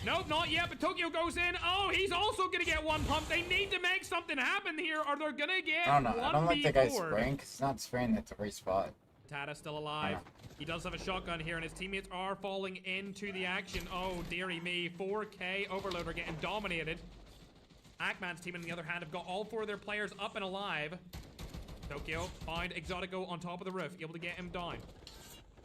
S3: Nope, not yet, but Tokyo goes in. Oh, he's also going to get one pump. They need to make something happen here, or they're going to get
S1: I don't know. I don't like the guy
S3: 1v4.
S1: spraying, because it's not spraying at the right spot.
S3: Patata still alive. He does have a shotgun here, and his teammates are falling into the action. Oh, dearie me. 4K Overload are getting dominated. Ackman's team, on the other hand, have got all 4 of their players up and alive. Tokyo find Exotico on top of the roof, able to get him down.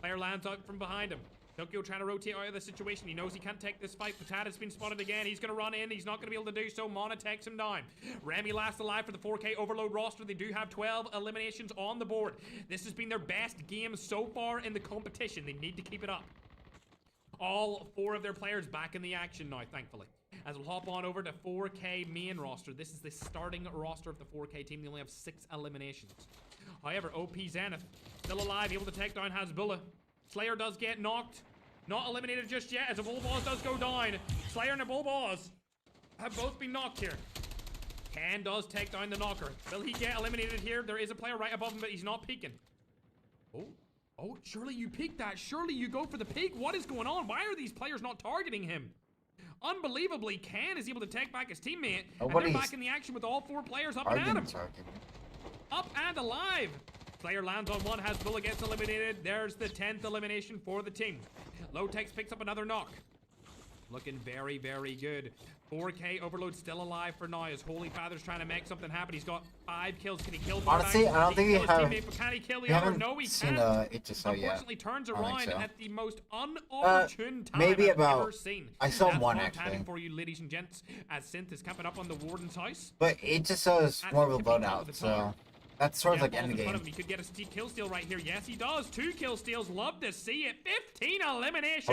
S3: Player lands out from behind him. Tokyo trying to rotate out of the situation. He knows he can't take this fight. Patata's been spotted again. He's going to run in. He's not going to be able to do so. Mana takes him down. Remy last alive for the 4K Overload roster. They do have 12 eliminations on the board. This has been their best game so far in the competition. They need to keep it up. All 4 of their players back in the action now, thankfully. As we'll hop on over to 4K main roster. This is the starting roster of the 4K team. They only have 6 eliminations. However, OP Zenith still alive, able to take down Hasbulla. Slayer does get knocked. Not eliminated just yet, as a Bullboss does go down. Slayer and a Bullboss have both been knocked here. Ken does take down the knocker. Will he get eliminated here? There is a player right above him, but he's not peeking. Oh, surely you peek that. Surely you go for the peek. What is going on? Why are these players not targeting him? Unbelievably, Ken is able to take back his teammate. And they're back in the action with all 4 players up and at him. Up and alive. Slayer lands on one. Hasbulla gets eliminated. There's the 10th elimination for the team. Lowtex picks up another knock. Looking very, very good. 4K Overload still alive for now as Holy Father's trying to make something happen. He's got 5 kills. Can he kill the
S1: Honestly, I don't think we have.
S3: Can he kill the other? No, he can't. Unfortunately, turns around at the most unopportune time
S1: maybe
S3: I've ever seen.
S1: I saw
S3: That's
S1: one
S3: hard
S1: actually.
S3: timing for you, ladies and gents, as Synth is camping up on the Warden's house.
S1: But it just says more of a loadout, so that's sort of like end game.
S3: He could get a kill steal right here. Yes, he does. 2 kill steals. Love to see it. 15 eliminations.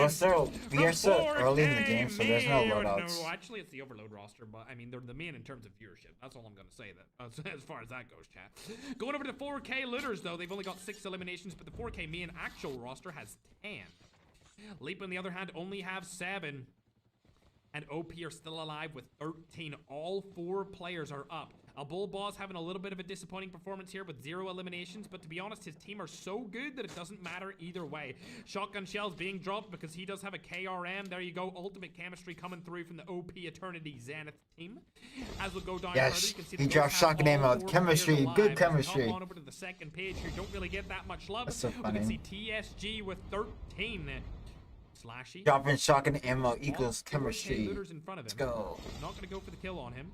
S1: We are so early in the game, so there's no loadouts.
S3: No, actually, it's the Overload roster, but I mean, they're the main in terms of viewership. That's all I'm going to say, that as far as that goes, chat. Going over to 4K Looters, though, they've only got 6 eliminations, but the 4K main actual roster has 10. Leap, on the other hand, only have 7. And OP are still alive with 13. All 4 players are up. A Bullboss having a little bit of a disappointing performance here with 0 eliminations, but to be honest, his team are so good that it doesn't matter either way. Shotgun shells being dropped because he does have a KRM. There you go. Ultimate chemistry coming through from the OP Eternity Zenith team. As we'll go down further, you can see
S1: he dropped shotgun ammo. Chemistry, good chemistry.
S3: On over to the second page who don't really get that much love.
S1: That's so funny.
S3: We can see TSG with 13. Slashy.
S1: Dropping shotgun ammo equals chemistry.
S3: Let's
S1: go.
S3: Not going to go for the kill on him.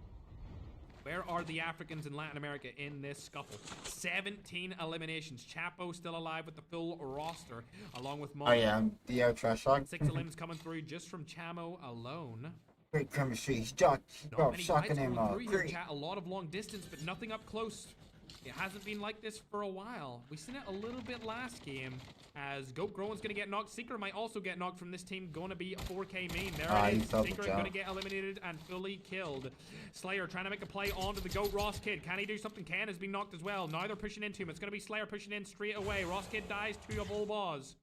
S3: Where are the Africans in Latin America in this scuffle? 17 eliminations. Chapo still alive with the full roster, along with Mon.
S1: Oh yeah, the air trash shot.
S3: 6 elims coming through just from Chamo alone.
S1: Great chemistry. He dropped shotgun ammo.
S3: Great. Chat, a lot of long distance, but nothing up close. It hasn't been like this for a while. We seen it a little bit last game, as Goat Growan's going to get knocked. Seeker might also get knocked from this team. Going to be a 4K main. There it is. Seeker is going to get eliminated and fully killed. Slayer trying to make a play onto the Goat Ross Kid. Can he do something? Ken has been knocked as well. Now they're pushing into him. It's going to be Slayer pushing in straight away. Ross Kid dies to a Bullboss.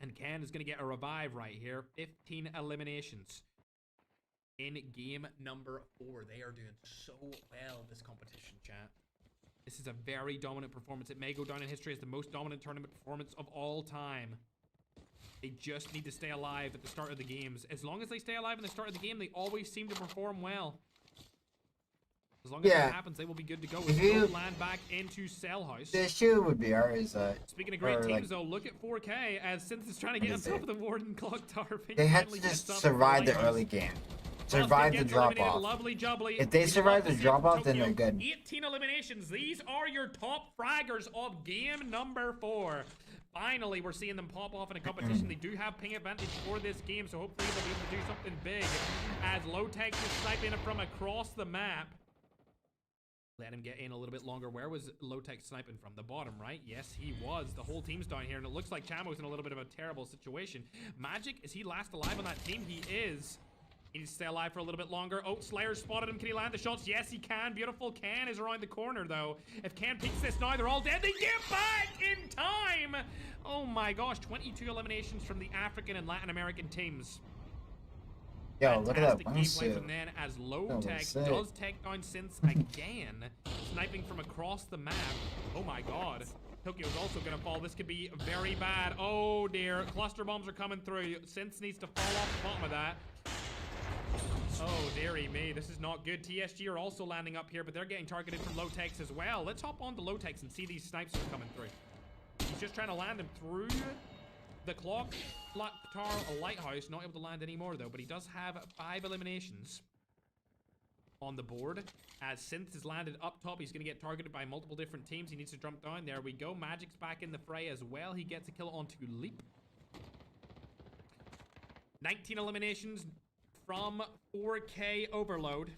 S3: And Ken is going to get a revive right here. 15 eliminations. In game number 4. They are doing so well this competition, chat. This is a very dominant performance. It may go down in history as the most dominant tournament performance of all time. They just need to stay alive at the start of the games. As long as they stay alive in the start of the game, they always seem to perform well. As long as that happens, they will be good to go. We'll land back into Cell House.
S1: The issue would be ours.
S3: Speaking of great teams, though, look at 4K as Synth is trying to get on top of the Warden Clock Tower.
S1: They have to just survive the early game. Survive the drop-off. If they survive the drop-off, then they're good.
S3: 18 eliminations. These are your top fraggers of game number 4. Finally, we're seeing them pop off in a competition. They do have ping advantage for this game, so hopefully they'll be able to do something big. As Lowtex is sniping from across the map. Let him get in a little bit longer. Where was Lowtex sniping from? The bottom, right? Yes, he was. The whole team's down here, and it looks like Chamo's in a little bit of a terrible situation. Magic, is he last alive on that team? He is. He needs to stay alive for a little bit longer. Oh, Slayer spotted him. Can he land the shots? Yes, he can. Beautiful. Can is around the corner, though. If Can peeks this now, they're all dead. They get back in time. Oh, my gosh. 22 eliminations from the African and Latin American teams.
S1: Yo, look at that
S3: Fantastic gameplay from
S1: wingsuit.
S3: then as
S1: That
S3: Low
S1: was
S3: Tech
S1: sick.
S3: does take down Synth again, sniping from across the map. Oh my god. Tokyo's also gonna fall. This could be very bad. Oh dear. Cluster bombs are coming through. Synth needs to fall off the bottom of that. Oh dearie me, this is not good. TSG are also landing up here, but they're getting targeted from Low Techs as well. Let's hop on to Low Techs and see these snipes are coming through. He's just trying to land them through the clock tower lighthouse. Not able to land anymore though, but he does have 5 eliminations on the board. As Synth is landed up top, he's going to get targeted by multiple different teams. He needs to jump down. There we go. Magic's back in the fray as well. He gets a kill onto Leap. 19 eliminations from 4K Overload.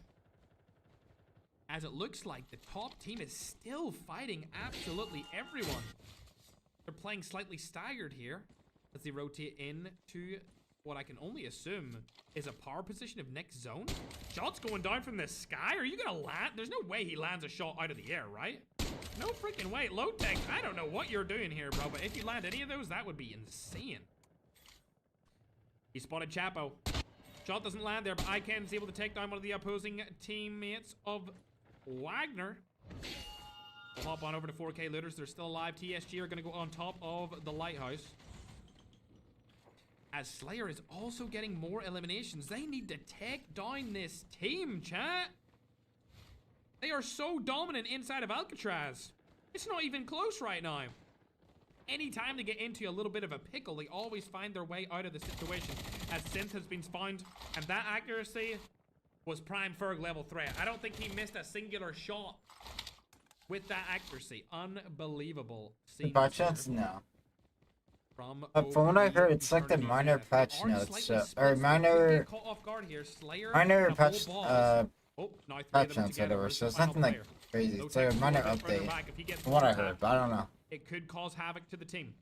S3: As it looks like the top team is still fighting absolutely everyone. They're playing slightly staggered here as they rotate into what I can only assume is a power position of next zone. Shots going down from the sky. Are you gonna land? There's no way he lands a shot out of the air, right? No freaking way. Low Tech, I don't know what you're doing here, bro, but if you land any of those, that would be insane. He spotted Chapo. Shot doesn't land there, but Ican's able to take down one of the opposing teammates of Wagner. We'll hop on over to 4K Looters. They're still alive. TSG are going to go on top of the lighthouse. As Slayer is also getting more eliminations. They need to take down this team, chat. They are so dominant inside of Alcatraz. It's not even close right now. Anytime they get into a little bit of a pickle, they always find their way out of the situation. As Synth has been found, and that accuracy was prime Ferg level threat. I don't think he missed a singular shot with that accuracy. Unbelievable.
S1: The bot shots? No.
S3: From
S1: what I heard, it's like the minor patch notes, or minor patch, patch notes, whatever, so it's nothing like crazy. It's like a minor update, from what I heard, but I don't know.
S3: It could cause havoc to the team.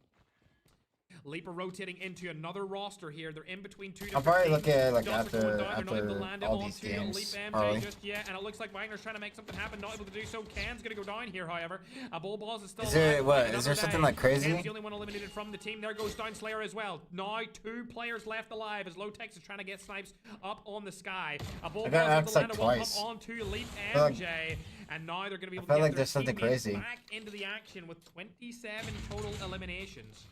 S3: Leaper rotating into another roster here. They're in between two different
S1: I'll probably
S3: teams.
S1: look at it like
S3: Shots are going
S1: after
S3: down. They're not able to land it
S1: all these
S3: onto
S1: games,
S3: Leap MJ
S1: probably.
S3: just yet, and it looks like Wagner's trying to make something happen. Not able to do so. Can's gonna go down here, however. A Bullballs is still
S1: Is there
S3: alive.
S1: what?
S3: Another
S1: Is there something
S3: day.
S1: like crazy?
S3: Can's the only one eliminated from the team. There goes down Slayer as well. Now 2 players left alive as Low Tex is trying to get snipes up on the sky. A Bullballs
S1: got
S3: is the
S1: axed like
S3: lander will
S1: twice.
S3: come onto Leap
S1: like-
S3: MJ, and now they're gonna be able to
S1: felt
S3: get
S1: like
S3: their
S1: there's something
S3: teammates
S1: crazy.
S3: back into the action with 27 total eliminations.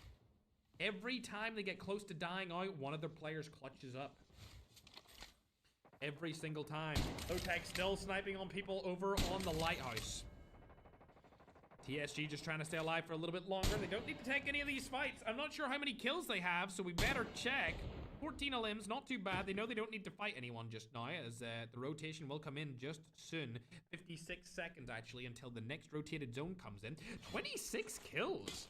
S3: Every time they get close to dying out, one of their players clutches up. Every single time. Lotec still sniping on people over on the lighthouse. TSG just trying to stay alive for a little bit longer. They don't need to take any of these fights. I'm not sure how many kills they have, so we better check. 14 elims, not too bad. They know they don't need to fight anyone just now, as the rotation will come in just soon. 56 seconds, actually, until the next rotated zone comes in. 26 kills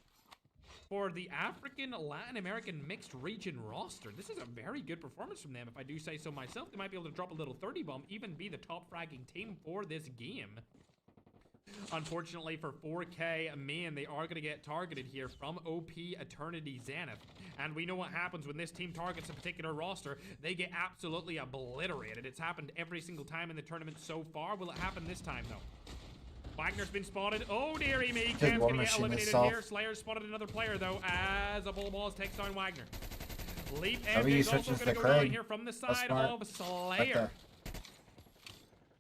S3: for the African Latin American mixed region roster. This is a very good performance from them, if I do say so myself. They might be able to drop a little 30 bomb, even be the top fragging team for this game. Unfortunately for 4K main, they are going to get targeted here from OP Eternity Zenith. And we know what happens when this team targets a particular roster. They get absolutely obliterated. It's happened every single time in the tournament so far. Will it happen this time, though? Wagner's been spotted. Oh, dearie me. Cam's gonna get eliminated here. Slayer's spotted another player, though, as a Bullballs takes down Wagner. Leap MJ's also gonna go down here from the side of Slayer.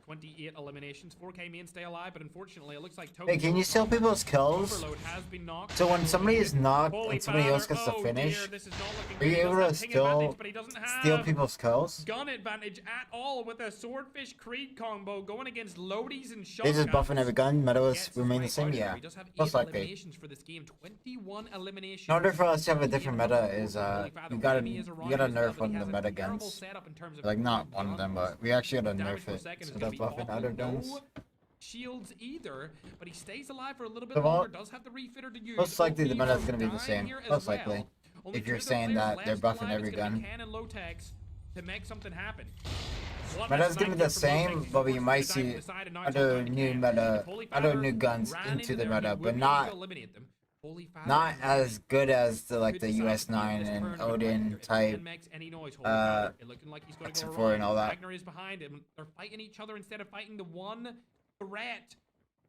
S3: 28 eliminations. 4K main stay alive, but unfortunately, it looks like Tokyo.
S1: Hey, can you steal people's kills?
S3: Overload has been knocked.
S1: So when somebody is knocked
S3: Holy
S1: and somebody else gets
S3: father.
S1: to
S3: Oh,
S1: finish,
S3: dear, this is not looking
S1: are you
S3: good. He
S1: able
S3: doesn't
S1: to
S3: have ping advantage,
S1: still
S3: but he doesn't
S1: steal
S3: have
S1: people's kills?
S3: gun advantage at all with a Swordfish Creed combo going against Loadies and
S1: They
S3: shotguns.
S1: just buffing every gun, metal
S3: Gets
S1: remain the
S3: right
S1: same,
S3: out
S1: yeah.
S3: here. He does have 8
S1: Most likely.
S3: eliminations for this game. 21 eliminations.
S1: In order for us to have a different meta is
S3: Holy father,
S1: you gotta
S3: Remy is around
S1: nerf
S3: as well, but
S1: one
S3: he
S1: of
S3: has
S1: the
S3: a
S1: meta
S3: terrible
S1: guns.
S3: setup in terms of
S1: Like not one of them, but we actually gotta
S3: damage
S1: nerf
S3: per
S1: it
S3: second is
S1: instead
S3: gonna
S1: of
S3: be
S1: buffing
S3: awful.
S1: other guns.
S3: No shields either, but he stays alive for a little bit
S1: So, well,
S3: longer. Does have the refitter to use.
S1: most likely the
S3: OP
S1: meta is gonna be the
S3: dying
S1: same.
S3: here as
S1: Most
S3: well.
S1: likely.
S3: Only
S1: If
S3: 2
S1: you're
S3: of their
S1: saying
S3: players
S1: that they're
S3: left
S1: buffing
S3: alive.
S1: every
S3: It's gonna be
S1: gun.
S3: Can and Lotex to make something happen. What
S1: Meta's
S3: a
S1: gonna be
S3: snipe
S1: the same,
S3: from Lotex.
S1: but you
S3: Forced
S1: might
S3: to die
S1: see
S3: to the side and now
S1: other
S3: it's
S1: new
S3: Can.
S1: meta,
S3: If Holy
S1: other
S3: Father
S1: new guns
S3: ran
S1: into the
S3: there, he
S1: meta,
S3: would
S1: but
S3: be able
S1: not
S3: to eliminate them. Holy Father
S1: not
S3: is
S1: as good as the like
S3: could
S1: the
S3: decide
S1: US
S3: to leave
S1: 9
S3: this
S1: and
S3: turn with
S1: Odin
S3: Wagner. If
S1: type.
S3: Can makes any noise, Holy Father. It looking like he's gonna go
S1: X4 and
S3: wrong.
S1: all that.
S3: Wagner is behind him. They're fighting each other instead of fighting the one threat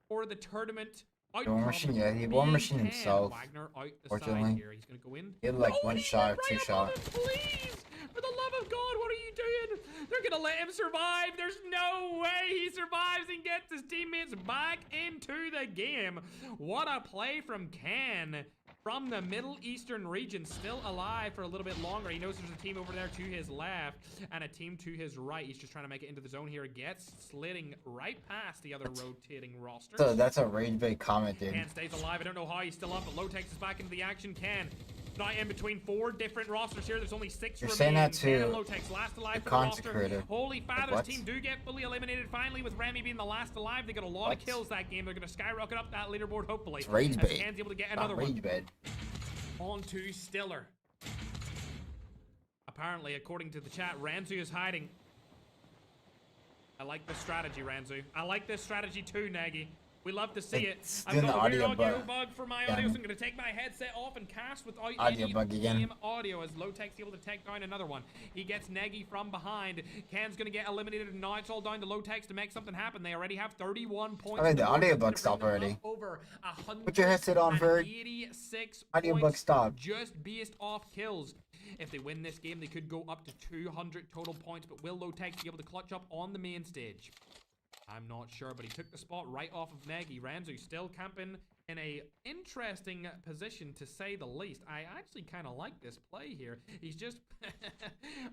S3: for the tournament.
S1: War Machine, yeah, he War Machine himself.
S3: Wagner out the
S1: Fortunately.
S3: side here. He's gonna go in.
S1: He had like
S3: No,
S1: one
S3: he's
S1: shot,
S3: right
S1: two
S3: above
S1: shot.
S3: him, please. For the love of God, what are you doing? They're gonna let him survive. There's no way he survives and gets his teammates back into the game. What a play from Ken. From the Middle Eastern region, still alive for a little bit longer. He knows there's a team over there to his left and a team to his right. He's just trying to make it into the zone here. Gets sliding right past the other rotating roster.
S1: So that's a rage bait comment, dude.
S3: Ken stays alive. I don't know how he's still up, but Lotex is back into the action. Ken not in between 4 different rosters here. There's only 6
S1: You're
S3: remaining.
S1: saying that
S3: Ken and
S1: to
S3: Lotex last alive
S1: the
S3: for the roster.
S1: consecrator.
S3: Holy Father's
S1: What?
S3: team do get fully eliminated finally with Remy being the last alive. They got a lot of kills that game. They're going to skyrocket up that leaderboard hopefully.
S1: It's rage
S3: as
S1: bait.
S3: Ken's able to get
S1: Not
S3: another one.
S1: rage bait.
S3: On to Stiller. Apparently, according to the chat, Ranzu is hiding. I like this strategy, Ranzu. I like this strategy too, Nagy. We love to see it.
S1: It's
S3: I've
S1: doing
S3: got
S1: the
S3: a weird
S1: audio
S3: bug for my
S1: Yeah.
S3: audio, so I'm going to take my headset off and cast without
S1: Audio
S3: any
S1: bug again.
S3: game audio as Lotex able to take down another one. He gets Nagy from behind. Ken's going to get eliminated, and now it's all down to Lotex to make something happen. They already have 31 points.
S1: Alright, the
S3: on board.
S1: audio
S3: That's gonna
S1: bug stopped
S3: bring them
S1: already.
S3: up Over
S1: Put your headset on, Ferg.
S3: 86
S1: Audio bug
S3: points
S1: stopped.
S3: just based off kills. If they win this game, they could go up to 200 total points, but will Lotex be able to clutch up on the main stage? I'm not sure, but he took the spot right off of Nagy. Ranzu still camping in a interesting position, to say the least. I actually kind of like this play here. He's just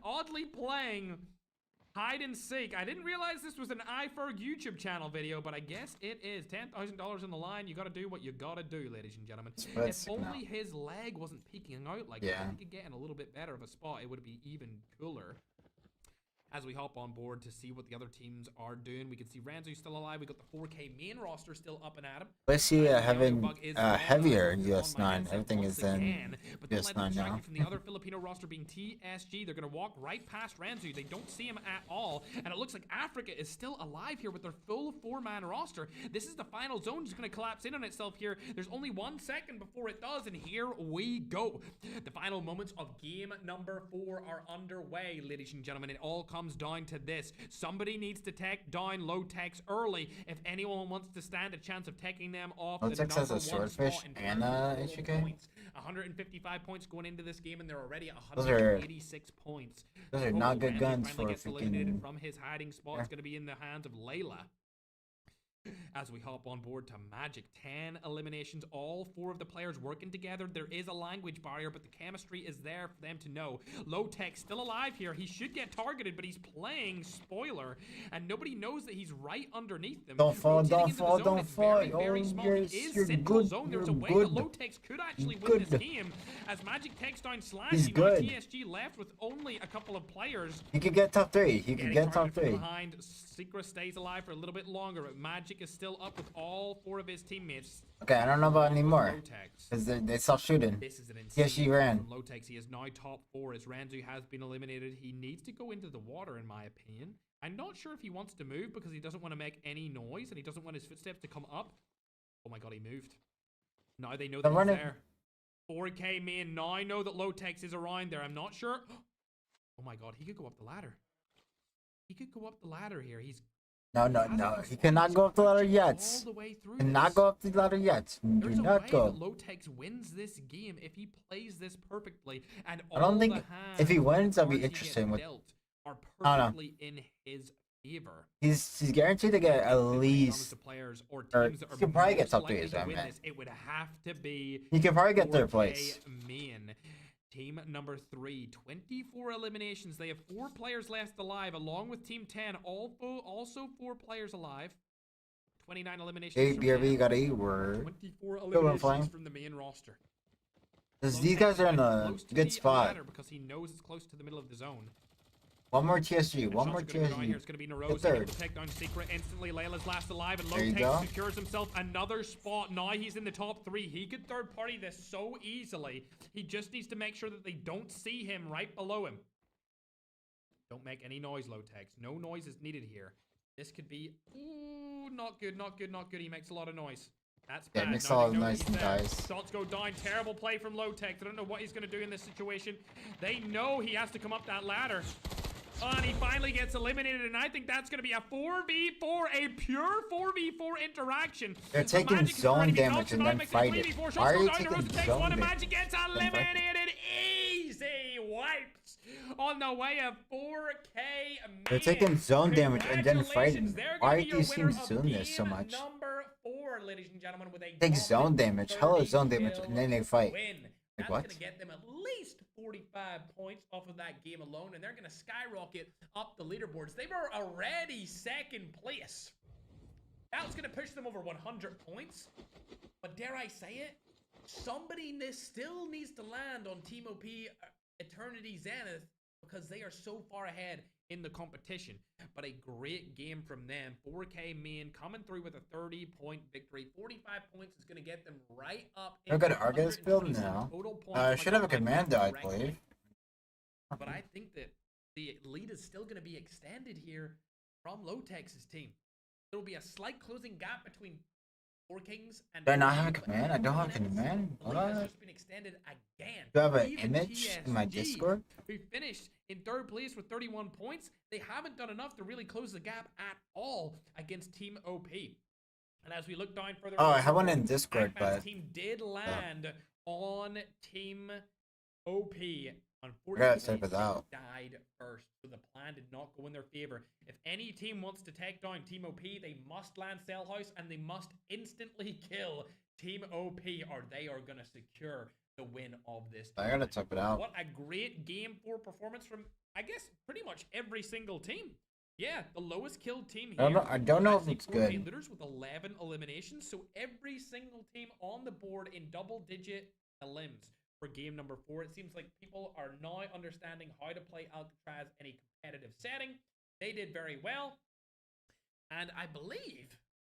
S3: oddly playing hide and seek. I didn't realize this was an iFerg YouTube channel video, but I guess it is. $10,000 on the line. You got to do what you got to do, ladies and gentlemen. If only his leg wasn't peeking out like that, he could get in a little bit better of a spot. It would be even cooler. As we hop on board to see what the other teams are doing, we can see Ranzu still alive. We got the 4K main roster still up and at him.
S1: Let's see having heavier US9. Everything is in US9 now.
S3: From the other Filipino roster being TSG, they're going to walk right past Ranzu. They don't see him at all, and it looks like Africa is still alive here with their full 4-man roster. This is the final zone, just going to collapse in on itself here. There's only 1 second before it does, and here we go. The final moments of game number 4 are underway, ladies and gentlemen. It all comes down to this. Somebody needs to take down Lotex early if anyone wants to stand a chance of taking them off.
S1: Lotex has a swordfish and a HK.
S3: 155 points going into this game, and they're already at
S1: Those
S3: 186 points.
S1: Those are not good
S3: Randy
S1: guns
S3: finally
S1: for
S3: gets eliminated
S1: freaking.
S3: from his hiding spot. It's going to be in the hands of Layla. As we hop on board to Magic, 10 eliminations, all 4 of the players working together. There is a language barrier, but the chemistry is there for them to know. Lotex still alive here. He should get targeted, but he's playing spoiler, and nobody knows that he's right underneath them.
S1: Don't fall,
S3: Rotating
S1: don't
S3: into the
S1: fall,
S3: zone,
S1: don't
S3: it's
S1: fall.
S3: very, very
S1: Oh,
S3: small.
S1: yes,
S3: He is
S1: you're
S3: central
S1: good,
S3: zone. There's a
S1: you're
S3: way that
S1: good.
S3: Lotex could actually
S1: You're
S3: win this
S1: good.
S3: game, as Magic takes down Slash.
S1: He's
S3: Now
S1: good.
S3: TSG left with only a couple of players.
S1: He could get top 3. He could
S3: Getting
S1: get top
S3: targeted from
S1: 3.
S3: behind. Secret stays alive for a little bit longer, but Magic is still up with all 4 of his teammates.
S1: Okay, I don't know about anymore.
S3: Lotex.
S1: Because they stopped shooting.
S3: This is an insane
S1: Yes, she ran.
S3: from Lotex. He is now top 4 as Ranzu has been eliminated. He needs to go into the water, in my opinion. I'm not sure if he wants to move because he doesn't want to make any noise and he doesn't want his footsteps to come up. Oh my god, he moved. Now they know that
S1: I'm
S3: he's
S1: running.
S3: there. 4K main now know that Lotex is around there. I'm not sure. Oh my god, he could go up the ladder. He could go up the ladder here. He's
S1: No. He cannot go up the ladder yet.
S3: all the way through
S1: Cannot
S3: this.
S1: go up the ladder yet. Do
S3: There's a
S1: not
S3: way
S1: go.
S3: that Lotex wins this game if he plays this perfectly, and
S1: I don't
S3: all
S1: think
S3: the
S1: if he
S3: hands
S1: wins, that'll be
S3: cards he gets
S1: interesting. With
S3: dealt are
S1: I don't know.
S3: perfectly in his favor.
S1: he's guaranteed to get at
S3: When it comes
S1: least.
S3: to players or
S1: or
S3: teams that are
S1: he could probably get
S3: most
S1: top 3
S3: likely
S1: is
S3: to
S1: what I
S3: win
S1: meant.
S3: this, it would have to be
S1: He could probably get 3rd
S3: 4K
S1: place.
S3: main. Team number 3, 24 eliminations. They have 4 players left alive, along with Team 10. Also 4 players alive. 29 eliminations.
S1: Hey,
S3: from
S1: BRB,
S3: them.
S1: you got a word.
S3: 24
S1: one,
S3: eliminations
S1: Flame.
S3: from the main roster.
S1: These guys are in a
S3: Close to
S1: good
S3: the
S1: spot.
S3: ladder because he knows it's close to the middle of the zone.
S1: One more TSG.
S3: And
S1: One
S3: shots
S1: more
S3: are gonna go down here.
S1: TSG.
S3: It's going to be
S1: Get
S3: Nerosa able
S1: third.
S3: to take down Secret instantly. Layla's last alive, and
S1: There you
S3: Lotex
S1: go.
S3: secures himself another spot. Now he's in the top 3. He could third party this so easily. He just needs to make sure that they don't see him right below him. Don't make any noise, Lotex. No noise is needed here. This could be ooh, not good, not good, not good. He makes a lot of noise. That's
S1: Yeah,
S3: bad.
S1: makes
S3: Now
S1: all
S3: they
S1: the
S3: know
S1: noise
S3: he's
S1: and
S3: there.
S1: dies.
S3: Shots go down. Terrible play from Lotex. I don't know what he's going to do in this situation. They know he has to come up that ladder. And he finally gets eliminated, and I think that's going to be a 4v4, a pure 4v4 interaction.
S1: They're
S3: The
S1: taking
S3: Magic has
S1: zone
S3: already been
S1: damage and
S3: outside,
S1: then
S3: makes
S1: fight it.
S3: 3v4. Shots
S1: Why are
S3: go
S1: you
S3: down,
S1: taking
S3: Nerosa takes
S1: zone
S3: one, and
S1: damage?
S3: Magic gets
S1: Then fight it.
S3: eliminated. Easy wipes on the way of 4K.
S1: They're taking zone damage and then fighting. Why are these teams doing this so much?
S3: Number 4, ladies and gentlemen, with a
S1: Take zone damage, hella zone damage, and then they fight.
S3: Win.
S1: Like
S3: That's
S1: what?
S3: going to get them at least 45 points off of that game alone, and they're going to skyrocket up the leaderboards. They were already second place. That's going to push them over 100 points. But dare I say it, somebody still needs to land on Team OP Eternity Zenith because they are so far ahead in the competition. But a great game from them. 4K main coming through with a 30-point victory. 45 points is going to get them right up.
S1: They're good at Argus build now. Should have a commando, I believe.
S3: But I think that the lead is still going to be extended here from Lowtex's team. There will be a slight closing gap between Four Kings and...
S1: Do I not have a command? I don't have a command?
S3: The lead has just been extended again.
S1: Do I have an
S3: Even
S1: image in my
S3: TSG,
S1: Discord?
S3: who finished in 3rd place with 31 points, they haven't done enough to really close the gap at all against Team OP. And as we look down further...
S1: Oh, I have one in Discord,
S3: Pac-Man's
S1: but...
S3: team did land on Team OP.
S1: I gotta
S3: Unfortunately,
S1: type it out.
S3: died first, so the plan did not go in their favor. If any team wants to take down Team OP, they must land Cell House and they must instantly kill Team OP, or they are gonna secure the win of this.
S1: I gotta type it out.
S3: What a great game 4 performance from, I guess, pretty much every single team. Yeah, the lowest killed team here.
S1: I don't know if
S3: actually
S1: it's
S3: 4K
S1: good.
S3: Looters with 11 eliminations, so every single team on the board in double-digit elims. For game number 4, it seems like people are now understanding how to play Alcatraz in a competitive setting. They did very well. And I believe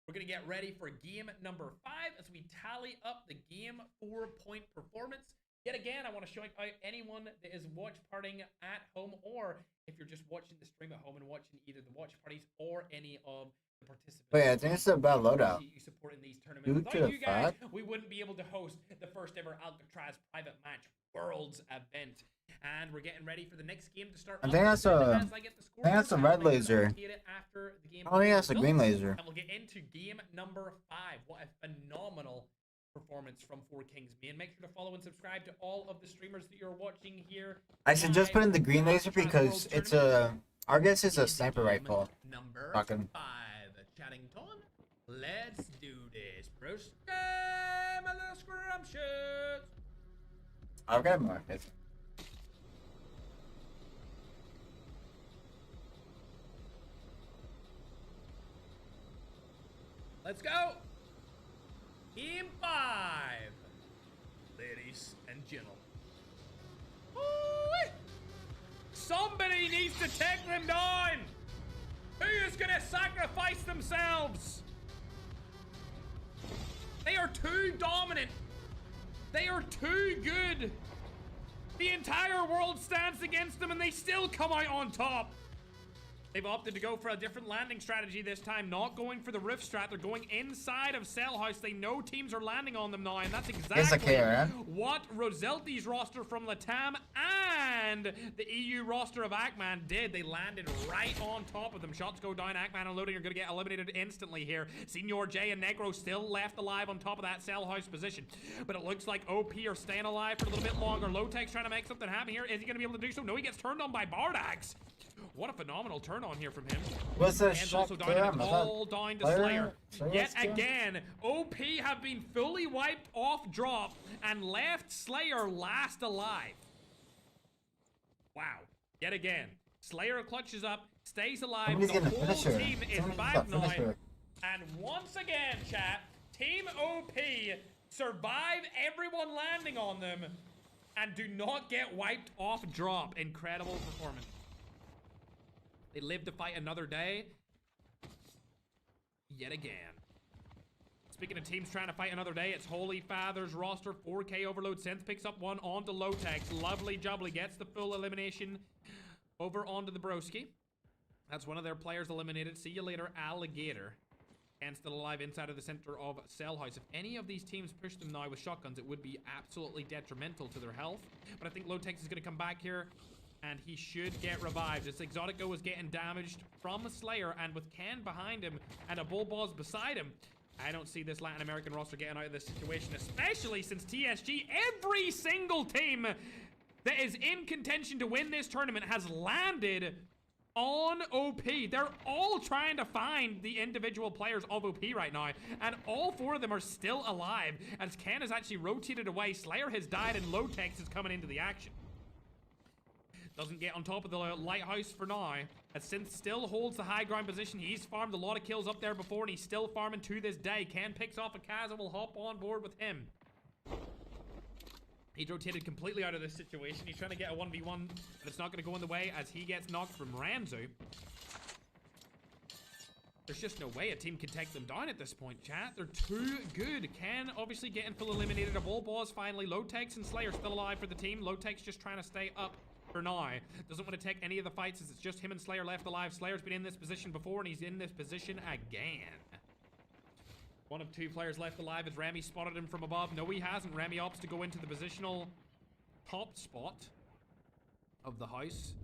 S3: we're going to get ready for game number 5 as we tally up the game 4-point performance. Yet again, I want to shout out anyone that is watch partying at home, or if you're just watching the stream at home and watching either the watch parties or any of the participants.
S1: Wait, I think it's a bad loadout.
S3: You supporting these tournaments.
S1: Due
S3: Without
S1: to the
S3: you guys,
S1: fact-
S3: we wouldn't be able to host the first ever Alcatraz private match Worlds event. And we're getting ready for the next game to start.
S1: I think that's a-
S3: As I get the
S1: I think that's a red laser.
S3: After the game
S1: I think that's a green laser.
S3: And we'll get into game number 5. What a phenomenal performance from Four Kings main. Make sure to follow and subscribe to all of the streamers that you're watching here.
S1: I should just put in the green laser
S3: Alcatraz
S1: because
S3: World
S1: it's
S3: Tournament.
S1: a... Argus is a
S3: Is
S1: sniper
S3: game
S1: rifle.
S3: Number
S1: Fucking-
S3: 5. Chatting ton. Let's do this. First game of the scrumptious.
S1: I've got more. It's...
S3: Let's go. Game 5. Ladies and gentlemen. Ooh-wee. Somebody needs to take them down. Who is going to sacrifice themselves? They are too dominant. They are too good. The entire world stands against them and they still come out on top. They've opted to go for a different landing strategy this time, not going for the roof strat. They're going inside of Cell House. They know teams are landing on them now, and that's exactly what Roselti's roster from Latam and the EU roster of Ackman did. They landed right on top of them. Shots go down. Ackman and Loading are going to get eliminated instantly here. Senior J and Negro still left alive on top of that Cell House position. But it looks like OP are staying alive for a little bit longer. Lowtech's trying to make something happen here. Is he going to be able to do so? No, he gets turned on by Bardax. What a phenomenal turn on here from him.
S1: What's the
S3: And
S1: shot
S3: also down, and it's all down to Slayer. Yet again, OP have been fully wiped off drop and left Slayer last alive. Wow. Yet again, Slayer clutches up, stays alive.
S1: Somebody's
S3: The
S1: gonna
S3: whole
S1: finish her.
S3: team is
S1: Somebody's
S3: back
S1: gonna finish
S3: now.
S1: her.
S3: And once again, chat, Team OP survive everyone landing on them and do not get wiped off drop. Incredible performance. They live to fight another day. Yet again. Speaking of teams trying to fight another day, it's Holy Father's roster. 4K Overload. Synth picks up one onto Lowtex. Lovely Jubbly gets the full elimination over onto the Broski. That's one of their players eliminated. See you later, Alligator. And still alive inside of the center of Cell House. If any of these teams push them now with shotguns, it would be absolutely detrimental to their health. But I think Lowtex is going to come back here. And he should get revived. As Exotico was getting damaged from a Slayer, and with Ken behind him and a Bullboss beside him, I don't see this Latin American roster getting out of this situation, especially since TSG, every single team that is in contention to win this tournament has landed on OP. They're all trying to find the individual players of OP right now, and all 4 of them are still alive as Ken has actually rotated away. Slayer has died and Lotex is coming into the action. Doesn't get on top of the lighthouse for now, as Synth still holds the high ground position. He's farmed a lot of kills up there before, and he's still farming to this day. Ken picks off a Kaz and will hop on board with him. He's rotated completely out of this situation. He's trying to get a 1v1, but it's not going to go in the way as he gets knocked from Ranzu. There's just no way a team can take them down at this point, chat. They're too good. Ken obviously getting full eliminated. A wall boss finally. Lotex and Slayer still alive for the team. Lotex just trying to stay up for now. Doesn't want to take any of the fights as it's just him and Slayer left alive. Slayer's been in this position before and he's in this position again. 1 of 2 players left alive as Remy spotted him from above. No, he hasn't. Remy opts to go into the positional top spot of the house.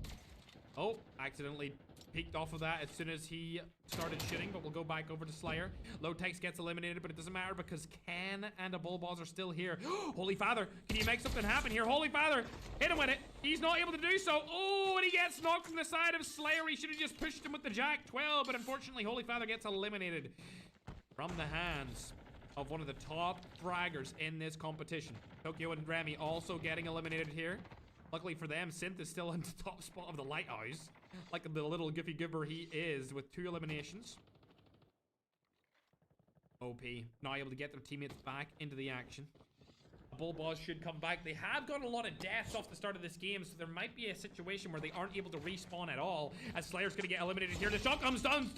S3: Oh, accidentally peeked off of that as soon as he started shooting, but we'll go back over to Slayer. Lotex gets eliminated, but it doesn't matter because Ken and a Bullballs are still here. Holy Father, can you make something happen here? Holy Father, hit him with it. He's not able to do so. Oh, and he gets knocked from the side of Slayer. He should have just pushed him with the Jack 12, but unfortunately, Holy Father gets eliminated from the hands of one of the top fraggers in this competition. Tokyo and Remy also getting eliminated here. Luckily for them, Synth is still in the top spot of the lighthouse, like the little goofy goober he is, with 2 eliminations. OP now able to get their teammates back into the action. Bullballs should come back. They have got a lot of deaths off the start of this game, so there might be a situation where they aren't able to respawn at all, as Slayer's gonna get eliminated here. The shot comes down,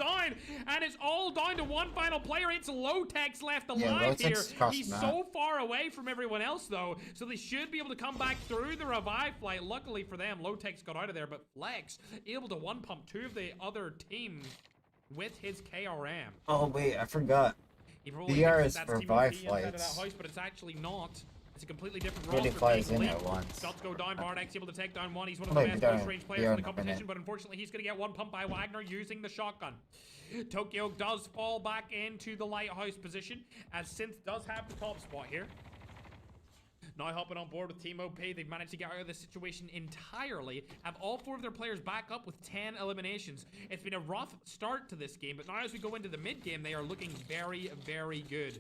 S3: and it's all down to 1 final player. It's Lotex left alive here. He's so far away from everyone else, though, so they should be able to come back through the revive flight. Luckily for them, Lotex got out of there, but Flex able to 1-pump 2 of the other team with his KRM.
S1: Oh, wait, I forgot. VR is for revive flights.
S3: But it's actually not. It's a completely different
S1: Really
S3: roster.
S1: flies in at once.
S3: Shots go down. Bardack's able to take down 1. He's one of the best close-range players in the competition, but unfortunately he's going to get 1 pump by Wagner using the shotgun. Tokyo does fall back into the lighthouse position, as Synth does have the top spot here. Now hopping on board with Team OP, they've managed to get out of this situation entirely, have all 4 of their players back up with 10 eliminations. It's been a rough start to this game, but now as we go into the mid-game, they are looking very, very good.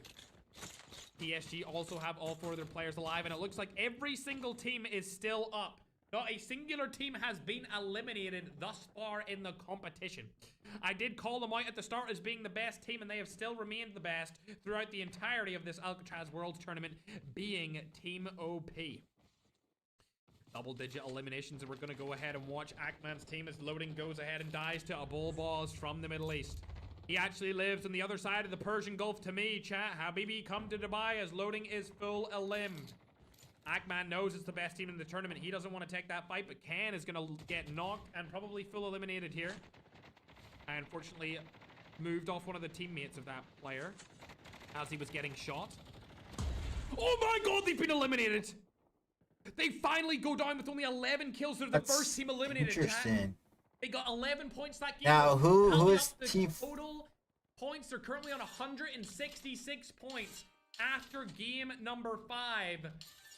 S3: PSG also have all 4 of their players alive, and it looks like every single team is still up. Not a singular team has been eliminated thus far in the competition. I did call them out at the start as being the best team, and they have still remained the best throughout the entirety of this ALCATRAZ Worlds Tournament, being Team OP. Double-digit eliminations, and we're going to go ahead and watch Akman's team as Loading goes ahead and dies to a Bullballs from the Middle East. He actually lives on the other side of the Persian Gulf to me, chat. Habibi, come to Dubai as Loading is full elim. Akman knows it's the best team in the tournament. He doesn't want to take that fight, but Ken is going to get knocked and probably full eliminated here. I unfortunately moved off one of the teammates of that player as he was getting shot. Oh my god, they've been eliminated! They finally go down with only 11 kills. They're the first team eliminated,
S1: interesting.
S3: Chat. They got 11 points that game.
S1: Now, who is
S3: the total points? They're currently on 166 points after game number 5.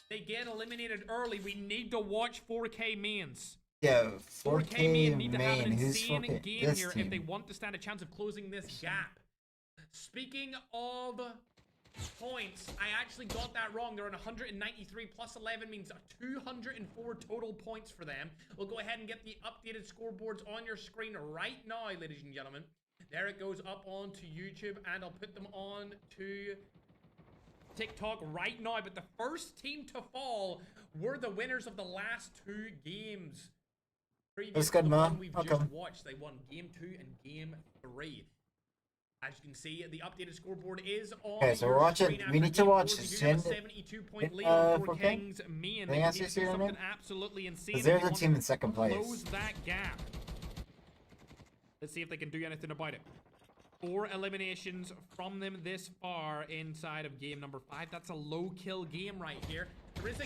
S3: They get eliminated early. We need to watch 4K mains.
S1: Yeah,
S3: 4K main need to have an
S1: Who's
S3: insane
S1: 4K?
S3: game
S1: This
S3: here
S1: team.
S3: if they want to stand a chance of closing this gap. Speaking of points, I actually got that wrong. They're on 193 plus 11 means 204 total points for them. We'll go ahead and get the updated scoreboards on your screen right now, ladies and gentlemen. There it goes up onto YouTube, and I'll put them on to TikTok right now. But the first team to fall were the winners of the last 2 games.
S1: That's good, man.
S3: We've just watched. They won game 2 and game 3. As you can see, the updated scoreboard is on.
S1: Okay, so we're watching. We need to watch
S3: the
S1: Sin.
S3: 72-point lead on 4
S1: 4K?
S3: Kings. Me and they need to do something absolutely insane.
S1: Because they're the team in second place.
S3: Close that gap. Let's see if they can do anything about it. 4 eliminations from them this far inside of game number 5. That's a low kill game right here. There is a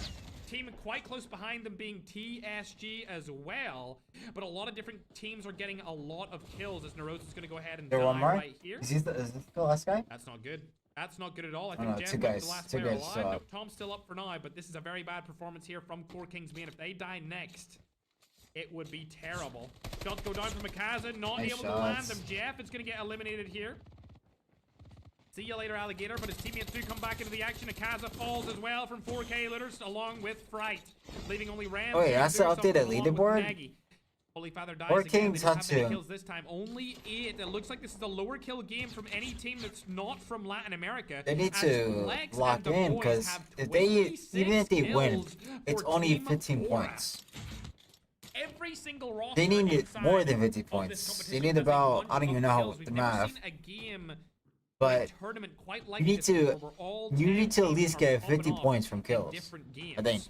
S3: team quite close behind them being TSG as well, but a lot of different teams are getting a lot of kills as Neurosis is going to go ahead and die right here.
S1: Is this the last guy?
S3: That's not good. That's not good at all. I
S1: Oh,
S3: think
S1: no,
S3: Jeff
S1: two
S3: might be
S1: guys-
S3: the last
S1: two
S3: player
S1: guys
S3: alive.
S1: still
S3: Nope,
S1: up.
S3: Tom's still up for now, but this is a very bad performance here from Core Kings, man. If they die next, it would be terrible. Shots go down from Akaza, not
S1: Nice
S3: able to land
S1: shots.
S3: them. Jeff is going to get eliminated here. See you later, Alligator, but his teammates do come back into the action. Akaza falls as well from 4K Looters, along with Fright, leaving only Ram.
S1: Oh, wait, that's the updated leaderboard?
S3: Holy Father dies
S1: Four
S3: again.
S1: Kings
S3: They don't
S1: had
S3: have many
S1: to-
S3: kills this time. Only 8. It looks like this is a lower kill game from any team that's not from Latin America.
S1: They need
S3: as
S1: to
S3: Flex
S1: lock
S3: and the
S1: in
S3: boys
S1: because
S3: have
S1: if they,
S3: 26
S1: even if they win,
S3: kills
S1: it's
S3: for
S1: only
S3: Team
S1: 15
S3: Aura.
S1: points.
S3: Every single roster
S1: They need
S3: inside
S1: more than 50
S3: of this
S1: points.
S3: competition
S1: They need
S3: has a
S1: about,
S3: bunch
S1: I don't
S3: of
S1: even know how
S3: kills.
S1: with
S3: We've
S1: the
S3: never
S1: math,
S3: seen a game
S1: but
S3: tournament quite like
S1: you need
S3: this
S1: to
S3: before, where all 10
S1: at least
S3: teams
S1: get
S3: are popping
S1: 50
S3: off
S1: points from
S3: in
S1: kills.
S3: different games.
S1: I think.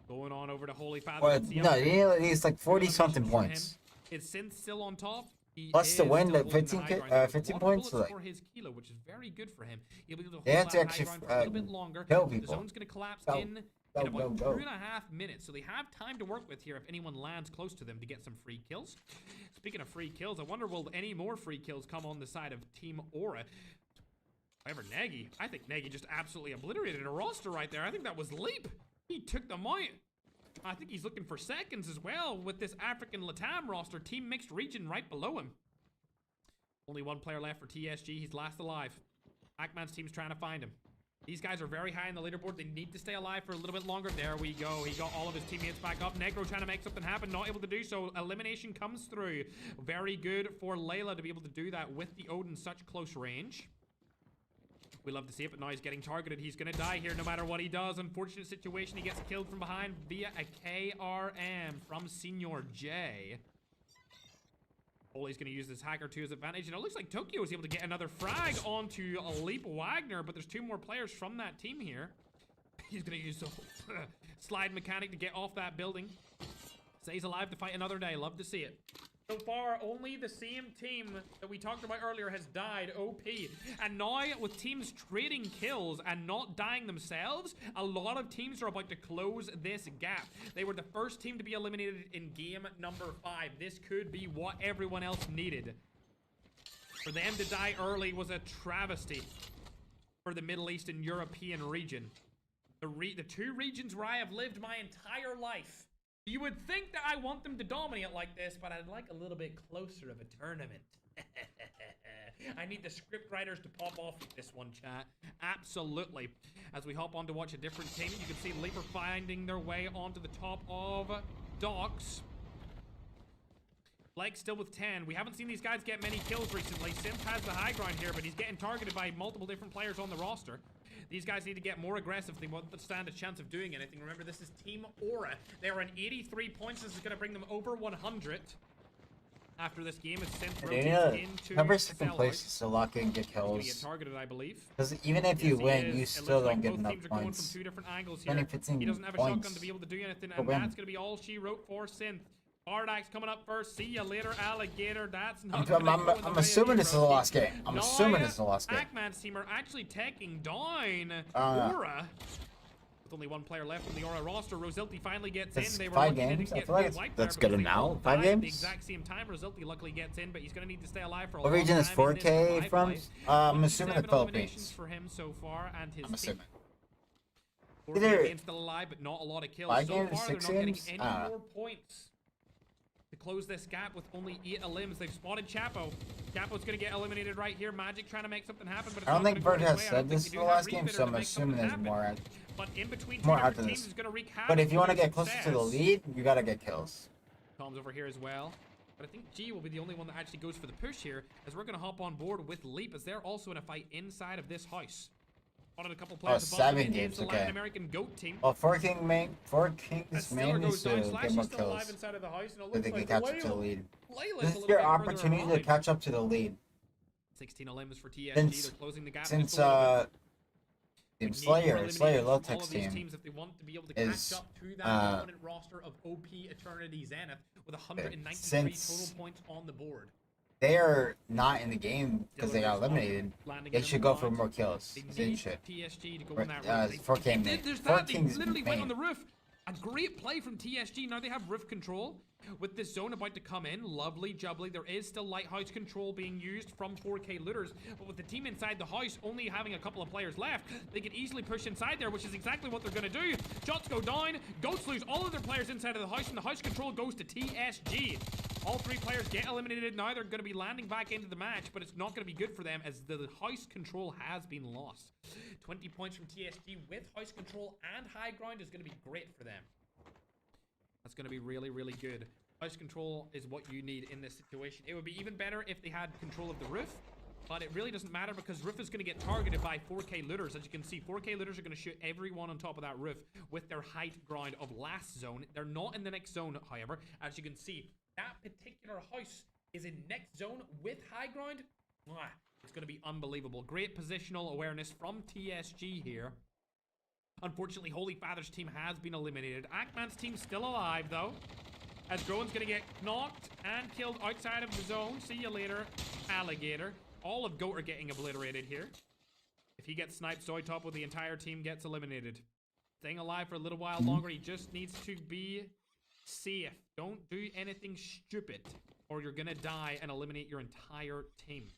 S3: Going on over to Holy Father.
S1: Or
S3: Let's see
S1: no,
S3: how
S1: you need at least like 40 something
S3: eliminations for him.
S1: points.
S3: Is Synth still on top? He
S1: Plus to
S3: is
S1: win
S3: still
S1: the
S3: holding
S1: 15
S3: high
S1: ki-
S3: ground. There was
S1: 15
S3: a lot of
S1: points,
S3: bullets
S1: like-
S3: for his kilo, which is very good for him. He'll be able to
S1: They
S3: hold
S1: have to
S3: that high
S1: actually,
S3: ground for a little bit longer.
S1: kill
S3: The
S1: people.
S3: zone's going to collapse
S1: Go.
S3: in
S1: Go,
S3: about
S1: go, go.
S3: 2.5 minutes, so they have time to work with here if anyone lands close to them to get some free kills. Speaking of free kills, I wonder will any more free kills come on the side of Team Aura? However, Nagy, I think Nagy just absolutely obliterated a roster right there. I think that was Leap. He took them out. I think he's looking for seconds as well with this African Latam roster. Team Mixed Region right below him. Only one player left for TSG. He's last alive. Ackman's team's trying to find him. These guys are very high on the leaderboard. They need to stay alive for a little bit longer. There we go. He got all of his teammates back up. Negro trying to make something happen. Not able to do so. Elimination comes through. Very good for Layla to be able to do that with the Odin such close range. We love to see it, but now he's getting targeted. He's going to die here no matter what he does. Unfortunate situation. He gets killed from behind via a KRM from Senior J. Oli's going to use this hacker to his advantage. And it looks like Tokyo is able to get another frag onto Leap Wagner, but there's 2 more players from that team here. He's going to use the slide mechanic to get off that building. Stays alive to fight another day. Love to see it. So far, only the same team that we talked about earlier has died, OP. And now, with teams trading kills and not dying themselves, a lot of teams are about to close this gap. They were the first team to be eliminated in game number 5. This could be what everyone else needed. For them to die early was a travesty for the Middle East and European region. The 2 regions where I have lived my entire life. You would think that I want them to dominate like this, but I'd like a little bit closer of a tournament. I need the script writers to pop off this one, chat. Absolutely. As we hop on to watch a different team, you can see Leaper finding their way onto the top of Docks. Blake still with 10. We haven't seen these guys get many kills recently. Simp has the high ground here, but he's getting targeted by multiple different players on the roster. These guys need to get more aggressive if they want to stand a chance of doing anything. Remember, this is Team Aura. They are on 83 points. This is going to bring them over 100. After this game, it's sent into
S1: number 2nd
S3: sellout.
S1: place is to lock in, get
S3: He's going to get
S1: kills.
S3: targeted, I believe.
S1: Because even if you
S3: Yes, he
S1: win,
S3: is.
S1: you
S3: It
S1: still
S3: looks like
S1: don't get
S3: both
S1: enough
S3: teams are going from
S1: points.
S3: 2 different angles
S1: Only
S3: here.
S1: 15
S3: He doesn't have a
S1: points.
S3: shotgun to be able to do anything,
S1: For
S3: and
S1: win.
S3: that's going to be all she wrote for Synth. Bardax coming up first. See ya later, Alligator. That's not
S1: I'm
S3: gonna go in the
S1: I'm
S3: way
S1: assuming
S3: of
S1: this is the
S3: Rocky.
S1: last game. I'm
S3: Now,
S1: assuming this is the last game.
S3: Ackman's team are actually taking down
S1: Uh,
S3: Aura. With only 1 player left from the Aura roster, Rosilti finally gets
S1: It's
S3: in. They were
S1: 5
S3: lucky they
S1: games?
S3: didn't
S1: I
S3: get
S1: feel like
S3: wiped
S1: that's
S3: there
S1: good
S3: because they all
S1: enough. 5
S3: died at the
S1: games?
S3: exact same time. Rosilti luckily gets in, but he's going to need to stay alive for a
S1: What
S3: long
S1: region is
S3: time in this
S1: 4K
S3: survival
S1: from?
S3: life.
S1: I'm assuming the
S3: 27 eliminations
S1: Philippines.
S3: for him so far and his
S1: I'm
S3: team.
S1: assuming.
S3: 4K
S1: Either
S3: being still alive, but not a lot of kills.
S1: 5
S3: So
S1: games,
S3: far, they're
S1: 6
S3: not getting
S1: games?
S3: any more points to close this gap with only 8 elims. They've spotted Chapo. Chapo's going to get eliminated right here. Magic trying to make something happen, but it's
S1: I don't
S3: not
S1: think
S3: gonna
S1: Bird
S3: go his
S1: has
S3: way. I
S1: said
S3: don't think
S1: this
S3: they
S1: for
S3: do
S1: the
S3: have
S1: last game,
S3: Refitter
S1: so
S3: to
S1: I'm
S3: make
S1: assuming
S3: something
S1: there's
S3: happen.
S1: more.
S3: But in between
S1: More
S3: two
S1: after
S3: different teams
S1: this.
S3: is going to wreak havoc.
S1: But if you want to
S3: for
S1: get closer to the
S3: success.
S1: lead, you gotta get kills.
S3: Tom's over here as well. But I think G will be the only one that actually goes for the push here, as we're going to hop on board with Leap, as they're also in a fight inside of this house. Spotted a couple players above
S1: 7
S3: them. It is
S1: games,
S3: the
S1: okay.
S3: Latin American GOAT team.
S1: Well, 4 Kings
S3: As
S1: main
S3: Stiller
S1: is
S3: goes
S1: to
S3: down, Slash
S1: get
S3: is
S1: more
S3: still alive
S1: kills.
S3: inside of the house, and it
S1: So
S3: looks
S1: they can
S3: like
S1: catch up to the lead.
S3: Layla's
S1: This
S3: a
S1: is
S3: little
S1: your
S3: bit further
S1: opportunity to
S3: behind.
S1: catch up to the lead.
S3: 16 elims for TSG.
S1: Since-
S3: They're closing the gap.
S1: Since
S3: just a little bit.
S1: Team
S3: We need more
S1: Slayer
S3: eliminations
S1: Low
S3: from all
S1: Tech's
S3: of these
S1: team
S3: teams if they want to be able to
S1: is,
S3: catch up to that dominant roster of OP Eternity Zenith with 193
S1: since-
S3: total points on the board.
S1: they are not in the game because they got eliminated.
S3: Landing
S1: They
S3: in
S1: should
S3: the
S1: go for
S3: round.
S1: more kills.
S3: They
S1: They
S3: need
S1: should.
S3: TSG to go
S1: Right,
S3: on that route.
S1: it's 4K
S3: They
S1: main.
S3: did, there's
S1: 4
S3: that. They
S1: Kings
S3: literally went
S1: main.
S3: on the roof. A great play from TSG. Now they have roof control with this zone about to come in. Lovely jubbly. There is still lighthouse control being used from 4K looters, but with the team inside the house only having a couple of players left, they could easily push inside there, which is exactly what they're going to do. Shots go down. Goats lose all of their players inside of the house, and the house control goes to TSG. All 3 players get eliminated. Now they're going to be landing back into the match, but it's not going to be good for them as the house control has been lost. 20 points from TSG with house control and high ground is going to be great for them. That's going to be really, really good. House control is what you need in this situation. It would be even better if they had control of the roof, but it really doesn't matter because roof is going to get targeted by 4K looters. As you can see, 4K looters are going to shoot everyone on top of that roof with their height ground of last zone. They're not in the next zone, however. As you can see, that particular house is in next zone with high ground. It's going to be unbelievable. Great positional awareness from TSG here. Unfortunately, Holy Father's team has been eliminated. Ackman's team's still alive, though, as Groen's going to get knocked and killed outside of the zone. See you later, Alligator. All of Goat are getting obliterated here. If he gets sniped Soy Top, with the entire team gets eliminated. Staying alive for a little while longer. He just needs to be safe. Don't do anything stupid, or you're going to die and eliminate your entire team.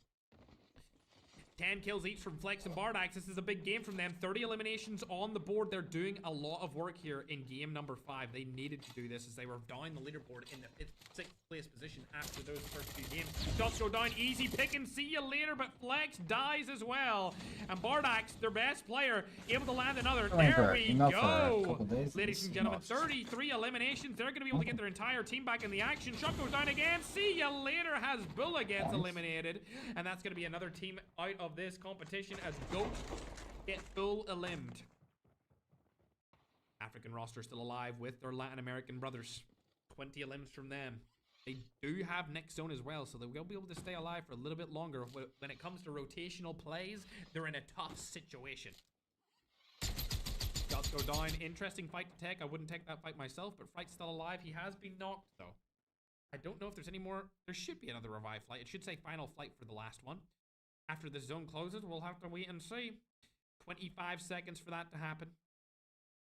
S3: 10 kills each from Flex and Bardax. This is a big game from them. 30 eliminations on the board. They're doing a lot of work here in game number 5. They needed to do this as they were down the leaderboard in the 6th place position after those first 2 games. Shots go down. Easy pick and see you later, but Flex dies as well. And Bardax, their best player, able to land another. There we go. Ladies and gentlemen, 33 eliminations. They're going to be able to get their entire team back in the action. Shot goes down again. See you later. Hasbulla gets eliminated. And that's going to be another team out of this competition as Goat get full elimed. African roster still alive with their Latin American brothers. 20 elims from them. They do have next zone as well, so they will be able to stay alive for a little bit longer. When it comes to rotational plays, they're in a tough situation. Shots go down. Interesting fight to take. I wouldn't take that fight myself, but Fright's still alive. He has been knocked, though. I don't know if there's any more. There should be another revive flight. It should say final flight for the last one. After the zone closes, we'll have to wait and see. 25 seconds for that to happen.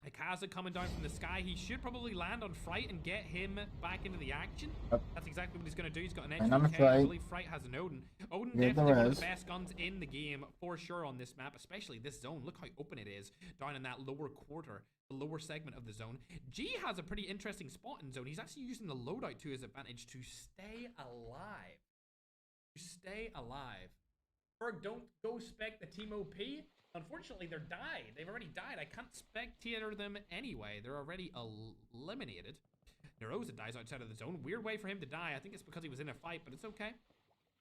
S3: ALCATRAZ coming down from the sky. He should probably land on Fright and get him back into the action. That's exactly what he's going to do. He's got an extra K. I believe Fright has an Odin. Odin definitely one of the best guns in the game for sure on this map, especially this zone. Look how open it is down in that lower quarter, the lower segment of the zone. G has a pretty interesting spot in zone. He's actually using the loadout to his advantage to stay alive. To stay alive. Ferg, don't go spec the team OP. Unfortunately, they're died. They've already died. I can't spectator them anyway. They're already eliminated. Neroza dies outside of the zone. Weird way for him to die. I think it's because he was in a fight, but it's okay.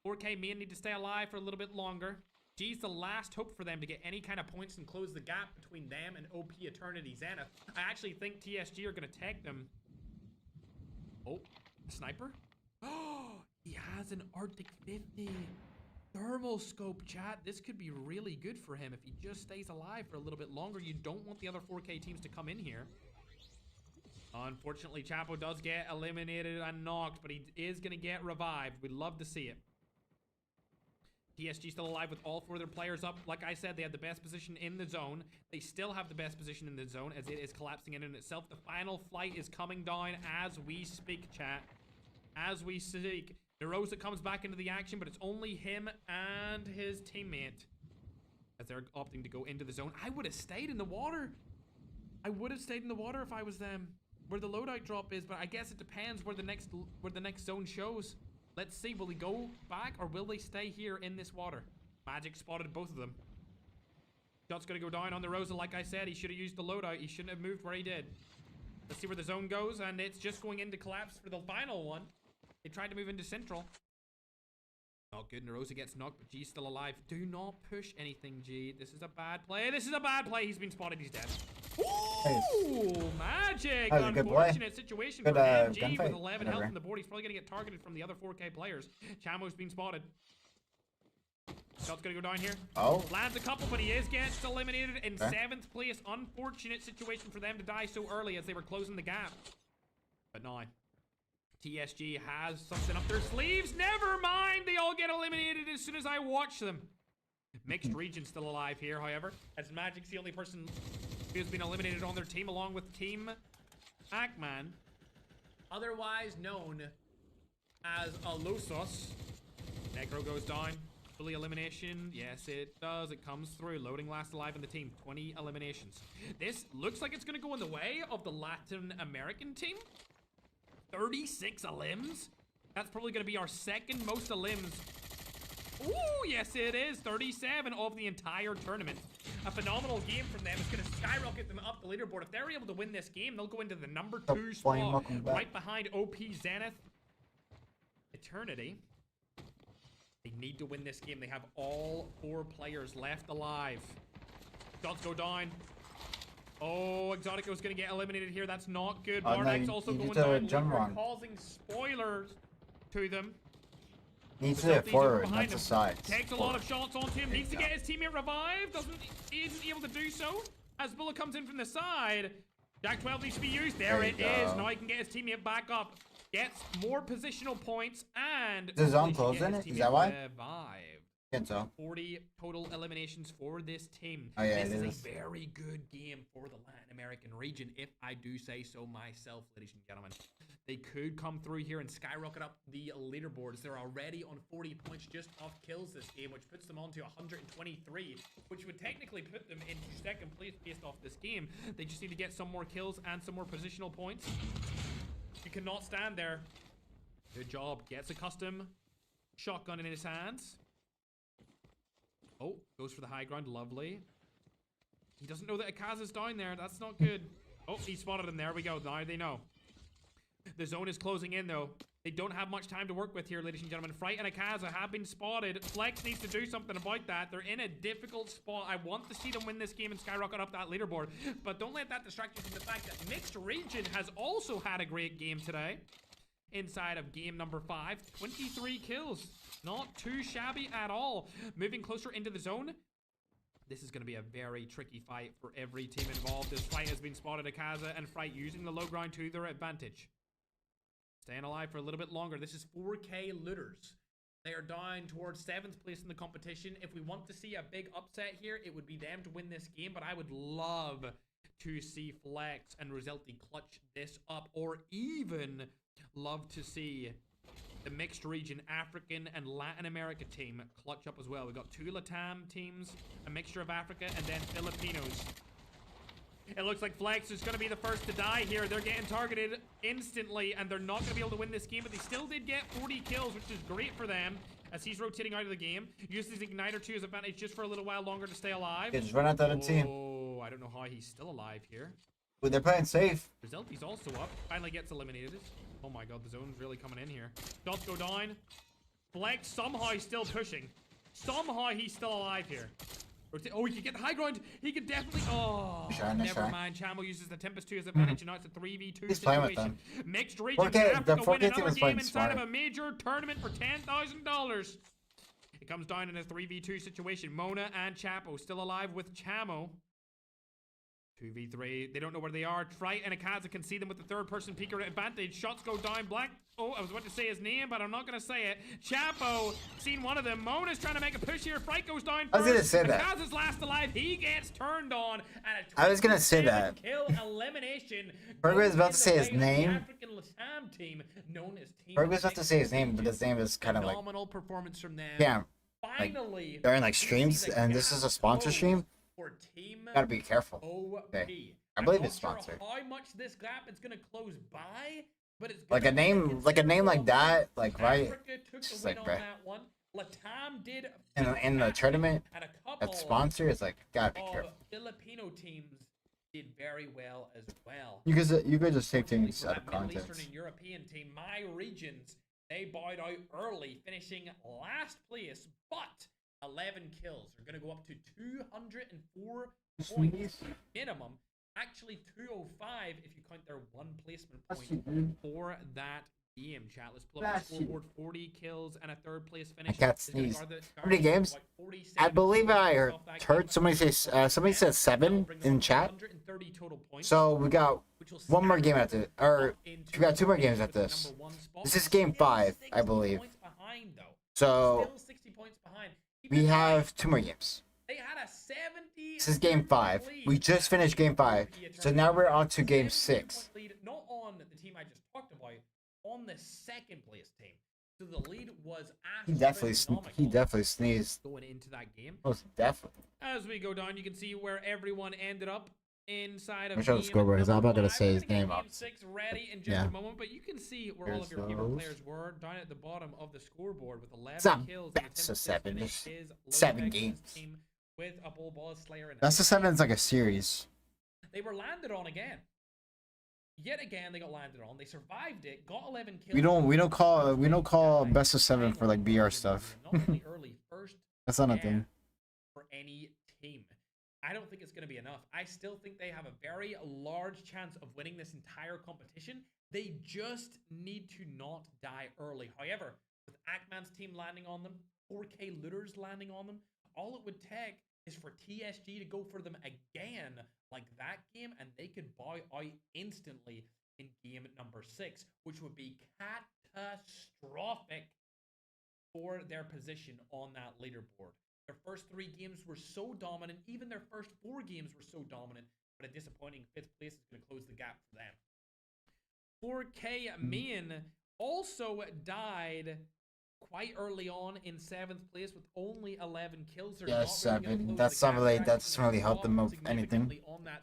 S3: 4K main need to stay alive for a little bit longer. G's the last hope for them to get any kind of points and close the gap between them and OP Eternity Zenith. I actually think TSG are going to take them. Oh, sniper? Oh, he has an Arctic 50. Thermal scope, chat. This could be really good for him if he just stays alive for a little bit longer. You don't want the other 4K teams to come in here. Unfortunately, Chapo does get eliminated and knocked, but he is going to get revived. We'd love to see it. TSG still alive with all 4 of their players up. Like I said, they had the best position in the zone. They still have the best position in the zone as it is collapsing in itself. The final flight is coming down as we speak, chat. As we speak. Neroza comes back into the action, but it's only him and his teammate as they're opting to go into the zone. I would have stayed in the water. I would have stayed in the water if I was them. Where the loadout drop is, but I guess it depends where the next zone shows. Let's see, will he go back or will they stay here in this water? Magic spotted both of them. Shot's gonna go down on the Rosa. Like I said, he should have used the loadout. He shouldn't have moved where he did. Let's see where the zone goes, and it's just going into collapse for the final one. They tried to move into central. Not good. Neroza gets knocked, but G's still alive. Do not push anything, G. This is a bad play. This is a bad play. He's been spotted. He's dead. Ooh, Magic. Unfortunate situation for MG with 11 health on the board. He's probably going to get targeted from the other 4K players. Chamo's been spotted. Shot's going to go down here. Oh. Lands a couple, but he gets eliminated in 7th place. Unfortunate situation for them to die so early as they were closing the gap. But no. TSG has something up their sleeves. Never mind. They all get eliminated as soon as I watch them. Mixed region still alive here, however, as Magic's the only person who's been eliminated on their team, along with Team Ackman, otherwise known as Alusos. Necro goes down. Fully elimination. Yes, it does. It comes through. Loading last alive in the team. 20 eliminations. This looks like it's going to go in the way of the Latin American team. 36 elims. That's probably going to be our second most elims. Ooh, yes, it is. 37 of the entire tournament. A phenomenal game from them. It's going to skyrocket them up the leaderboard. If they're able to win this game, they'll go into the number 2 spot. Right behind OP Zenith. Eternity. They need to win this game. They have all 4 players left alive. Shots go down. Oh, Exotico's going to get eliminated here. That's not good. Bardak's also going down. We're causing spoilers to them.
S1: Needs to hit forward, not to side.
S3: Takes a lot of shots onto him. Needs to get his teammate revived. Isn't able to do so. As Bullet comes in from the side. Jack 12 needs to be used. There it is. Now he can get his teammate back up. Gets more positional points and
S1: the zone closing it? Is that why?
S3: Revived. So. 40 total eliminations for this team.
S1: Oh, yeah,
S3: this is a very good game for the Latin American region, if I do say so myself, ladies and gentlemen. They could come through here and skyrocket up the leaderboards. They're already on 40 points just off kills this game, which puts them on to 123, which would technically put them into second place based off this game. They just need to get some more kills and some more positional points. You cannot stand there. Good job. Gets a custom shotgun in his hands. Oh, goes for the high ground. Lovely. He doesn't know that ALCATRAZ is down there. That's not good. Oh, he spotted him. There we go. Now they know. The zone is closing in, though. They don't have much time to work with here, ladies and gentlemen. Fright and ALCATRAZ have been spotted. Flex needs to do something about that. They're in a difficult spot. I want to see them win this game and skyrocket up that leaderboard. But don't let that distract you from the fact that Mixed Region has also had a great game today. Inside of game number 5. 23 kills. Not too shabby at all. Moving closer into the zone. This is going to be a very tricky fight for every team involved. This fight has been spotted. ALCATRAZ and Fright using the low ground to their advantage. Staying alive for a little bit longer. This is 4K looters. They are down towards 7th place in the competition. If we want to see a big upset here, it would be them to win this game. But I would love to see Flex and Roselti clutch this up. Or even love to see the Mixed Region African and Latin America team clutch up as well. We've got 2 LATAM teams, a mixture of Africa, and then Filipinos. It looks like Flex is going to be the first to die here. They're getting targeted instantly, and they're not going to be able to win this game, but they still did get 40 kills, which is great for them as he's rotating out of the game. Uses his Igniter to his advantage just for a little while longer to stay alive.
S1: Just run out that team.
S3: Oh, I don't know how he's still alive here.
S1: But they're playing safe.
S3: Roselti's also up. Finally gets eliminated. Oh my god, the zone's really coming in here. Shots go down. Flex somehow still pushing. Somehow he's still alive here. Oh, he could get the high ground. He could definitely. Oh, never mind. Chamo uses the Tempest to his advantage, and now it's a 3v2 situation. Mixed Region Africa win another game inside of a major tournament for $10,000. It comes down in a 3v2 situation. Mona and Chapo still alive with Chamo. 2v3. They don't know where they are. Fright and ALCATRAZ can see them with the third-person peeker advantage. Shots go down. Black. Oh, I was about to say his name, but I'm not going to say it. Chapo, seen one of them. Mona's trying to make a push here. Fright goes down first.
S1: I was going to say that.
S3: ALCATRAZ is last alive. He gets turned on. And
S1: I was going to say that.
S3: Kill elimination.
S1: Fergs was about to say his name.
S3: African LATAM team known as Team
S1: Fergs was about to say his name, but his name is kind of like...
S3: Phenomenal performance from them.
S1: Yeah.
S3: Finally.
S1: Like, they're in like streams, and this is a sponsor stream. Gotta be careful. Okay. I believe it's sponsored.
S3: How much this gap is gonna close by, but it's
S1: like a name like that, like right.
S3: It's
S1: just like right.
S3: LATAM did
S1: in the tournament. That sponsor is like gotta be careful.
S3: Filipino teams did very well as well.
S1: You guys just take things out of context.
S3: Middle Eastern and European team, my regions, they bowed out early, finishing last place, but 11 kills are going to go up to 204 points minimum. Actually 205 if you count their 1 placement point for that game, chat. Let's pull up the scoreboard. 40 kills and a 3rd place finish.
S1: I can't sneeze. How many games? I believe I heard somebody say somebody said 7 in chat. So we got 1 more game after, or we got 2 more games after this. This is game 5, I believe. So we have 2 more games.
S3: They had a 70.
S1: This is game 5. We just finished game 5. So now we're on to game 6.
S3: Lead, not on the team I just talked about, on the second place team. So the lead was
S1: He definitely sneezed.
S3: going into that game.
S1: Most definitely.
S3: As we go down, you can see where everyone ended up inside of
S1: Let me show the scoreboard because I'm not gonna say his name up.
S3: Game 6 ready in just a moment, but you can see where all of your favorite players were down at the bottom of the scoreboard with 11 kills.
S1: Best of 7.
S3: Is
S1: 7 games.
S3: Team with a bull ball slayer and
S1: Best of 7 is like a series.
S3: they were landed on again. Yet again, they got landed on. They survived it. Got 11 kills.
S1: We don't call best of 7 for like BR stuff.
S3: Not only early first.
S1: That's not a thing.
S3: For any team. I don't think it's going to be enough. I still think they have a very large chance of winning this entire competition. They just need to not die early. However, with Ackman's team landing on them, 4K Looters landing on them, all it would take is for TSG to go for them again like that game, and they could bow out instantly in game number 6, which would be catastrophic for their position on that leaderboard. Their first 3 games were so dominant. Even their first 4 games were so dominant. But a disappointing 5th place is going to close the gap for them. 4K Main also died quite early on in 7th place with only 11 kills. They're
S1: Yeah, 7. That's not really. That doesn't really help them with anything.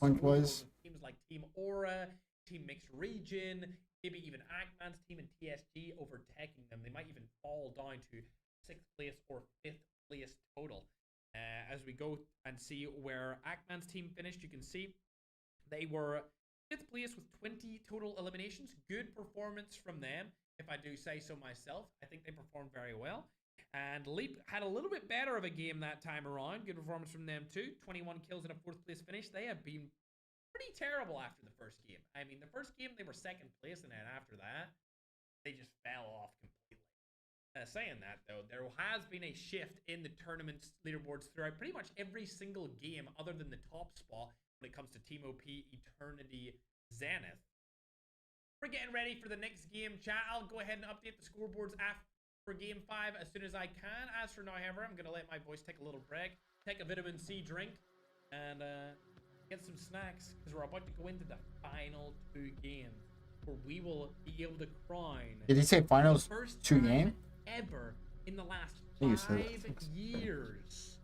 S1: Point-wise.
S3: Teams like Team Aura, Team Mixed Region, maybe even Ackman's team and TSG overtaking them. They might even fall down to 6th place or 5th place total. As we go and see where Ackman's team finished, you can see they were 5th place with 20 total eliminations. Good performance from them, if I do say so myself. I think they performed very well. And Leap had a little bit better of a game that time around. Good performance from them too. 21 kills and a 4th place finish. They have been pretty terrible after the first game. I mean, the first game they were 2nd place, and then after that, they just fell off completely. Saying that, though, there has been a shift in the tournament's leaderboards throughout pretty much every single game other than the top spot when it comes to Team OP, Eternity, Zenith. We're getting ready for the next game, chat. I'll go ahead and update the scoreboards for Game 5 as soon as I can. As for now, however, I'm going to let my voice take a little break, take a vitamin C drink, and get some snacks, because we're about to go into the final 2 games where we will be able to crown.
S1: Did he say finals 2 games?
S3: Ever in the last
S1: You
S3: 5
S1: said that.
S3: years,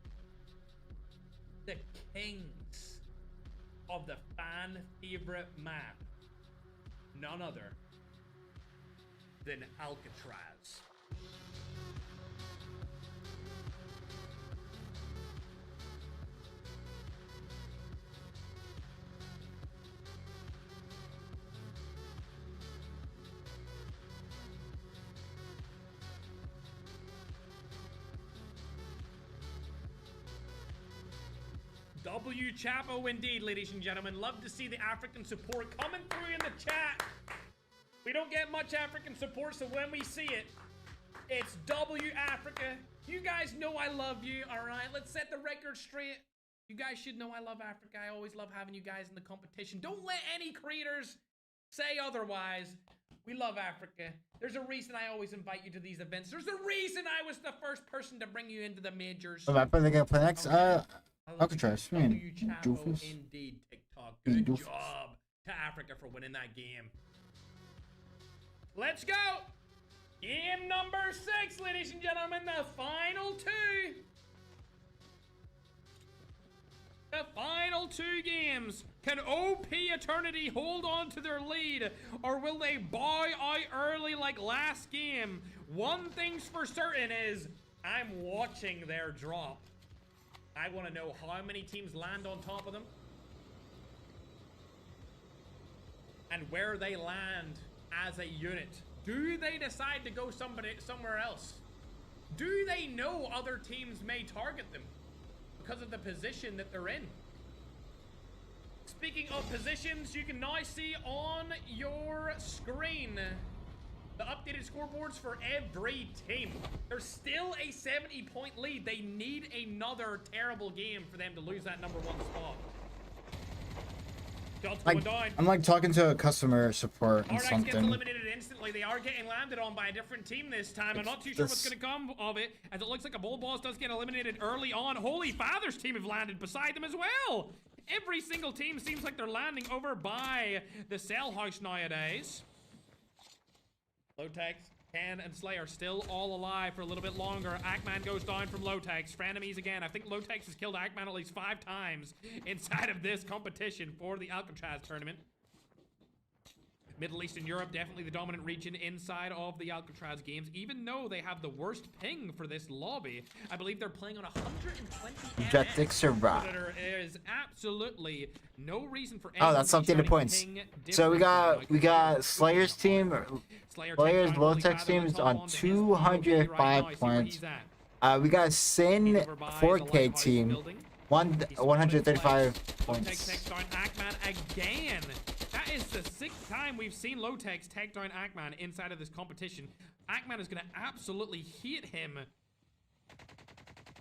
S3: the kings of the fan favorite map, none other than Alcatraz. W Chapo indeed, ladies and gentlemen. Love to see the African support coming through in the chat. We don't get much African support, so when we see it, it's W Africa. You guys know I love you, all right? Let's set the record straight. You guys should know I love Africa. I always love having you guys in the competition. Don't let any creators say otherwise. We love Africa. There's a reason I always invite you to these events. There's a reason I was the first person to bring you into the majors.
S1: Oh, I bet they're gonna play next. ALCATRAZ.
S3: W Chapo
S1: Doofus.
S3: indeed, TikTok. Good
S1: Doofus.
S3: job to Africa for winning that game. Let's go. Game number 6, ladies and gentlemen. The final 2. The final 2 games. Can OP Eternity hold on to their lead, or will they bow out early like last game? One thing's for certain is I'm watching their drop. I want to know how many teams land on top of them and where they land as a unit. Do they decide to go somewhere else? Do they know other teams may target them because of the position that they're in? Speaking of positions, you can now see on your screen the updated scoreboards for every team. There's still a 70-point lead. They need another terrible game for them to lose that #1 spot. Shots
S1: Like,
S3: going down.
S1: I'm like talking to a customer support and
S3: RX gets
S1: something.
S3: eliminated instantly. They are getting landed on by a different team this time. I'm not too sure what's going to come of it, as it looks like a Bull Boss does get eliminated early on. Holy Father's team have landed beside them as well. Every single team seems like they're landing over by the cell house nowadays. Lotex, Ken, and Slayer still all alive for a little bit longer. Ackman goes down from Lotex. Frenemies again. I think Lotex has killed Ackman at least 5 times inside of this competition for the ALCATRAZ tournament. Middle East and Europe, definitely the dominant region inside of the ALCATRAZ games, even though they have the worst ping for this lobby. I believe they're playing on 120
S1: Objective survive.
S3: There is absolutely no reason for
S1: Oh, that's something to points. So we got Slayer's team, Slayer's Lotex team is on 205 points. We got Sin 4K team, 135 points.
S3: Ackman again. That is the 6th time we've seen Lotex take down Ackman inside of this competition. Ackman is going to absolutely hit him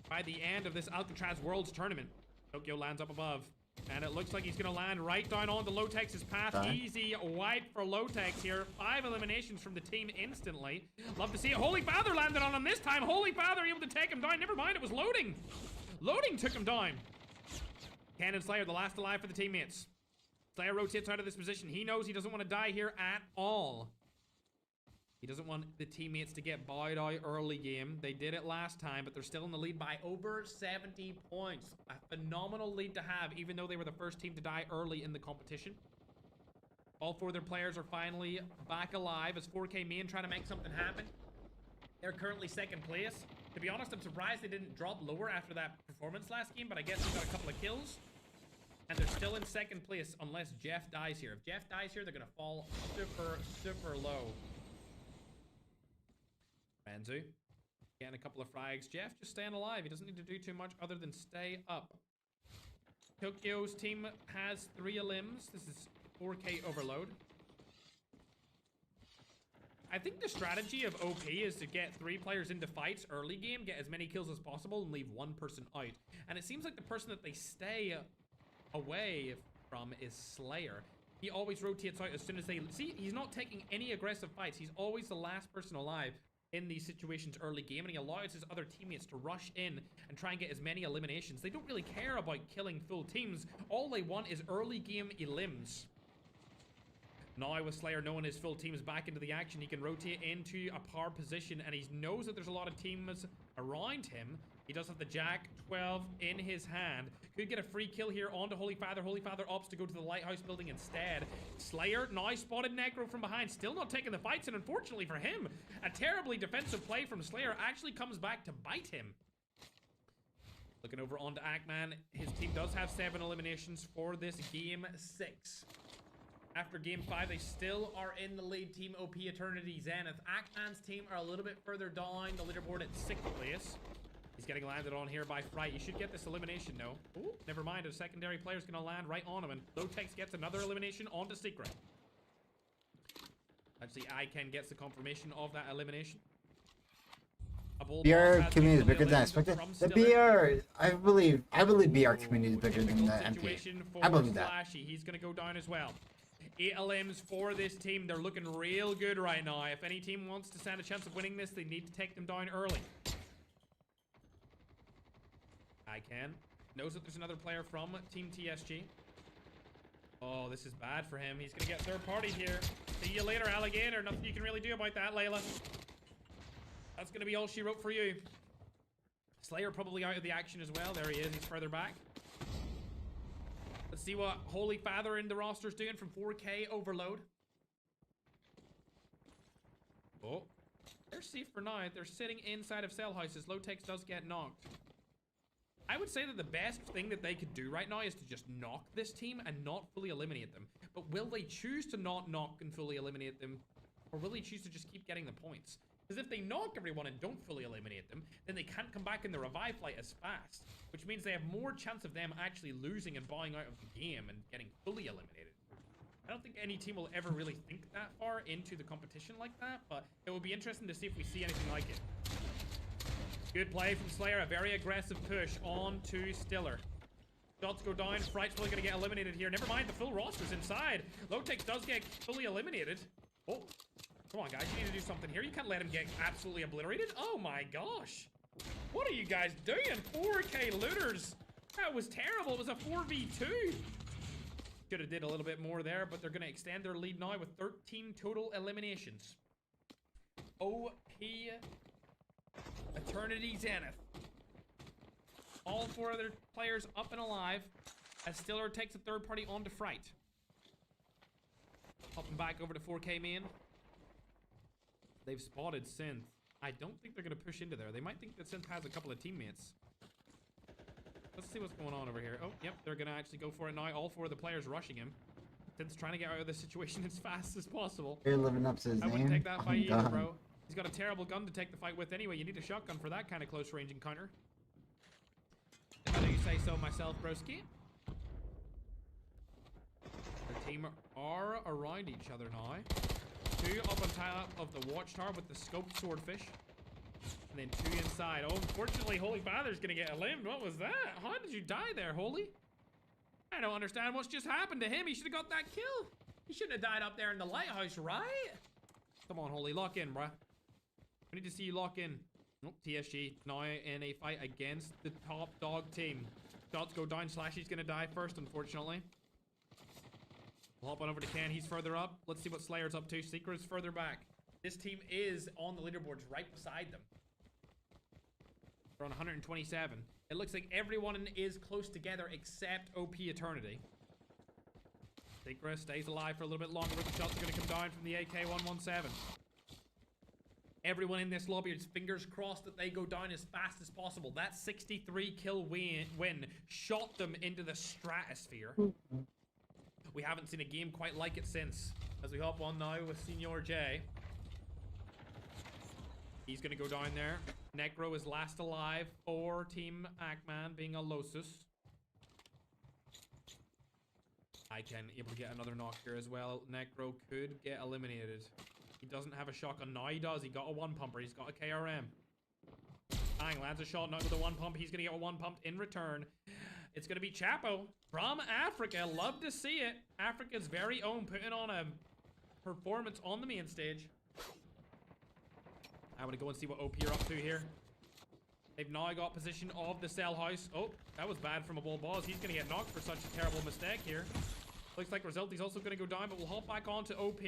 S3: by the end of this ALCATRAZ Worlds tournament. Tokyo lands up above, and it looks like he's going to land right down onto Lotex's path. Easy wipe for Lotex here. 5 eliminations from the team instantly. Love to see it. Holy Father landed on him this time. Holy Father able to take him down. Never mind, it was Loading. Loading took him down. Ken and Slayer, the last alive for the teammates. Slayer rotates out of this position. He knows he doesn't want to die here at all. He doesn't want the teammates to get bowed out early game. They did it last time, but they're still in the lead by over 70 points. A phenomenal lead to have, even though they were the first team to die early in the competition. All 4 of their players are finally back alive as 4K main trying to make something happen. They're currently 2nd place. To be honest, I'm surprised they didn't drop lower after that performance last game, but I guess they got a couple of kills. And they're still in 2nd place unless Jeff dies here. If Jeff dies here, they're going to fall super, super low. Ranzu getting a couple of frags. Jeff just staying alive. He doesn't need to do too much other than stay up. Tokyo's team has 3 elims. This is 4K overload. I think the strategy of OP is to get 3 players into fights early game, get as many kills as possible, and leave 1 person out. And it seems like the person that they stay away from is Slayer. He always rotates out as soon as they see. He's not taking any aggressive fights. He's always the last person alive in these situations early game, and he allows his other teammates to rush in and try and get as many eliminations. They don't really care about killing full teams. All they want is early game elims. Now with Slayer knowing his full team is back into the action, he can rotate into a power position, and he knows that there's a lot of teams around him. He does have the Jack 12 in his hand. Could get a free kill here onto Holy Father. Holy Father opts to go to the lighthouse building instead. Slayer now spotted Necro from behind, still not taking the fights, and unfortunately for him, a terribly defensive play from Slayer actually comes back to bite him. Looking over onto Ackman, his team does have 7 eliminations for this game 6. After game 5, they still are in the lead. Team OP Eternity Zenith. Ackman's team are a little bit further down the leaderboard at 6th place. He's getting landed on here by Fright. He should get this elimination, though. Ooh, never mind. A secondary player's going to land right on him, and Lotex gets another elimination onto Secret. Actually, Iken gets the confirmation of that elimination.
S1: BR community is bigger than I expected. The BR, I believe BR community is bigger than the MP. I believe that.
S3: He's going to go down as well. 8 LMs for this team. They're looking real good right now. If any team wants to stand a chance of winning this, they need to take them down early. Iken knows that there's another player from Team TSG. Oh, this is bad for him. He's going to get 3rd party here. See you later, Alligator. Nothing you can really do about that, Layla. That's going to be all she wrote for you. Slayer probably out of the action as well. There he is. He's further back. Let's see what Holy Father in the roster's doing from 4K Overload. Oh. They're safe for now. They're sitting inside of cell houses. Lotex does get knocked. I would say that the best thing that they could do right now is to just knock this team and not fully eliminate them. But will they choose to not knock and fully eliminate them? Or will they choose to just keep getting the points? Because if they knock everyone and don't fully eliminate them, then they can't come back in the revive flight as fast. Which means they have more chance of them actually losing and bowing out of the game and getting fully eliminated. I don't think any team will ever really think that far into the competition like that, but it will be interesting to see if we see anything like it. Good play from Slayer, a very aggressive push on to Stiller. Shots go down. Fright's probably going to get eliminated here. Never mind, the full roster's inside. Lotex does get fully eliminated. Oh, come on, guys. You need to do something here. You can't let him get absolutely obliterated. Oh, my gosh. What are you guys doing? 4K looters. That was terrible. It was a 4v2. Could have did a little bit more there, but they're going to extend their lead now with 13 total eliminations. OP Eternity Zenith. All 4 other players up and alive as Stiller takes a third party on to Fright. Hopping back over to 4K main. They've spotted Synth. I don't think they're going to push into there. They might think that Synth has a couple of teammates. Let's see what's going on over here. Oh, yep, they're going to actually go for it now. All 4 of the players rushing him. Synth's trying to get out of this situation as fast as possible.
S1: You're living up to his name.
S3: I wouldn't take that fight either,
S1: God.
S3: bro. He's got a terrible gun to take the fight with anyway. You need a shotgun for that kind of close range encounter. If I do say so myself, broski. The team are around each other now. 2 up on top of the watchtower with the scoped swordfish. And then 2 inside. Oh, unfortunately, Holy Father's gonna get eliminated. What was that? How did you die there, Holy? I don't understand what's just happened to him. He should have got that kill. He shouldn't have died up there in the lighthouse, right? Come on, Holy, lock in, bruh. We need to see you lock in. Oh, TSG now in a fight against the top dog team. Shots go down. Slashy's gonna die first, unfortunately. We'll hop on over to Ken. He's further up. Let's see what Slayer's up to. Secret's further back. This team is on the leaderboards right beside them. They're on 127. It looks like everyone is close together except OP Eternity. Secret stays alive for a little bit longer, but the shots are going to come down from the AK-117. Everyone in this lobby is fingers crossed that they go down as fast as possible. That 63 kill win shot them into the stratosphere. We haven't seen a game quite like it since. As we hop on now with Senior J. He's going to go down there. Necro is last alive for Team Ackman, being a Losus. I can able to get another knock here as well. Necro could get eliminated. He doesn't have a shotgun. Now he does. He got a 1-pumper. He's got a KRM. Bang, lands a shot, not with a 1-pump. He's going to get a 1-pumped in return. It's going to be Chapo from Africa. Love to see it. Africa's very own, putting on a performance on the main stage. I want to go and see what OP are up to here. They've now got position of the cell house. Oh, that was bad from a ball boss. He's going to get knocked for such a terrible mistake here. Looks like result. He's also going to go down, but we'll hop back on to OP.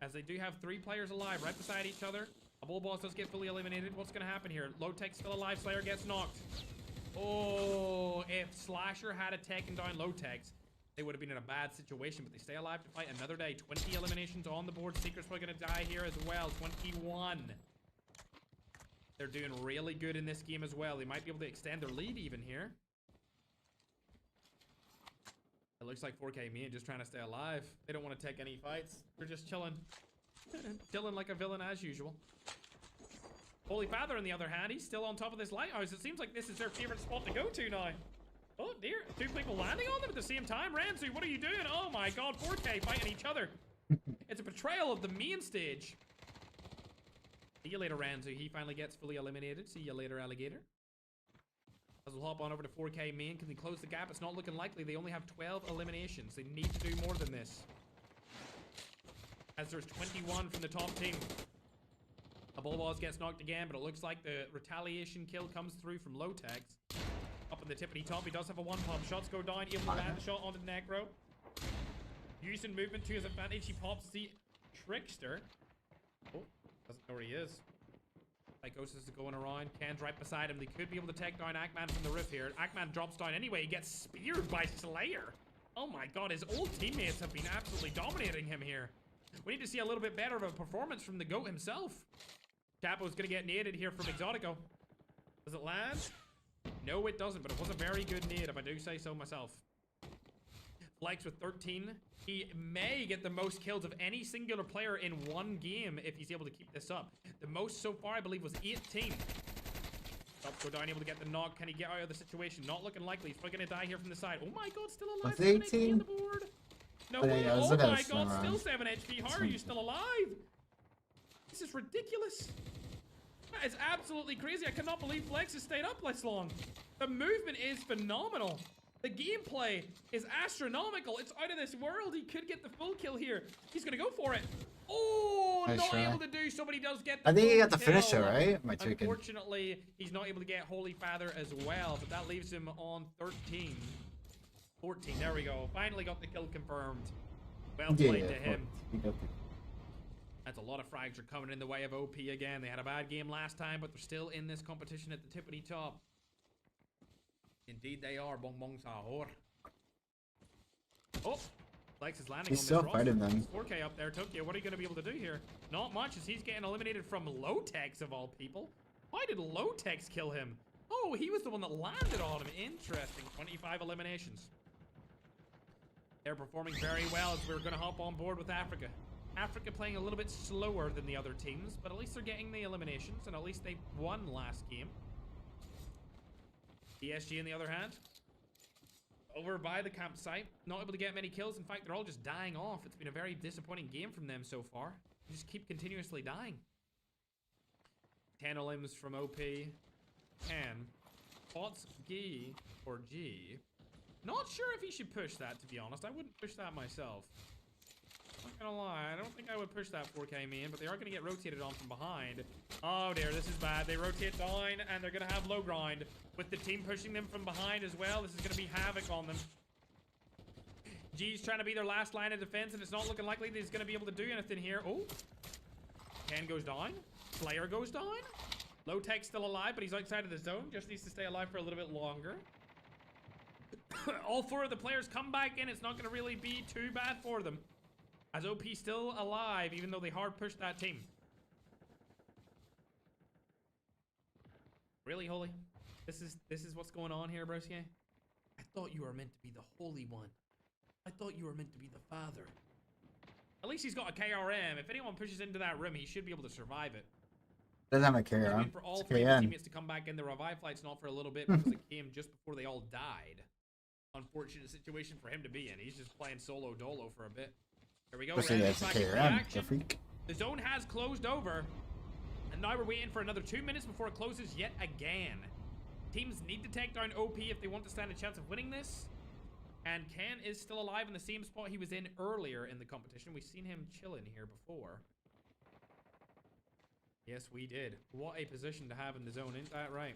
S3: As they do have 3 players alive right beside each other. A bull boss does get fully eliminated. What's going to happen here? Low-Tech still alive. Slayer gets knocked. Oh, if Slasher had taken down Low-Tech's, they would have been in a bad situation, but they stay alive to fight another day. 20 eliminations on the board. Secret's probably going to die here as well. 21. They're doing really good in this game as well. They might be able to extend their lead even here. It looks like 4K me and just trying to stay alive. They don't want to take any fights. They're just chilling. Chilling like a villain as usual. Holy Father, on the other hand, he's still on top of this lighthouse. It seems like this is their favorite spot to go to now. Oh dear, 2 people landing on them at the same time. Ranzu, what are you doing? Oh my god, 4K fighting each other. It's a betrayal of the main stage. See you later, Ranzu. He finally gets fully eliminated. See you later, Alligator. As we'll hop on over to 4K main. Can they close the gap? It's not looking likely. They only have 12 eliminations. They need to do more than this. As there's 21 from the top team. A Bullboss gets knocked again, but it looks like the retaliation kill comes through from Low-Tech's. Up in the tippity top, he does have a 1-pump. Shots go down, able to land the shot onto the Necro. Using movement to his advantage, he pops the Trickster. Oh, doesn't know where he is. Psychosis is going around. Ken's right beside him. They could be able to take down Ackman from the roof here. Ackman drops down anyway. He gets speared by Slayer. Oh my god, his old teammates have been absolutely dominating him here. We need to see a little bit better of a performance from the GOAT himself. Chapo's gonna get naded here from Exotico. Does it land? No, it doesn't, but it was a very good nade, if I do say so myself. Flex with 13. He may get the most kills of any singular player in one game if he's able to keep this up. The most so far, I believe, was 18. Shots go down, able to get the knock. Can he get out of the situation? Not looking likely. He's probably gonna die here from the side. Oh my god, still alive.
S1: Was 18?
S3: On the board. No
S1: Oh,
S3: way.
S1: yeah,
S3: Oh my god,
S1: around.
S3: still 7 HP. How are you still alive? This is ridiculous. That is absolutely crazy. I cannot believe Flex has stayed up this long. The movement is phenomenal. The gameplay is astronomical. It's out of this world. He could get the full kill here. He's going to go for it. Oh,
S1: Nice
S3: not
S1: try.
S3: able to do so, but he does get the
S1: I think he
S3: full
S1: got the finisher,
S3: kill.
S1: right? Am I tweaking?
S3: Unfortunately, he's not able to get Holy Father as well, but that leaves him on 13. 14, there we go. Finally got the kill confirmed. Well played to him. That's a lot of frags are coming in the way of OP again. They had a bad game last time, but they're still in this competition at the tippity top. Indeed they are. Bong bong sahur. Oh! Flex is landing
S1: He's
S3: on
S1: still
S3: this
S1: fighting
S3: roster.
S1: them.
S3: 4K up there, Tokyo. What are you going to be able to do here? Not much, as he's getting eliminated from Low-Tex of all people. Why did Low-Tex kill him? Oh, he was the one that landed on him. Interesting. 25 eliminations. They're performing very well as we're going to hop on board with Africa. Africa playing a little bit slower than the other teams, but at least they're getting the eliminations, and at least they won last game. PSG, on the other hand, over by the campsite, not able to get many kills. In fact, they're all just dying off. It's been a very disappointing game from them so far. They just keep continuously dying. 10 elims from OP. 10. Bots G or G. Not sure if he should push that, to be honest. I wouldn't push that myself. Not gonna lie, I don't think I would push that 4K man, but they are gonna get rotated on from behind. Oh dear, this is bad. They rotate down and they're gonna have low grind. With the team pushing them from behind as well, this is gonna be havoc on them. G's trying to be their last line of defense, and it's not looking likely that he's gonna be able to do anything here. Oh. Ken goes down. Slayer goes down. Low-Tech's still alive, but he's outside of the zone. Just needs to stay alive for a little bit longer. All 4 of the players come back in. It's not gonna really be too bad for them. As OP still alive, even though they hard pushed that team. Really, Holy? This is what's going on here, broski? I thought you were meant to be the Holy One. I thought you were meant to be the Father. At least he's got a KRM. If anyone pushes into that room, he should be able to survive it.
S1: Doesn't have a carry
S3: For all 3 of his teammates to come back in, the revive flight's not for a little bit because it came just before they all died. Unfortunate situation for him to be in. He's just playing solo dolo for a bit. Here we go.
S1: That's a KRM.
S3: The zone has closed over, and now we're waiting for another 2 minutes before it closes yet again. Teams need to take down OP if they want to stand a chance of winning this. And Ken is still alive in the same spot he was in earlier in the competition. We've seen him chilling here before. Yes, we did. What a position to have in the zone, isn't that right?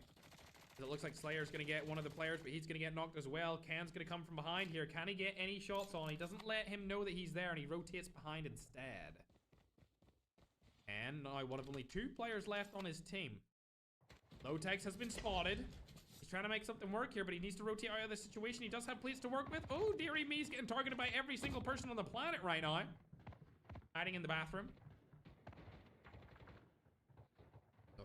S3: It looks like Slayer's going to get one of the players, but he's going to get knocked as well. Ken's going to come from behind here. Can he get any shots on? He doesn't let him know that he's there, and he rotates behind instead. And now one of only 2 players left on his team. Low-Tex has been spotted. He's trying to make something work here, but he needs to rotate out of this situation. He does have plates to work with. Oh, dearie me, he's getting targeted by every single person on the planet right now. Hiding in the bathroom.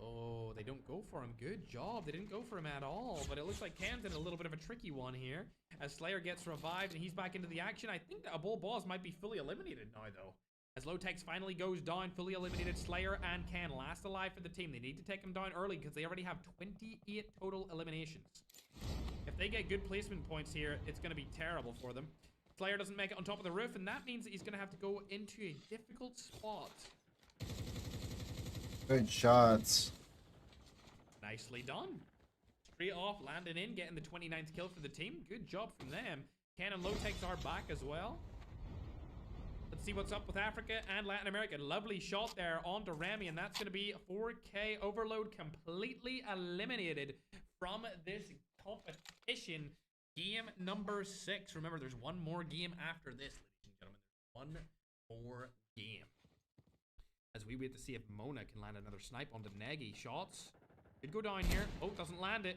S3: Oh, they don't go for him. Good job. They didn't go for him at all. But it looks like Ken's in a little bit of a tricky one here. As Slayer gets revived and he's back into the action. I think that a bull boss might be fully eliminated now, though. As Low-Tex finally goes down, fully eliminated Slayer and Ken last alive for the team. They need to take him down early because they already have 28 total eliminations. If they get good placement points here, it's going to be terrible for them. Slayer doesn't make it on top of the roof, and that means that he's going to have to go into a difficult spot.
S1: Good shots.
S3: Nicely done. Straight off, landing in, getting the 29th kill for the team. Good job from them. Ken and Low-Tex are back as well. Let's see what's up with Africa and Latin America. Lovely shot there onto Remy, and that's going to be 4K Overload completely eliminated from this competition. Game number 6. Remember, there's one more game after this, ladies and gentlemen. One more game. As we wait to see if Mona can land another snipe onto Nagy. Shots. Could go down here. Oh, doesn't land it.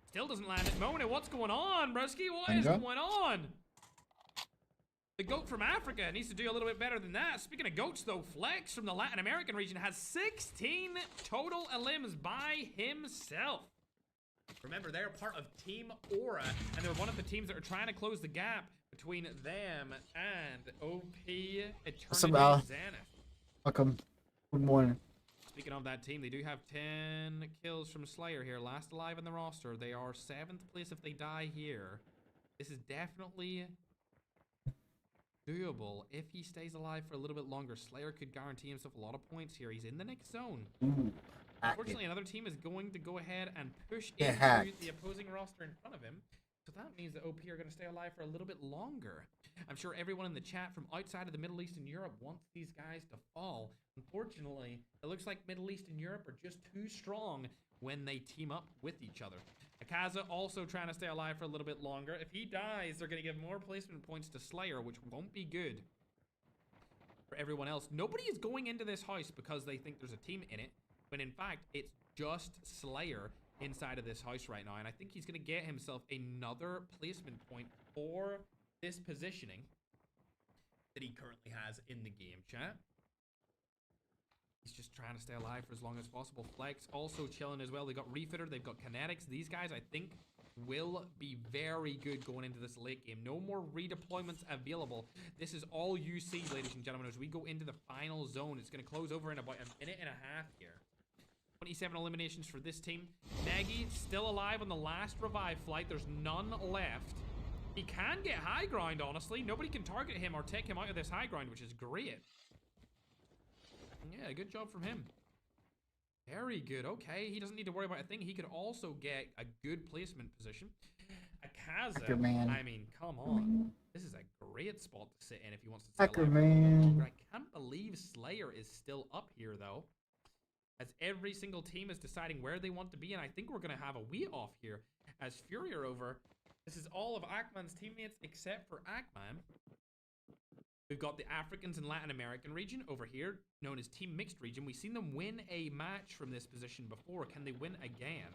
S3: Still doesn't land it. Mona, what's going on, broski? What is going on? The goat from Africa needs to do a little bit better than that. Speaking of goats, though, Flex from the Latin American region has 16 total elims by himself. Remember, they're part of Team Aura, and they're one of the teams that are trying to close the gap between them and OP Eternity Zenith.
S1: Welcome. Good morning.
S3: Speaking of that team, they do have 10 kills from Slayer here. Last alive in the roster. They are 7th place if they die here. This is definitely doable if he stays alive for a little bit longer. Slayer could guarantee himself a lot of points here. He's in the next zone.
S1: Ooh,
S3: unfortunately, another team is going to go ahead and push into the opposing roster in front of him. So that means that OP are going to stay alive for a little bit longer. I'm sure everyone in the chat from outside of the Middle East and Europe wants these guys to fall. Unfortunately, it looks like Middle East and Europe are just too strong when they team up with each other. ALCATRAZ also trying to stay alive for a little bit longer. If he dies, they're going to give more placement points to Slayer, which won't be good for everyone else. Nobody is going into this house because they think there's a team in it, when in fact, it's just Slayer inside of this house right now. And I think he's going to get himself another placement point for this positioning that he currently has in the game, chat. He's just trying to stay alive for as long as possible. Flex also chilling as well. They got Refitter, they've got Kinetics. These guys, I think, will be very good going into this late game. No more redeployments available. This is all you see, ladies and gentlemen, as we go into the final zone. It's going to close over in about a minute and a half here. 27 eliminations for this team. Nagy still alive on the last revive flight. There's none left. He can get high ground, honestly. Nobody can target him or take him out of this high ground, which is great. Yeah, good job from him. Very good. Okay, he doesn't need to worry about a thing. He could also get a good placement position. ALCATRAZ, I mean, come on. This is a great spot to sit in if he wants to stay alive for a little bit longer. I can't believe Slayer is still up here, though, as every single team is deciding where they want to be, and I think we're going to have a wait off here as Fury are over. This is all of Akman's teammates except for Akman. We've got the Africans and Latin American region over here, known as Team Mixed region. We've seen them win a match from this position before. Can they win again?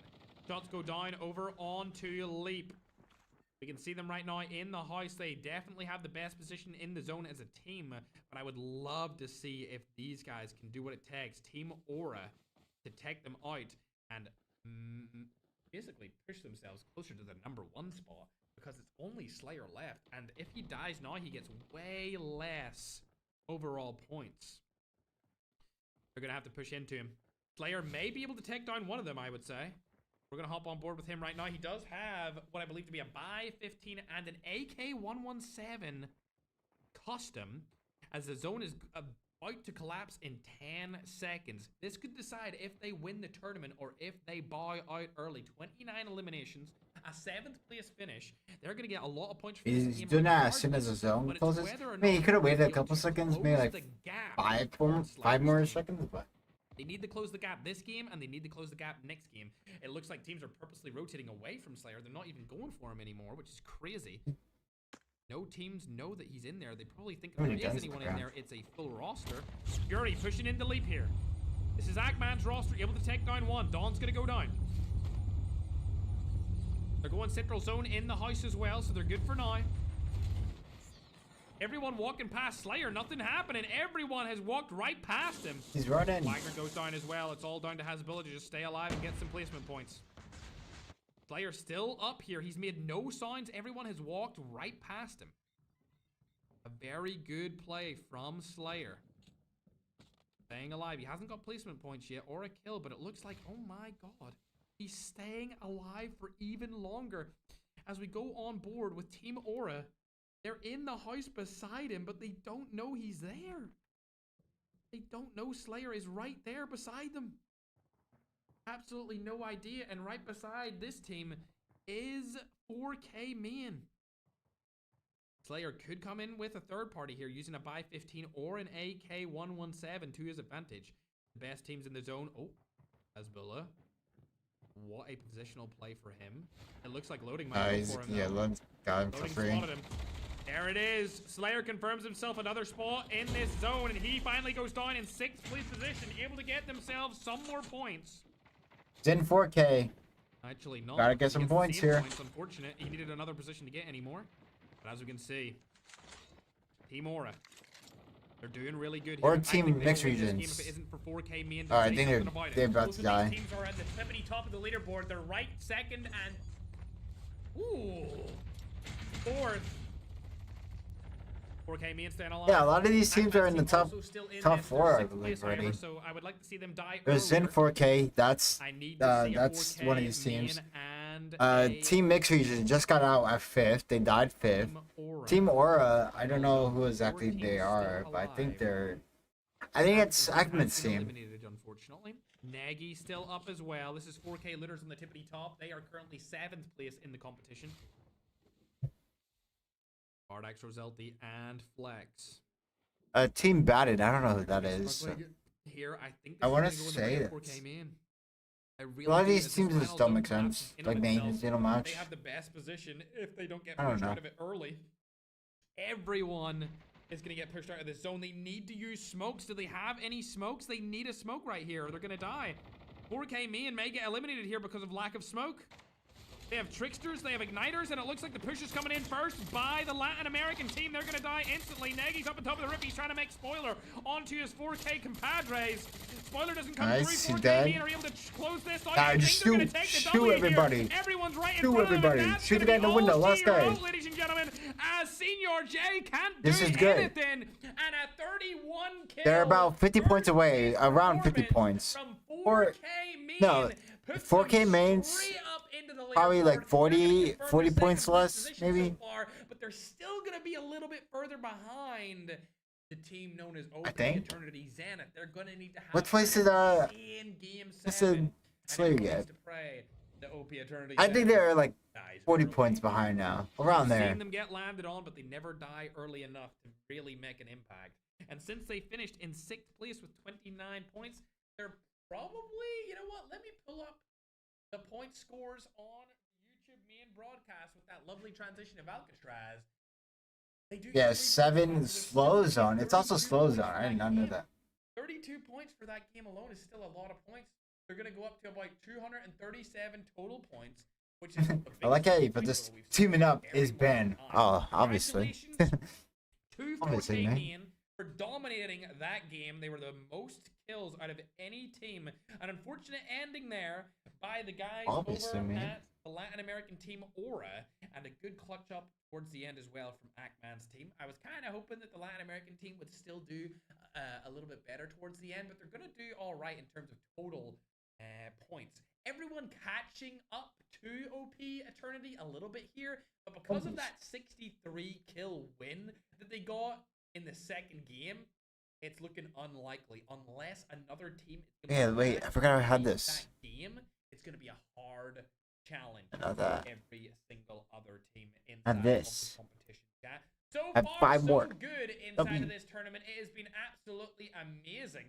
S3: Shots go down over onto Leap. We can see them right now in the house. They definitely have the best position in the zone as a team, but I would love to see if these guys can do what it takes. Team Aura to take them out and basically push themselves closer to the #1 spot, because it's only Slayer left, and if he dies now, he gets way less overall points. They're gonna have to push into him. Slayer may be able to take down one of them, I would say. We're gonna hop on board with him right now. He does have what I believe to be a buy 15 and an AK-117 custom, as the zone is about to collapse in 10 seconds. This could decide if they win the tournament or if they bow out early. 29 eliminations, a 7th place finish. They're going to get a lot of points for this
S1: He's
S3: game
S1: doing that as
S3: regardless,
S1: soon as the zone
S3: but it's
S1: closes.
S3: whether or
S1: I mean, he
S3: not
S1: could have waited
S3: they'll
S1: a
S3: be able
S1: couple
S3: to
S1: seconds, maybe
S3: close
S1: like
S3: the gap
S1: five
S3: from Slayer's
S1: more
S3: team.
S1: seconds, but
S3: They need to close the gap this game, and they need to close the gap next game. It looks like teams are purposely rotating away from Slayer. They're not even going for him anymore, which is crazy. No teams know that he's in there. They probably think if there is anyone in there, it's a full roster. Fury pushing into Leap here. This is Akman's roster, able to take down one. Dawn's gonna go down. They're going central zone in the house as well, so they're good for now. Everyone walking past Slayer, nothing happening. Everyone has walked right past him.
S1: he's running.
S3: Wagner goes down as well. It's all down to Hasbulla to just stay alive and get some placement points. Slayer still up here. He's made no signs. Everyone has walked right past him. A very good play from Slayer. Staying alive. He hasn't got placement points yet or a kill, but it looks like, oh my god, he's staying alive for even longer. As we go on board with Team Aura, they're in the house beside him, but they don't know he's there. They don't know Slayer is right there beside them. Absolutely no idea. And right beside this team is 4K main. Slayer could come in with a third party here using a buy 15 or an AK-117 to his advantage. The best teams in the zone. Oh, Hasbulla. What a positional play for him. It looks like loading might go for him.
S1: Yeah, loading got him for
S3: Loading
S1: free.
S3: spotted him. There it is. Slayer confirms himself another spot in this zone, and he finally goes down in 6th place position, able to get themselves some more points.
S1: He's in 4K.
S3: Actually not.
S1: Gotta get
S3: He
S1: some
S3: gets the
S1: points
S3: same
S1: here.
S3: Points. Unfortunate. He needed another position to get any more. But as we can see, Team Aura, they're doing really good here.
S1: Or
S3: I
S1: Team
S3: think they'll
S1: Mixed
S3: win this game
S1: Regions.
S3: if it isn't for 4K main.
S1: Oh, I
S3: Say
S1: think
S3: something about it.
S1: they're about
S3: Both
S1: to
S3: of
S1: die.
S3: these teams are at the tippity top of the leaderboard. They're right second and fourth. 4K main staying alive.
S1: Yeah, a lot of these teams are in the top
S3: Also in
S1: top
S3: this.
S1: 4,
S3: They're
S1: I
S3: 6th
S1: believe,
S3: place, however,
S1: already.
S3: so I would like to see them die
S1: There's Zen
S3: earlier.
S1: 4K. That's
S3: I need to see a
S1: that's
S3: 4K
S1: one of these teams.
S3: main and
S1: Team Mixed Region just got out at 5th. They died 5th. Team Aura, I don't know who exactly they are, but I think it's Akman's team.
S3: Eliminated, unfortunately. Nagy still up as well. This is 4K Litters on the tippity top. They are currently 7th place in the competition. Ardax, Roselti, and Flex.
S1: Team Batted. I don't know who that is.
S3: Looks like here, I think
S1: I
S3: this
S1: wanna
S3: is going to go in
S1: say
S3: the 4K
S1: this.
S3: main. I really
S1: A lot of
S3: do.
S1: these
S3: This
S1: teams
S3: final
S1: just don't make
S3: collapse
S1: sense.
S3: in and
S1: Like
S3: of
S1: main
S3: itself,
S1: is little
S3: They
S1: much.
S3: have the best position if they don't get
S1: I don't
S3: pushed
S1: know.
S3: out of it early. Everyone is going to get pushed out of this zone. They need to use smokes. Do they have any smokes? They need a smoke right here. They're going to die. 4K main may get eliminated here because of lack of smoke. They have tricksters, they have igniters, and it looks like the push is coming in first by the Latin American team. They're gonna die instantly. Nagy's up on top of the rip. He's trying to make Spoiler onto his 4K compadres. Spoiler doesn't come
S1: Nice,
S3: through.
S1: he's
S3: 4K
S1: dead.
S3: main are able to close this.
S1: Nah,
S3: I
S1: just
S3: think they're gonna
S1: shoot.
S3: take the
S1: Shoot
S3: W here.
S1: everybody.
S3: Everyone's right in
S1: Shoot
S3: front of them, and
S1: everybody.
S3: that's
S1: Shoot the
S3: gonna
S1: guy in the
S3: be
S1: window.
S3: all
S1: Last guy.
S3: zero, ladies and gentlemen, as Senior J can't
S1: This
S3: do
S1: is good.
S3: anything. And a 31 kill.
S1: They're about 50 points away. Around 50
S3: performance
S1: points.
S3: From
S1: Or
S3: 4K main.
S1: no,
S3: puts
S1: 4K
S3: them
S1: mains.
S3: straight up into the
S1: Probably
S3: leaderboard.
S1: like 40
S3: They're gonna confirm
S1: 40
S3: the
S1: points
S3: second place
S1: less,
S3: position
S1: maybe.
S3: so far, but they're still going to be a little bit further behind the team known as OP
S1: think.
S3: Eternity Zenith. They're going to need to have
S1: What place is
S3: in game
S1: what's
S3: 7.
S1: the Slayer
S3: And
S1: get?
S3: to pray the OP Eternity
S1: I think
S3: Zenith
S1: they're like
S3: dies
S1: 40
S3: early.
S1: points behind now. Around
S3: We've
S1: there.
S3: seen them get landed on, but they never die early enough to really make an impact. And since they finished in 6th place with 29 points, they're probably, you know what, let me pull up the point scores on YouTube main broadcast with that lovely transition of Alcatraz. They do
S1: Yeah,
S3: get
S1: 7 slow zone. It's also
S3: 32
S1: slow
S3: points
S1: zone.
S3: for
S1: I
S3: that
S1: did not know
S3: game.
S1: that.
S3: 32 points for that game alone is still a lot of points. They're going to go up to about 237 total points, which is the
S1: I like how you
S3: biggest
S1: put
S3: point
S1: this
S3: total we've seen
S1: teaming
S3: in a
S1: up is
S3: very
S1: Ben.
S3: long time.
S1: Oh, obviously.
S3: Congratulations to
S1: Obviously,
S3: 4K
S1: man.
S3: main for dominating that game. They were the most kills out of any team. An unfortunate ending there by the guys
S1: Obviously,
S3: over
S1: man.
S3: at the Latin American team Aura, and a good clutch up towards the end as well from Ackman's team. I was kind of hoping that the Latin American team would still do a little bit better towards the end, but they're going to do all right in terms of total points. Everyone catching up to OP Eternity a little bit here, but because of that 63 kill win that they got in the second game, it's looking unlikely unless another team.
S1: Yeah, wait, I forgot I had this.
S3: That game, it's going to be a hard challenge
S1: I know
S3: for
S1: that.
S3: every single other team inside
S1: And this.
S3: of the competition. Yeah. So
S1: I have
S3: far,
S1: 5
S3: so
S1: more.
S3: good inside
S1: W.
S3: of this tournament. It has been absolutely amazing.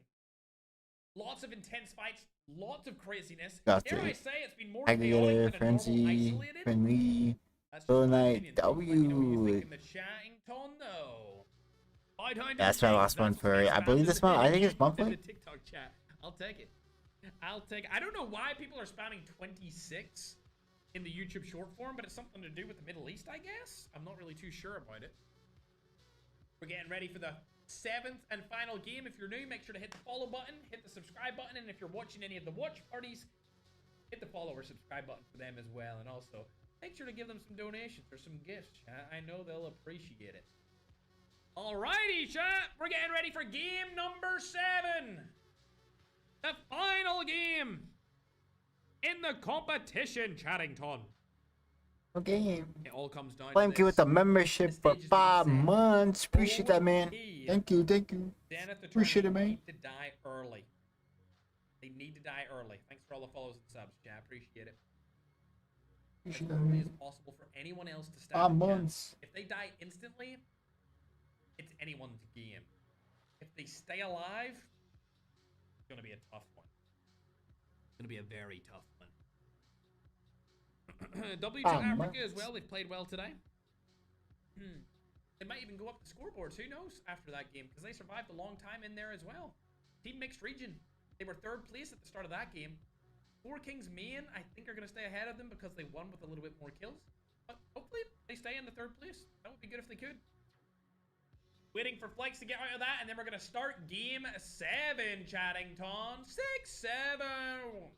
S3: Lots of intense fights, lots of craziness.
S1: Got
S3: Dare I
S1: it.
S3: say it's been more
S1: Aggregator,
S3: chaotic than a normal
S1: Frenzy,
S3: isolated?
S1: Friendly.
S3: That's just
S1: Full
S3: my
S1: Night,
S3: opinion. Let me know what you
S1: W.
S3: think in the chatting ton, though.
S1: That's my last one for I believe this month. I think it's monthly.
S3: In the TikTok chat. I'll take it. I'll take it. I don't know why people are spamming 26 in the YouTube short form, but it's something to do with the Middle East, I guess. I'm not really too sure about it. We're getting ready for the 7th and final game. If you're new, make sure to hit the follow button, hit the subscribe button, and if you're watching any of the watch parties, hit the follow or subscribe button for them as well. And also, make sure to give them some donations or some gifts, chat. I know they'll appreciate it. Alrighty, chat. We're getting ready for game number 7. The final game in the competition, Chattington.
S1: Okay.
S3: It all comes down
S1: Thank
S3: to
S1: you
S3: this.
S1: with the membership
S3: The
S1: for
S3: stage is being
S1: 5
S3: set.
S1: months. Appreciate that, man.
S3: OP.
S1: Thank you, thank you.
S3: Zenith the
S1: Appreciate it,
S3: tournament
S1: man.
S3: need to die early. They need to die early. Thanks for all the follows and subs, chat. Appreciate it. As
S1: Appreciate that,
S3: early as
S1: man.
S3: possible for anyone else to
S1: 5
S3: start. the chat.
S1: months.
S3: If they die instantly, it's anyone's game. If they stay alive, it's gonna be a tough one. It's gonna be a very tough one. W to Africa as well. They've played well today. They might even go up the scoreboards. Who knows after that game? Because they survived a long time in there as well. Team Mixed Region. They were 3rd place at the start of that game. 4 Kings main, I think, are going to stay ahead of them because they won with a little bit more kills. But hopefully they stay in the 3rd place. That would be good if they could. Waiting for Flex to get out of that, and then we're going to start game 7, Chattington. 6-7.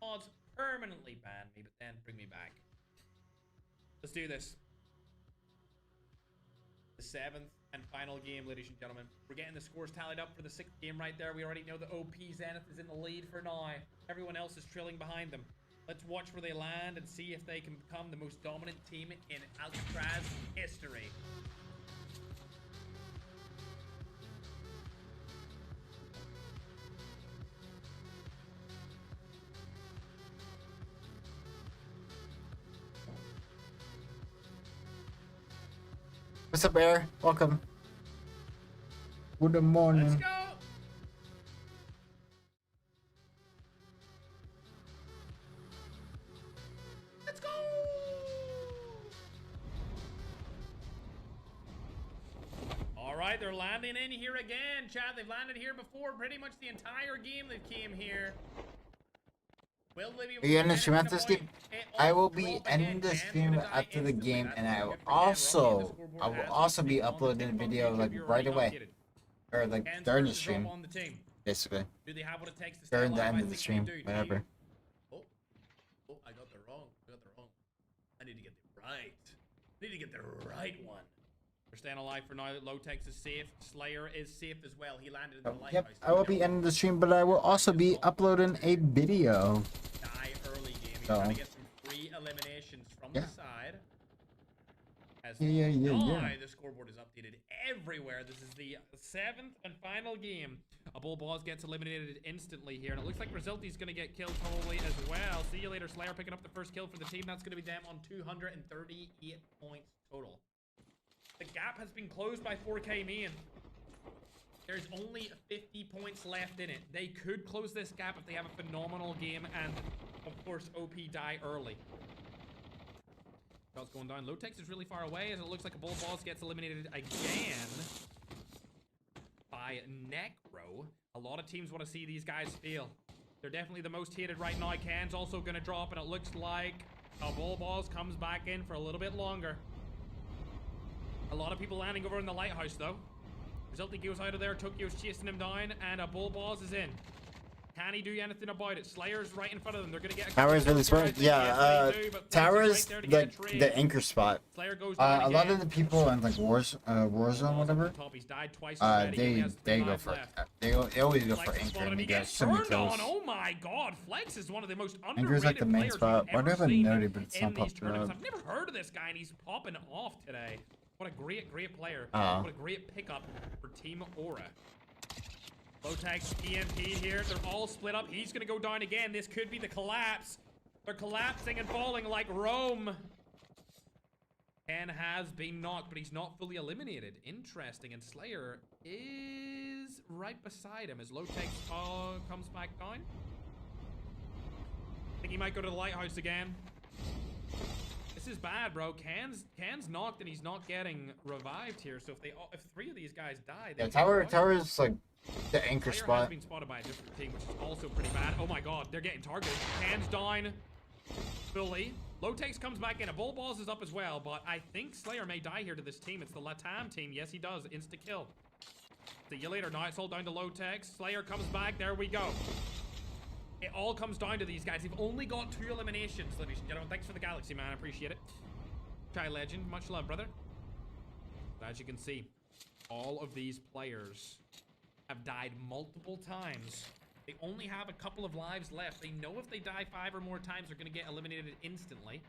S3: Odds permanently ban me, but then bring me back. Let's do this. The 7th and final game, ladies and gentlemen. We're getting the scores tallied up for the 6th game right there. We already know the OP Zenith is in the lead for now. Everyone else is trailing behind them. Let's watch where they land and see if they can become the most dominant team in ALCATRAZ history.
S1: What's up, Air? Welcome. Good morning.
S3: Let's go. Let's go. All right, they're landing in here again, Chad. They've landed here before. Pretty much the entire game they've came here. Will they be able
S1: Are you
S3: to
S1: in the
S3: get
S1: stream
S3: it
S1: after
S3: to
S1: stream?
S3: point?
S1: I will
S3: Drop
S1: be
S3: again.
S1: ending the
S3: Cam's
S1: stream
S3: gonna die
S1: after the
S3: instantly.
S1: game,
S3: That's
S1: and
S3: what
S1: I
S3: we're
S1: will
S3: good for. Again,
S1: also
S3: Rocky, the scoreboard
S1: I will
S3: has
S1: also
S3: been
S1: be
S3: on the
S1: uploading a
S3: team.
S1: video
S3: Both
S1: like
S3: teams, you're
S1: right
S3: already
S1: away,
S3: allocated.
S1: or like
S3: Cam's
S1: during the
S3: first to drop
S1: stream,
S3: on the team.
S1: basically
S3: Do they have what it takes to stay
S1: during the
S3: alive?
S1: end
S3: I
S1: of the
S3: think they
S1: stream,
S3: do. Do you?
S1: whatever.
S3: Oh, I got the wrong. I need to get the right. I need to get the right one. We're staying alive for now. Low Tex is safe. Slayer is safe as well. He landed in the lighthouse.
S1: Yep, I will be ending the stream, but I will also be uploading a video.
S3: Die early game. He's
S1: So,
S3: trying to get some free eliminations from the side. As
S1: Yeah.
S3: the scoreboard is updated everywhere. This is the 7th and final game. A bull boss gets eliminated instantly here, and it looks like Brazilti's gonna get killed probably as well. See you later, Slayer picking up the first kill for the team. That's gonna be them on 238 points total. The gap has been closed by 4K Mean. There's only 50 points left in it. They could close this gap if they have a phenomenal game and, of course, OP die early. Shot's going down. Lotex is really far away as it looks like a bull boss gets eliminated again by Necro. A lot of teams want to see these guys fail. They're definitely the most hated right now. Can's also going to drop, and it looks like a bull boss comes back in for a little bit longer. A lot of people landing over in the lighthouse, though. Resulting goes out of there. Tokyo's chasing him down, and a bull boss is in. Can he do anything about it? Slayer's right in front of them. They're gonna get a
S1: Tower's really smart. Yeah, Tower's like the anchor spot.
S3: Slayer goes
S1: A lot of the people in like Warzone, whatever.
S3: He's died twice
S1: They
S3: already. He has
S1: they
S3: 3
S1: go
S3: lives
S1: for
S3: left.
S1: they always go for
S3: Flex is
S1: anchor
S3: spotted
S1: and
S3: him.
S1: they
S3: He
S1: get
S3: gets
S1: so many
S3: turned
S1: kills.
S3: on. Oh my god, Flex is one of the most underrated
S1: Anchor's like the main
S3: players
S1: spot.
S3: we've
S1: Why do I
S3: ever
S1: have a
S3: seen
S1: noti, but it's
S3: in
S1: not
S3: these
S1: popping
S3: tournaments.
S1: up?
S3: I've never heard of this guy, and he's popping off today. What a great player.
S1: Oh.
S3: What a great pickup for Team Aura. Lotex, EMP here. They're all split up. He's going to go down again. This could be the collapse. They're collapsing and falling like Rome. Ken has been knocked, but he's not fully eliminated. Interesting. And Slayer is right beside him as Lotex comes back down. I think he might go to the lighthouse again. This is bad, bro. Can's knocked and he's not getting revived here. So if 3 of these guys die,
S1: Yeah, Tower's like the anchor
S3: Slayer
S1: spot.
S3: has been spotted by a different team, which is also pretty bad. Oh my god, they're getting targeted. Can's down fully. Lotex comes back in. A bull balls is up as well, but I think Slayer may die here to this team. It's the Latam team. Yes, he does. Insta kill. See you later. Now it's all down to Lotex. Slayer comes back. There we go. It all comes down to these guys. They've only got 2 eliminations, ladies and gentlemen. Thanks for the galaxy, man. I appreciate it. Try Legend. Much love, brother. But as you can see, all of these players have died multiple times. They only have a couple of lives left. They know if they die 5 or more times, they're going to get eliminated instantly.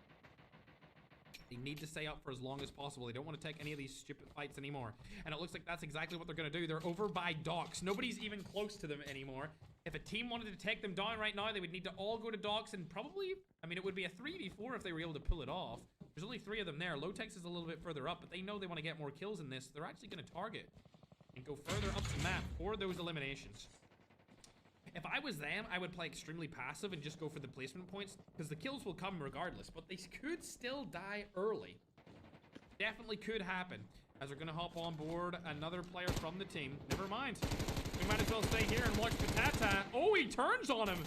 S3: They need to stay up for as long as possible. They don't want to take any of these stupid fights anymore. And it looks like that's exactly what they're going to do. They're over by docks. Nobody's even close to them anymore. If a team wanted to take them down right now, they would need to all go to docks and probably, I mean, it would be a 3v4 if they were able to pull it off. There's only 3 of them there. Lotex is a little bit further up, but they know they want to get more kills in this. They're actually going to target and go further up the map for those eliminations. If I was them, I would play extremely passive and just go for the placement points, because the kills will come regardless, but they could still die early. Definitely could happen, as we're going to hop on board another player from the team. Never mind. We might as well stay here and watch Patata. Oh, he turns on him.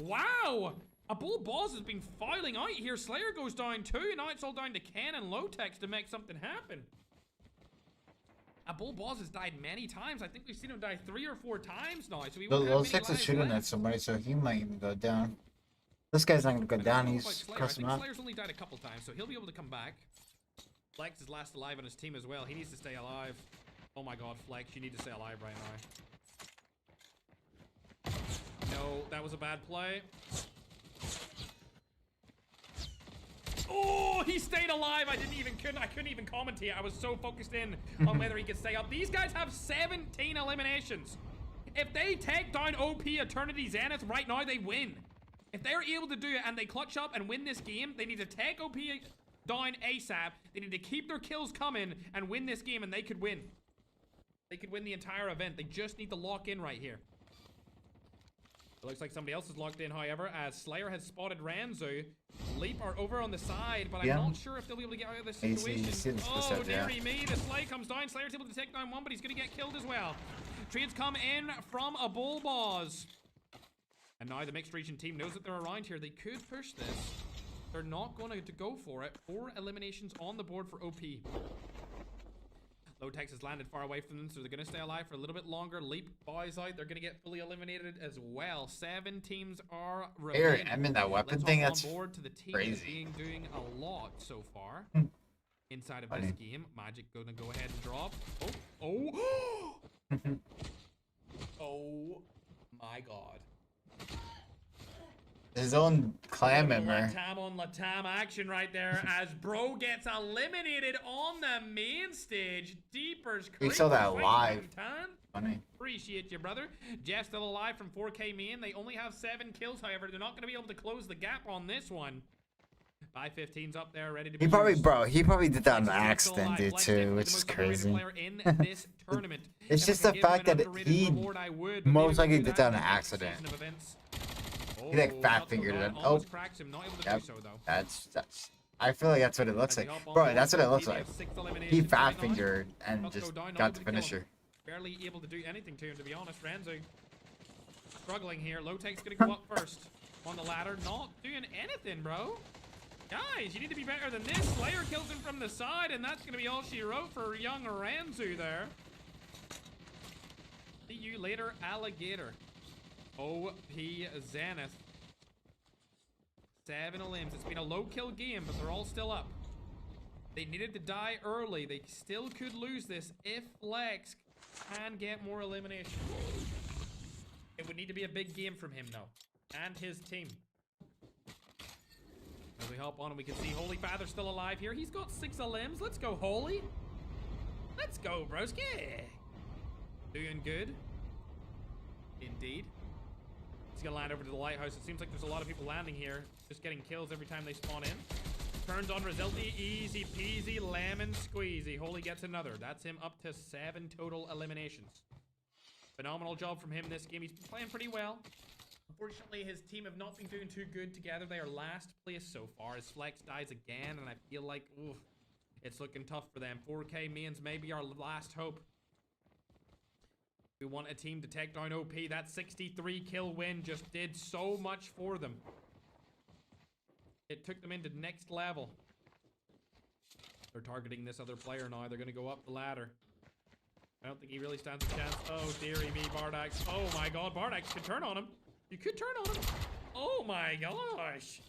S3: Wow. A bull boss has been filing out here. Slayer goes down too. Now it's all down to Ken and Lotex to make something happen. A bull boss has died many times. I think we've seen him die 3 or 4 times now. So
S1: Lotex is shooting at somebody, so he might even go down. This guy's not gonna go down. He's crossing out.
S3: Slayer's only died a couple times, so he'll be able to come back. Flex is last alive on his team as well. He needs to stay alive. Oh my god, Flex, you need to stay alive right now. No, that was a bad play. Oh, he stayed alive. I couldn't even commentate. I was so focused in on whether he could stay up. These guys have 17 eliminations. If they take down OP Eternity Zenith right now, they win. If they're able to do it and they clutch up and win this game, they need to take OP down ASAP. They need to keep their kills coming and win this game, and they could win. They could win the entire event. They just need to lock in right here. It looks like somebody else is locked in, however, as Slayer has spotted Ranzu. Leap are over on the side, but I'm not sure if they'll be able to get out of this situation. Oh, dearie me. The Slay comes down. Slayer's able to take down one, but he's going to get killed as well. Trades come in from a Bullboz. And now the mixed region team knows that they're around here. They could push this. They're not going to go for it. 4 eliminations on the board for OP. Low Tex has landed far away from them, so they're going to stay alive for a little bit longer. Leap buys out. They're going to get fully eliminated as well. 7 teams are remaining.
S1: I mean, that weapon thing, that's
S3: board to the team
S1: crazy.
S3: doing a lot so far. Inside of this game. Magic going to go ahead and drop. Oh. Oh my god.
S1: His own clan member.
S3: Latam on Latam action right there as Bro gets eliminated on the main stage. Deepers
S1: We saw that live. Funny.
S3: Appreciate you, brother. Jeff still alive from 4K main. They only have 7 kills, however. They're not going to be able to close the gap on this one. 515's up there, ready to be
S1: He probably,
S3: used.
S1: bro, he probably did that on accident, dude, too, which is crazy.
S3: In this tournament.
S1: It's just the fact that he most likely did that on accident. He like fat fingered it. Oh, yep. That's. I feel like that's what it looks like, bro. That's what it looks like. He fat fingered and just got the finisher.
S3: Barely able to do anything to him, to be honest. Ranzu struggling here. Low-Tech's gonna go up first on the ladder. Not doing anything, bro. Guys, you need to be better than this. Slayer kills him from the side, and that's gonna be all she wrote for young Ranzu there. See you later, alligator. OP Zenith. 7 limbs. It's been a low kill game, but they're all still up. They needed to die early. They still could lose this if Flex can get more elimination. It would need to be a big game from him, though, and his team. As we hop on and we can see Holy Father still alive here. He's got 6 limbs. Let's go, Holy. Let's go, broski. Doing good. Indeed. He's gonna land over to the lighthouse. It seems like there's a lot of people landing here, just getting kills every time they spawn in. Turns on Rizilti, easy peasy, lemon squeezy. Holy gets another. That's him up to 7 total eliminations. Phenomenal job from him this game. He's been playing pretty well. Unfortunately, his team have not been doing too good together. They are last place so far as Flex dies again, and I feel like, oof, it's looking tough for them. 4K mains may be our last hope. We want a team to take down OP. That 63 kill win just did so much for them. It took them into next level. They're targeting this other player now. They're going to go up the ladder. I don't think he really stands a chance. Oh, dearie me, Bardax. Oh my god, Bardax could turn on him. You could turn on him. Oh my gosh.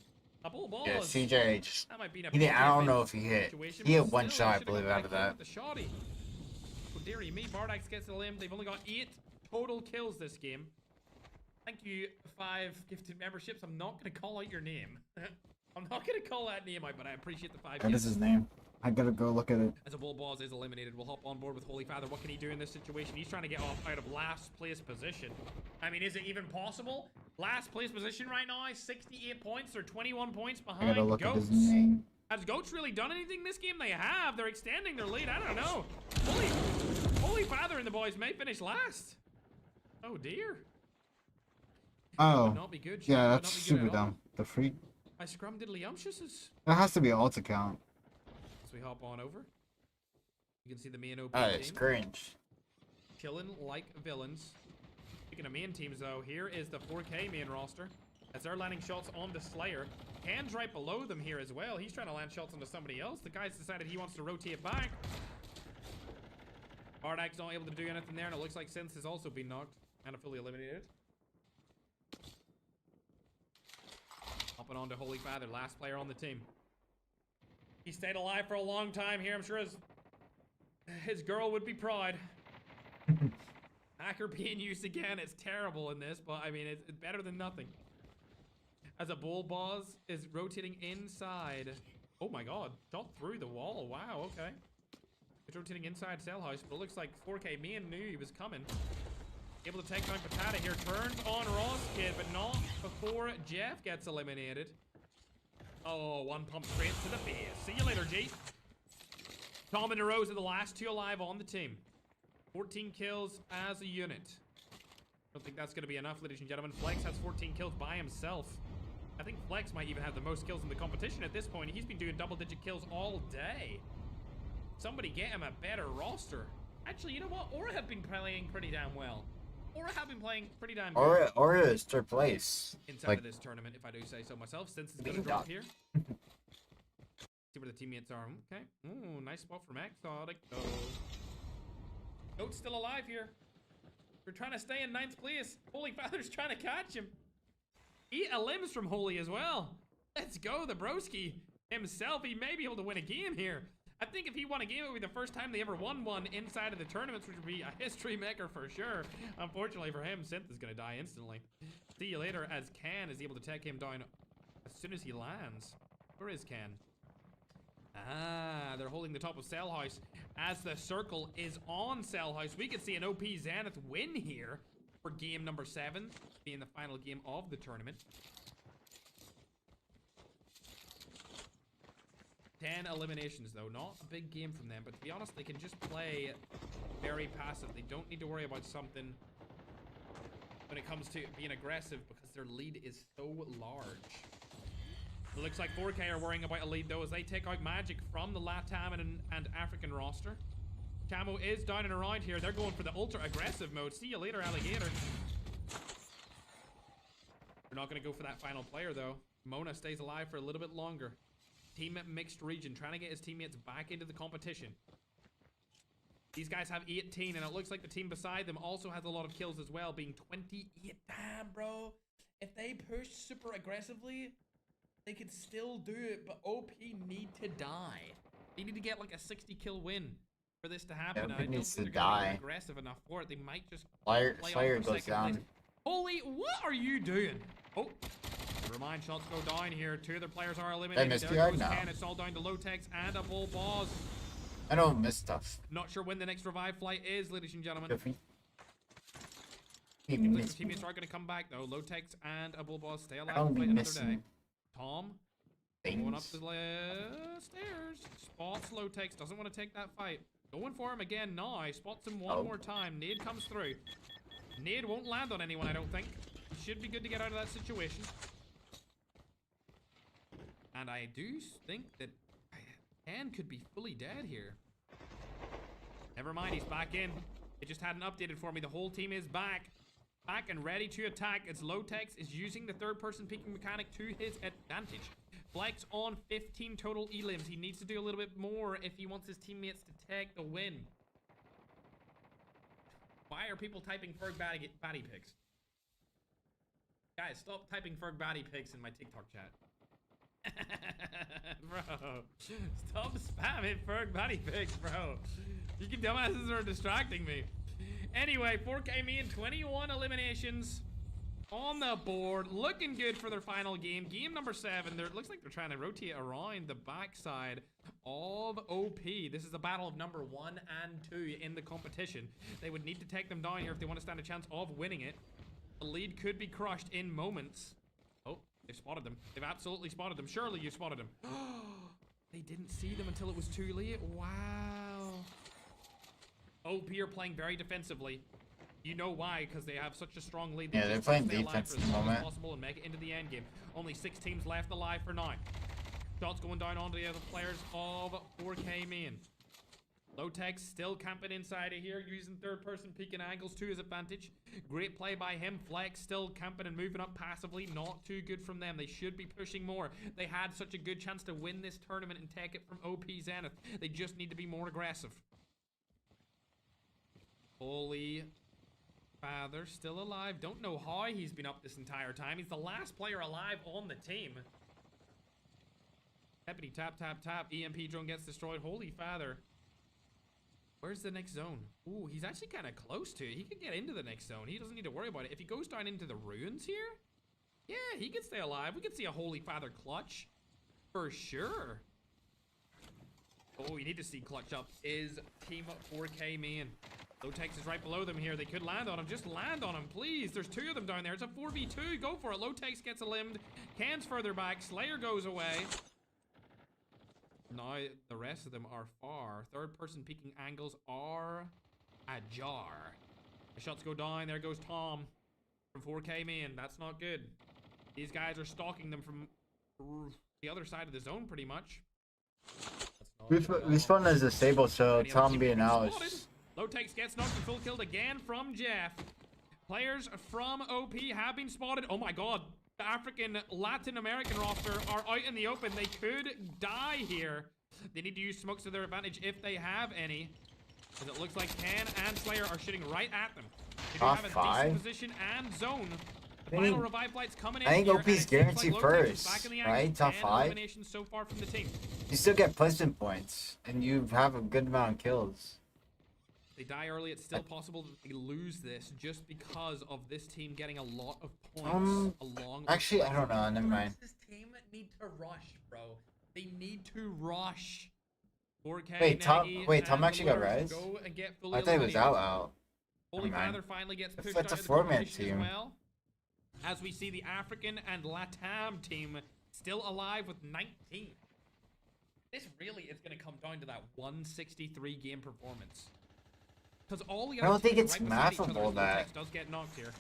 S3: A bull balls.
S1: Yeah, CJ just.
S3: That might be
S1: I don't know if he hit. He hit 1 shot, I believe, out of that.
S3: The shoddy. Oh, dearie me, Bardax gets the limb. They've only got 8 total kills this game. Thank you, 5 gifted memberships. I'm not going to call out your name. I'm not going to call that name out, but I appreciate the 5
S1: What is his name? I gotta go look at it.
S3: As a Bullboz is eliminated, we'll hop on board with Holy Father. What can he do in this situation? He's trying to get off out of last place position. I mean, is it even possible? Last place position right now, 68 points. They're 21 points behind
S1: I gotta look
S3: Goats.
S1: at his name.
S3: Has Goats really done anything this game? They have. They're extending their lead. I don't know. Holy Father and the boys may finish last. Oh dear.
S1: Oh,
S3: Would not be good.
S1: yeah,
S3: Would
S1: that's
S3: not be good
S1: super
S3: at all.
S1: dumb. The freak.
S3: My scrum diddlyumptious.
S1: That has to be alt account.
S3: So we hop on over. You can see the main OP
S1: Oh, it's
S3: team
S1: cringe.
S3: killing like villains. Speaking of main teams, though, here is the 4K main roster. As they're landing shots on the Slayer. Hands right below them here as well. He's trying to land shots onto somebody else. The guy's decided he wants to rotate back. Bardak's not able to do anything there, and it looks like Synth has also been knocked and fully eliminated. Hopping on to Holy Father, last player on the team. He stayed alive for a long time here. I'm sure his girl would be proud. Hacker being used again. It's terrible in this, but I mean, it's better than nothing. As a Bullboz is rotating inside. Oh my god. Shot through the wall. Wow, okay. It's rotating inside Cell House, but it looks like 4K Man knew he was coming. Able to take down Patata here. Turns on Ross Kid, but not before Jeff gets eliminated. Oh, one pump straight to the face. See you later, G. Tom and Rose are the last 2 alive on the team. 14 kills as a unit. Don't think that's going to be enough, ladies and gentlemen. Flex has 14 kills by himself. I think Flex might even have the most kills in the competition at this point. He's been doing double-digit kills all day. Somebody get him a better roster. Actually, you know what? Aura have been playing pretty damn well. Aura have been playing pretty damn good.
S1: Aura is 3rd place.
S3: Inside of this tournament, if I do say so myself, since it's going to drop here. See where the teammates are. Okay. Ooh, nice spot from Exotic. Oh. Goat's still alive here. We're trying to stay in 9th place. Holy Father's trying to catch him. Eat a limbs from Holy as well. Let's go, the broski himself. He may be able to win a game here. I think if he won a game, it would be the first time they ever won one inside of the tournaments, which would be a history maker for sure. Unfortunately for him, Synth is going to die instantly. See you later, as Can is able to take him down as soon as he lands. Where is Can? Ah, they're holding the top of Cell House as the circle is on Cell House. We could see an OP Zenith win here for game number 7, being the final game of the tournament. 10 eliminations though, not a big game from them, but to be honest, they can just play very passive. They don't need to worry about something when it comes to being aggressive because their lead is so large. It looks like 4K are worrying about a lead though as they take out Magic from the LATAM and African roster. Camo is down and around here. They're going for the ultra aggressive mode. See you later, Alligator. They're not going to go for that final player though. Mona stays alive for a little bit longer. Team mixed region, trying to get his teammates back into the competition. These guys have 18, and it looks like the team beside them also has a lot of kills as well, being 28. Damn, bro. If they push super aggressively, they could still do it, but OP need to die. They need to get like a 60 kill win for this to happen.
S1: Yeah,
S3: I don't
S1: needs
S3: think
S1: to
S3: they're gonna be
S1: die.
S3: aggressive enough for it. They might just
S1: Slayer goes down.
S3: place. Holy, what are you doing? Oh. Remind shots go down here. 2 other players are eliminated.
S1: missed
S3: There
S1: the
S3: goes
S1: now.
S3: Ken. It's all down to Lotex and a bull boss.
S1: I don't miss stuff.
S3: Not sure when the next revive flight is, ladies and gentlemen.
S1: If he
S3: Looks like
S1: miss
S3: the teammates are going to come back though. Lotex and a bull boss stay alive
S1: I don't
S3: and
S1: be
S3: fight another
S1: missing
S3: day. Tom going up
S1: things.
S3: the stairs. Spots Lotex. Doesn't want to take that fight. Going for him again now. Spots him one more time. Nade comes through. Nade won't land on anyone, I don't think. Should be good to get out of that situation. And I do think that Ken could be fully dead here. Never mind, he's back in. It just hadn't updated for me. The whole team is back. Back and ready to attack. It's Lotex is using the 3rd-person peeking mechanic to his advantage. Flex on 15 total elims. He needs to do a little bit more if he wants his teammates to take the win. Why are people typing Ferg baddie pics? Guys, stop typing Ferg baddie pics in my TikTok chat. Bro, stop spamming Ferg baddie pics, bro. You dumbasses are distracting me. Anyway, 4K me and 21 eliminations on the board. Looking good for their final game. Game number 7. It looks like they're trying to rotate around the backside of OP. This is the battle of number 1 and 2 in the competition. They would need to take them down here if they want to stand a chance of winning it. The lead could be crushed in moments. Oh, they've spotted them. They've absolutely spotted them. Surely you spotted them. They didn't see them until it was too late. Wow. OP are playing very defensively. You know why, because they have such a strong lead.
S1: Yeah, they're playing defense at the moment.
S3: Possible and make it into the end game. Only 6 teams left alive for now. Shots going down onto the other players of 4K main. Lotex still camping inside of here, using 3rd-person peeking angles to his advantage. Great play by him. Flex still camping and moving up passively. Not too good from them. They should be pushing more. They had such a good chance to win this tournament and take it from OP Zenith. They just need to be more aggressive. Holy Father still alive. Don't know how he's been up this entire time. He's the last player alive on the team. Tappity tap tap tap. EMP drone gets destroyed. Holy Father. Where's the next zone? Ooh, he's actually kind of close to it. He could get into the next zone. He doesn't need to worry about it. If he goes down into the ruins here, yeah, he could stay alive. We could see a Holy Father clutch for sure. Oh, we need to see clutch up is Team 4K man. Lotex is right below them here. They could land on him. Just land on him, please. There's 2 of them down there. It's a 4v2. Go for it. Lotex gets a limbed. Can's further back. Slayer goes away. Now the rest of them are far. Third person peeking angles are ajar. The shots go down. There goes Tom from 4K main. That's not good. These guys are stalking them from the other side of the zone pretty much.
S1: Respawn is disabled, so Tom being out.
S3: Lotex gets knocked and full killed again from Jeff. Players from OP have been spotted. Oh my god. The African Latin American roster are out in the open. They could die here. They need to use smokes to their advantage if they have any. As it looks like Ken and Slayer are shooting right at them. They do have a decent position and zone. The final revive flight's coming in.
S1: I think
S3: here,
S1: OP's guaranteed first, right? Top 5.
S3: So far from the team.
S1: You still get placement points, and you have a good amount of kills.
S3: They die early, it's still possible that they lose this just because of this team getting a lot of points along.
S1: Actually, I don't know. Never mind.
S3: This team need to rush, bro. They need to rush. 4K.
S1: Wait, Tom actually got res? I thought he was out.
S3: Holy Father finally gets pushed
S1: That's
S3: out
S1: a
S3: of the
S1: 4-man
S3: competition
S1: team.
S3: as well. As we see the African and Latam team still alive with 19. This really is going to come down to that 163 game performance. Because all the
S1: I don't think it's mathable that.
S3: Does get knocked here.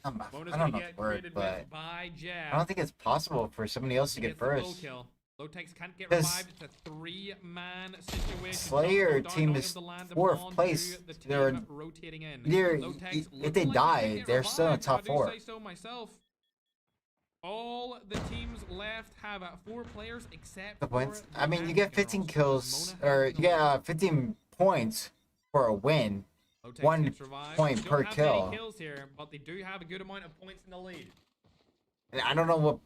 S1: I don't know the word, but I don't think it's possible for somebody else to get first.
S3: Lotex can't get revived. It's a 3-man situation.
S1: Slayer team is 4th place. They're
S3: rotating in.
S1: If they die, they're still in top 4.
S3: All the teams left have 4 players except
S1: the points.
S3: For
S1: I mean, you get 15 kills, or you get 15 points for a win. 1 point per kill.
S3: Kills here, but they do have a good amount of points in the lead.
S1: And I don't know what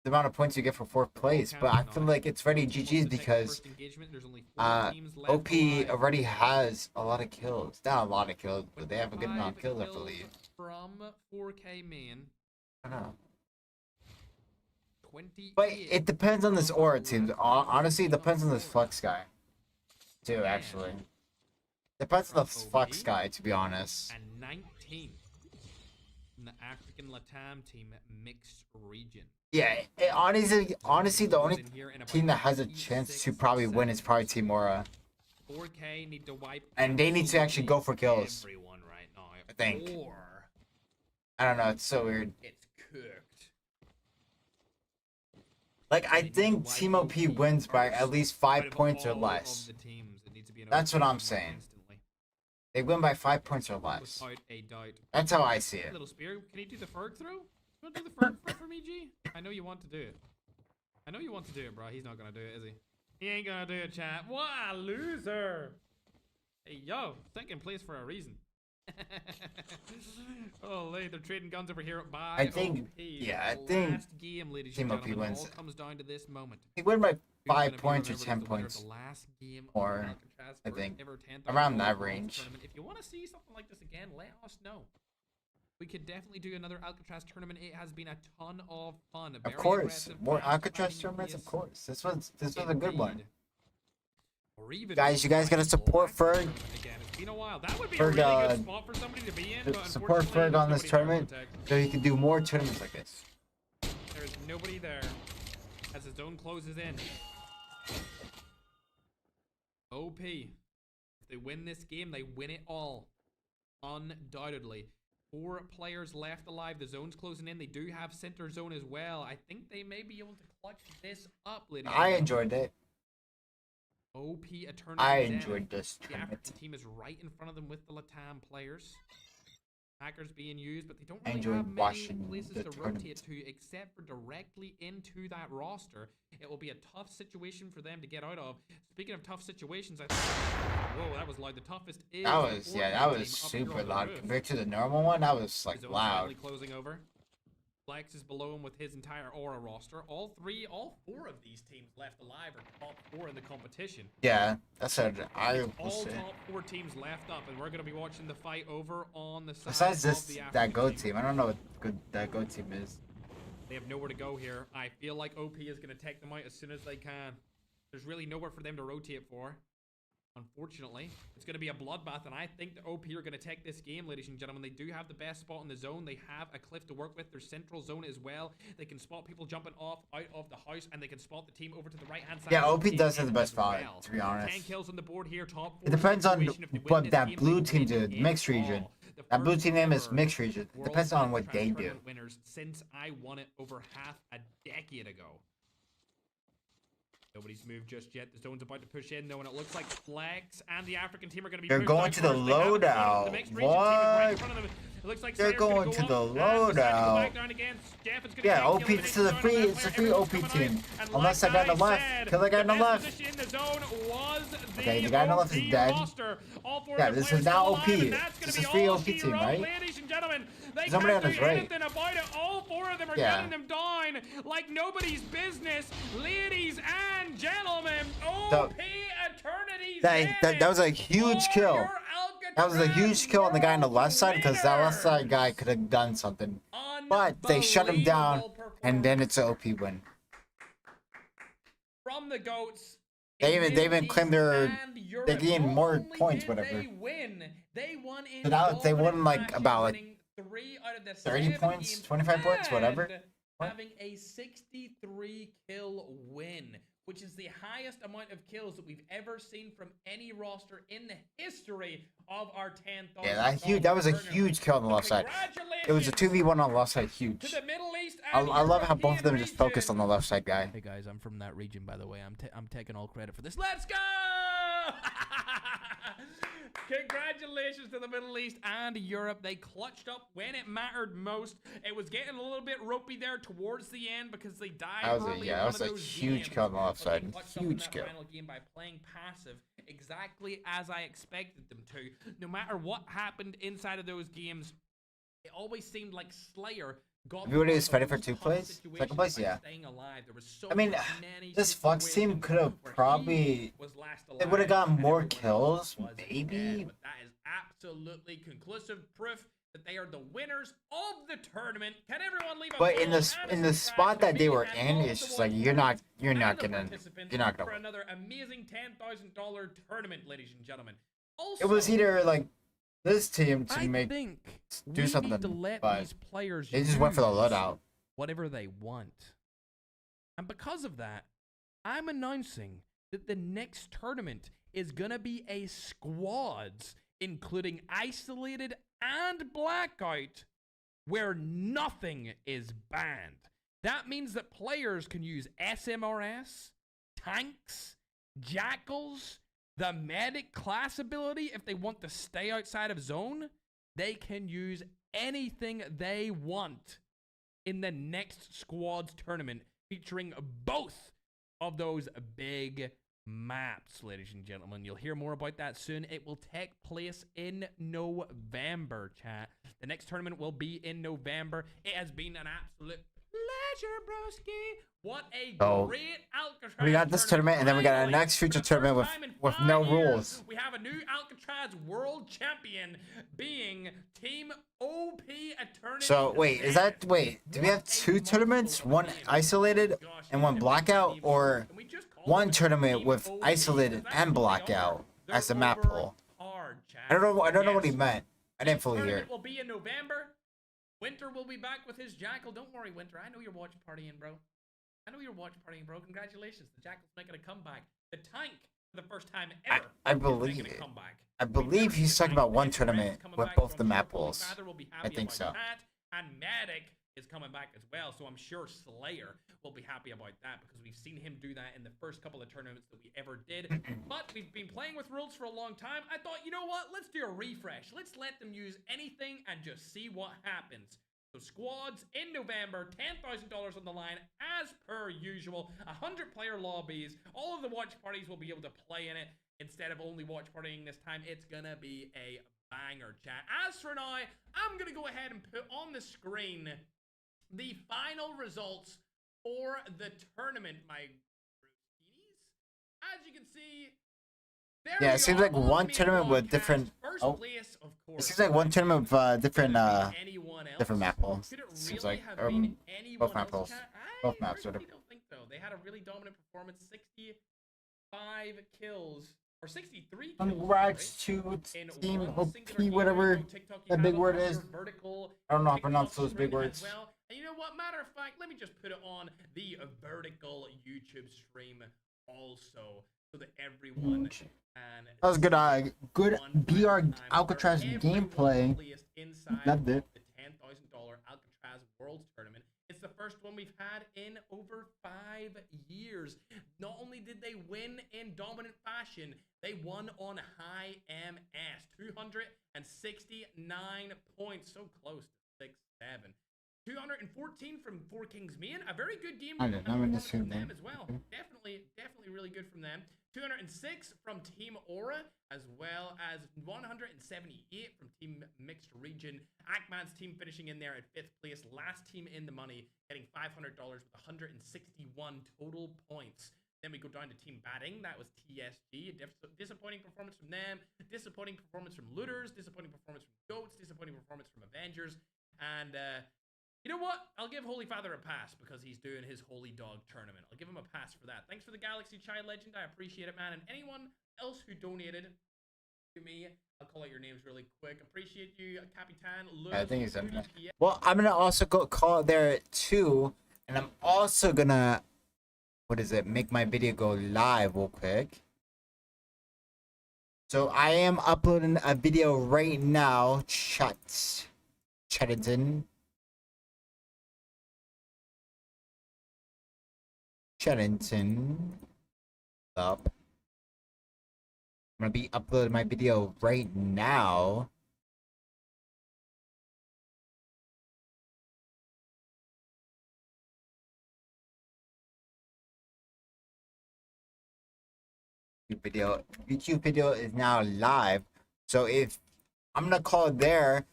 S1: the amount of points you get for 4th place, but I feel like it's already GG's because OP already has a lot of kills. Not a lot of kills, but they have a good amount of kills, I believe.
S3: From 4K main.
S1: I don't know.
S3: 20.
S1: But it depends on this aura team. Honestly, it depends on this Flux guy, too. Actually, depends on the Flux guy, to be honest.
S3: And 19 from the African Latam team mixed region.
S1: Yeah, honestly, the only team that has a chance to probably win is probably Team Aura.
S3: 4K need to wipe.
S1: And they need to actually go for kills.
S3: Everyone right now.
S1: I think. I don't know. It's so weird.
S3: It's cooked.
S1: Like, I think Team OP wins by at least 5 points or less. That's what I'm saying. They win by 5 points or less. That's how I see it.
S3: Little spear, can you do the Ferg throw? You want to do the Ferg throw for me, G? I know you want to do it. I know you want to do it, bro. He's not gonna do it, is he? He ain't gonna do it, chat. What a loser! Hey, yo, 2nd place for a reason. Oh, they're trading guns over here by
S1: I think,
S3: OP.
S1: yeah, I think
S3: Last game, ladies
S1: Team
S3: and
S1: OP
S3: gentlemen,
S1: wins.
S3: all comes down to this moment.
S1: They win by
S3: Who's
S1: 5
S3: gonna be
S1: points or
S3: remembered
S1: 10
S3: as the winner of
S1: points.
S3: the last game of
S1: Or,
S3: Alcatraz
S1: I
S3: for
S1: think,
S3: ever 10,000
S1: around that
S3: bronze
S1: range.
S3: tournament. If you want to see something like this again, let us know. We could definitely do another Alcatraz tournament. It has been a ton of fun.
S1: Of course, more Alcatraz tournaments, of course. This was a good one. Guys, you guys gotta support Ferg.
S3: It's been a while. That would be
S1: Ferg,
S3: a really good spot for somebody to be in, but
S1: support Ferg on this tournament so he can do more tournaments like this.
S3: There's nobody there as the zone closes in. OP. If they win this game, they win it all. Undoubtedly. 4 players left alive. The zone's closing in. They do have center zone as well. I think they may be able to clutch this up, ladies.
S1: I enjoyed it.
S3: OP a tournament.
S1: I enjoyed this
S3: The
S1: tournament.
S3: African team is right in front of them with the Latam players. Hackers being used, but they don't
S1: I
S3: really
S1: enjoyed
S3: have many
S1: watching
S3: places
S1: the
S3: to
S1: tournament.
S3: rotate to except for directly into that roster. It will be a tough situation for them to get out of. Speaking of tough situations, I think... Whoa, that was loud. The toughest is...
S1: That was, yeah, that was super loud. Compared to the normal one, that was, like, loud.
S3: Closing over. Flex is below him with his entire Aura roster. All 4 of these teams left alive are top 4 in the competition.
S1: Yeah, that's what I
S3: All
S1: was saying.
S3: top 4 teams left up, and we're going to be watching the fight over on the side
S1: Besides
S3: of
S1: this,
S3: the African
S1: that Go team, I don't know what good that Go team is.
S3: They have nowhere to go here. I feel like OP is going to take them out as soon as they can. There's really nowhere for them to rotate for. Unfortunately, it's going to be a bloodbath, and I think the OP are going to take this game, ladies and gentlemen. They do have the best spot in the zone. They have a cliff to work with. Their central zone as well. They can spot people jumping off out of the house, and they can spot the team over to the right-hand side.
S1: Yeah, OP does have the best spot, to be honest.
S3: 10 kills on the board here, top 4.
S1: It depends on
S3: situation. If they win
S1: what
S3: this
S1: that
S3: game,
S1: blue
S3: they
S1: team
S3: win
S1: did,
S3: it
S1: mixed
S3: all.
S1: region.
S3: The
S1: That blue
S3: first
S1: team name is
S3: ever
S1: mixed region.
S3: World
S1: Depends on what
S3: ALCATRAZ
S1: they do.
S3: tournament winners since I won it over half a decade ago. Nobody's moved just yet. The zone's about to push in, though, and it looks like Flex and the African team are going to be
S1: They're
S3: pushed
S1: going
S3: out
S1: to the
S3: first. They haven't done it.
S1: loadout.
S3: The mixed region team is right in
S1: What?
S3: front of them. It looks like
S1: They're
S3: Slayer's gonna
S1: going
S3: go
S1: to
S3: up
S1: the
S3: and decide to go
S1: loadout.
S3: back down again. Jeff is gonna
S1: Yeah,
S3: take
S1: OP,
S3: kill
S1: this is a free, it's a free OP team. Unless that guy on the left, kill the guy on the left. Okay, the guy on the left is dead. Yeah, this is now OP. This is free OP team, right?
S3: Ladies and gentlemen, they
S1: Somebody
S3: can't
S1: on his
S3: do
S1: right.
S3: anything about it. All 4 of them are
S1: Yeah.
S3: getting them down like nobody's business. Ladies and gentlemen, OP Eternity's
S1: That was a huge kill. That was a huge kill on the guy on the left side because that left side guy could have done something. But they shut him down, and then it's an OP win.
S3: From the goats.
S1: They even claimed they gained more points, whatever.
S3: They win. They won in
S1: So now they won
S3: dominant
S1: like
S3: fashion,
S1: about like
S3: winning 3 out of the
S1: 30
S3: 7
S1: points,
S3: games
S1: 25 points, whatever.
S3: and having a 63 kill win, which is the highest amount of kills that we've ever seen from any roster in the history of our 10,000.
S1: Yeah, that was a huge kill on the left side. It was a 2v1 on the left side, huge.
S3: To the Middle East
S1: I
S3: and
S1: love how both of them just
S3: European
S1: focused on the left side guy.
S3: Hey guys, I'm from that region, by the way. I'm taking all credit for this. Let's go! Congratulations to the Middle East and Europe. They clutched up when it mattered most. It was getting a little bit ropey there towards the end because they died early in one of
S1: that was a
S3: those
S1: huge
S3: games.
S1: kill on the left
S3: But they
S1: side.
S3: clutched up in
S1: Huge
S3: that
S1: kill.
S3: final game by playing passive exactly as I expected them to. No matter what happened inside of those games, it always seemed like Slayer got
S1: Everybody was
S3: through
S1: fighting for
S3: those
S1: 2
S3: tough
S1: plays?
S3: situations
S1: Second place?
S3: by
S1: Yeah.
S3: staying alive. There was so
S1: I mean,
S3: many
S1: this Flux team could have
S3: situations where
S1: probably...
S3: he was last
S1: They would have
S3: alive
S1: gotten
S3: and
S1: more
S3: everyone
S1: kills,
S3: else was
S1: maybe.
S3: dead. But that is absolutely conclusive proof that they are the winners of the tournament. Can everyone leave a
S1: But in
S3: follow
S1: the
S3: and
S1: in
S3: a
S1: the
S3: subscribe
S1: spot
S3: to
S1: that they
S3: me
S1: were
S3: and
S1: in,
S3: all
S1: it's
S3: the
S1: just like
S3: watchers
S1: you're not
S3: and the
S1: gonna
S3: participants
S1: for
S3: for another amazing $10,000 tournament, ladies and gentlemen. Also,
S1: It was either like this team to
S3: I
S1: make
S3: think
S1: do
S3: we
S1: something,
S3: need to let
S1: but
S3: these players
S1: they just went for the
S3: use
S1: loadout.
S3: whatever they want. And because of that, I'm announcing that the next tournament is going to be a squads, including isolated and blackout, where nothing is banned. That means that players can use SMRS, tanks, jackals, the medic class ability if they want to stay outside of zone. They can use anything they want in the next squads tournament, featuring both of those big maps, ladies and gentlemen. You'll hear more about that soon. It will take place in November, chat. The next tournament will be in November. It has been an absolute pleasure, broski. What a
S1: So,
S3: great ALCATRAZ
S1: we got this tournament, and then we got our
S3: Finally,
S1: next future
S3: for the first
S1: tournament
S3: time in
S1: with
S3: 5
S1: no
S3: years,
S1: rules.
S3: we have a new ALCATRAZ world champion being Team OP Eternity.
S1: So wait, do we have 2 tournaments? One isolated and one blackout, or one tournament with isolated and blackout as the map pool? I don't know what he meant. I didn't fully hear it.
S3: Tournament will be in November. Winter will be back with his Jackal. Don't worry, Winter. I know you're watch partying, bro. I know you're watch partying, bro. Congratulations. The Jackal's making a comeback. The Tank, for the first time ever,
S1: I
S3: is
S1: believe
S3: making a
S1: it.
S3: comeback.
S1: I believe he's talking about one tournament with both the map pools. I think so.
S3: And Medic is coming back as well, so I'm sure Slayer will be happy about that because we've seen him do that in the first couple of tournaments that we ever did. But we've been playing with rules for a long time. I thought, you know what? Let's do a refresh. Let's let them use anything and just see what happens. So squads in November, $10,000 on the line as per usual. 100-player lobbies. All of the watch parties will be able to play in it instead of only watch partying this time. It's gonna be a banger, chat. As for now, I'm gonna go ahead and put on the screen the final results for the tournament, my broskies. As you can see, there
S1: Yeah,
S3: we
S1: it seems
S3: go.
S1: like
S3: All
S1: one
S3: me
S1: tournament with
S3: broadcast.
S1: different.
S3: First
S1: Oh,
S3: place, of
S1: it
S3: course.
S1: seems like one tournament with different
S3: Anyone else?
S1: different map pools.
S3: Could it
S1: Seems
S3: really
S1: like
S3: have been anyone
S1: both map
S3: else,
S1: pools.
S3: chat?
S1: Both
S3: I
S1: maps, sort
S3: really
S1: of.
S3: don't think so. They had a really dominant performance, 65 kills or 63 kills,
S1: Congrats
S3: sorry,
S1: to
S3: in
S1: Team
S3: one
S1: OP,
S3: singular game.
S1: whatever
S3: There you go, TikTok, you
S1: that big
S3: have
S1: word
S3: another
S1: is.
S3: vertical
S1: I don't know how to
S3: TikTok
S1: pronounce those big
S3: stream as
S1: words.
S3: well. And you know what? Matter of fact, let me just put it on the vertical YouTube stream also, so that everyone can.
S1: That was good. Good
S3: one
S1: BR
S3: time
S1: ALCATRAZ
S3: where
S1: gameplay.
S3: everyone placed inside
S1: Loved it.
S3: of the $10,000 ALCATRAZ Worlds Tournament. It's the first one we've had in over 5 years. Not only did they win in dominant fashion, they won on high MS. 269 points. So close to 6-7. 214 from Four Kings Main. A very good game performance from them as well. Definitely really good from them. 206 from Team Aura, as well as 178 from Team Mixed Region. Ackman's team finishing in there at 5th place. Last team in the money, getting $500 with 161 total points. Then we go down to Team Batting. That was TSG. Disappointing performance from them. Disappointing performance from Looters. Disappointing performance from Goats. Disappointing performance from Avengers. And you know what? I'll give Holy Father a pass because he's doing his Holy Dog tournament. I'll give him a pass for that. Thanks for the Galaxy Child Legend. I appreciate it, man. And anyone else who donated to me, I'll call out your names really quick. Appreciate you, Capitan.
S1: I think he's done. Well, I'm gonna also go call there too, and I'm also gonna make my video go live real quick. So I am uploading a video right now. Chattington. Up. I'm gonna be uploading my video right now. YouTube video is now live. So if I'm gonna call it there,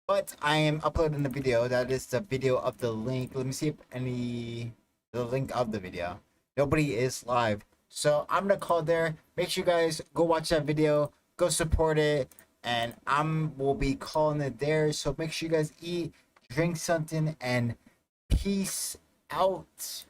S1: but I am uploading the video. That is the video of the link. Let me see if the link of the video. Nobody is live. So I'm gonna call there. Make sure you guys go watch that video, go support it, and will be calling it there. So make sure you guys eat, drink something, and peace out.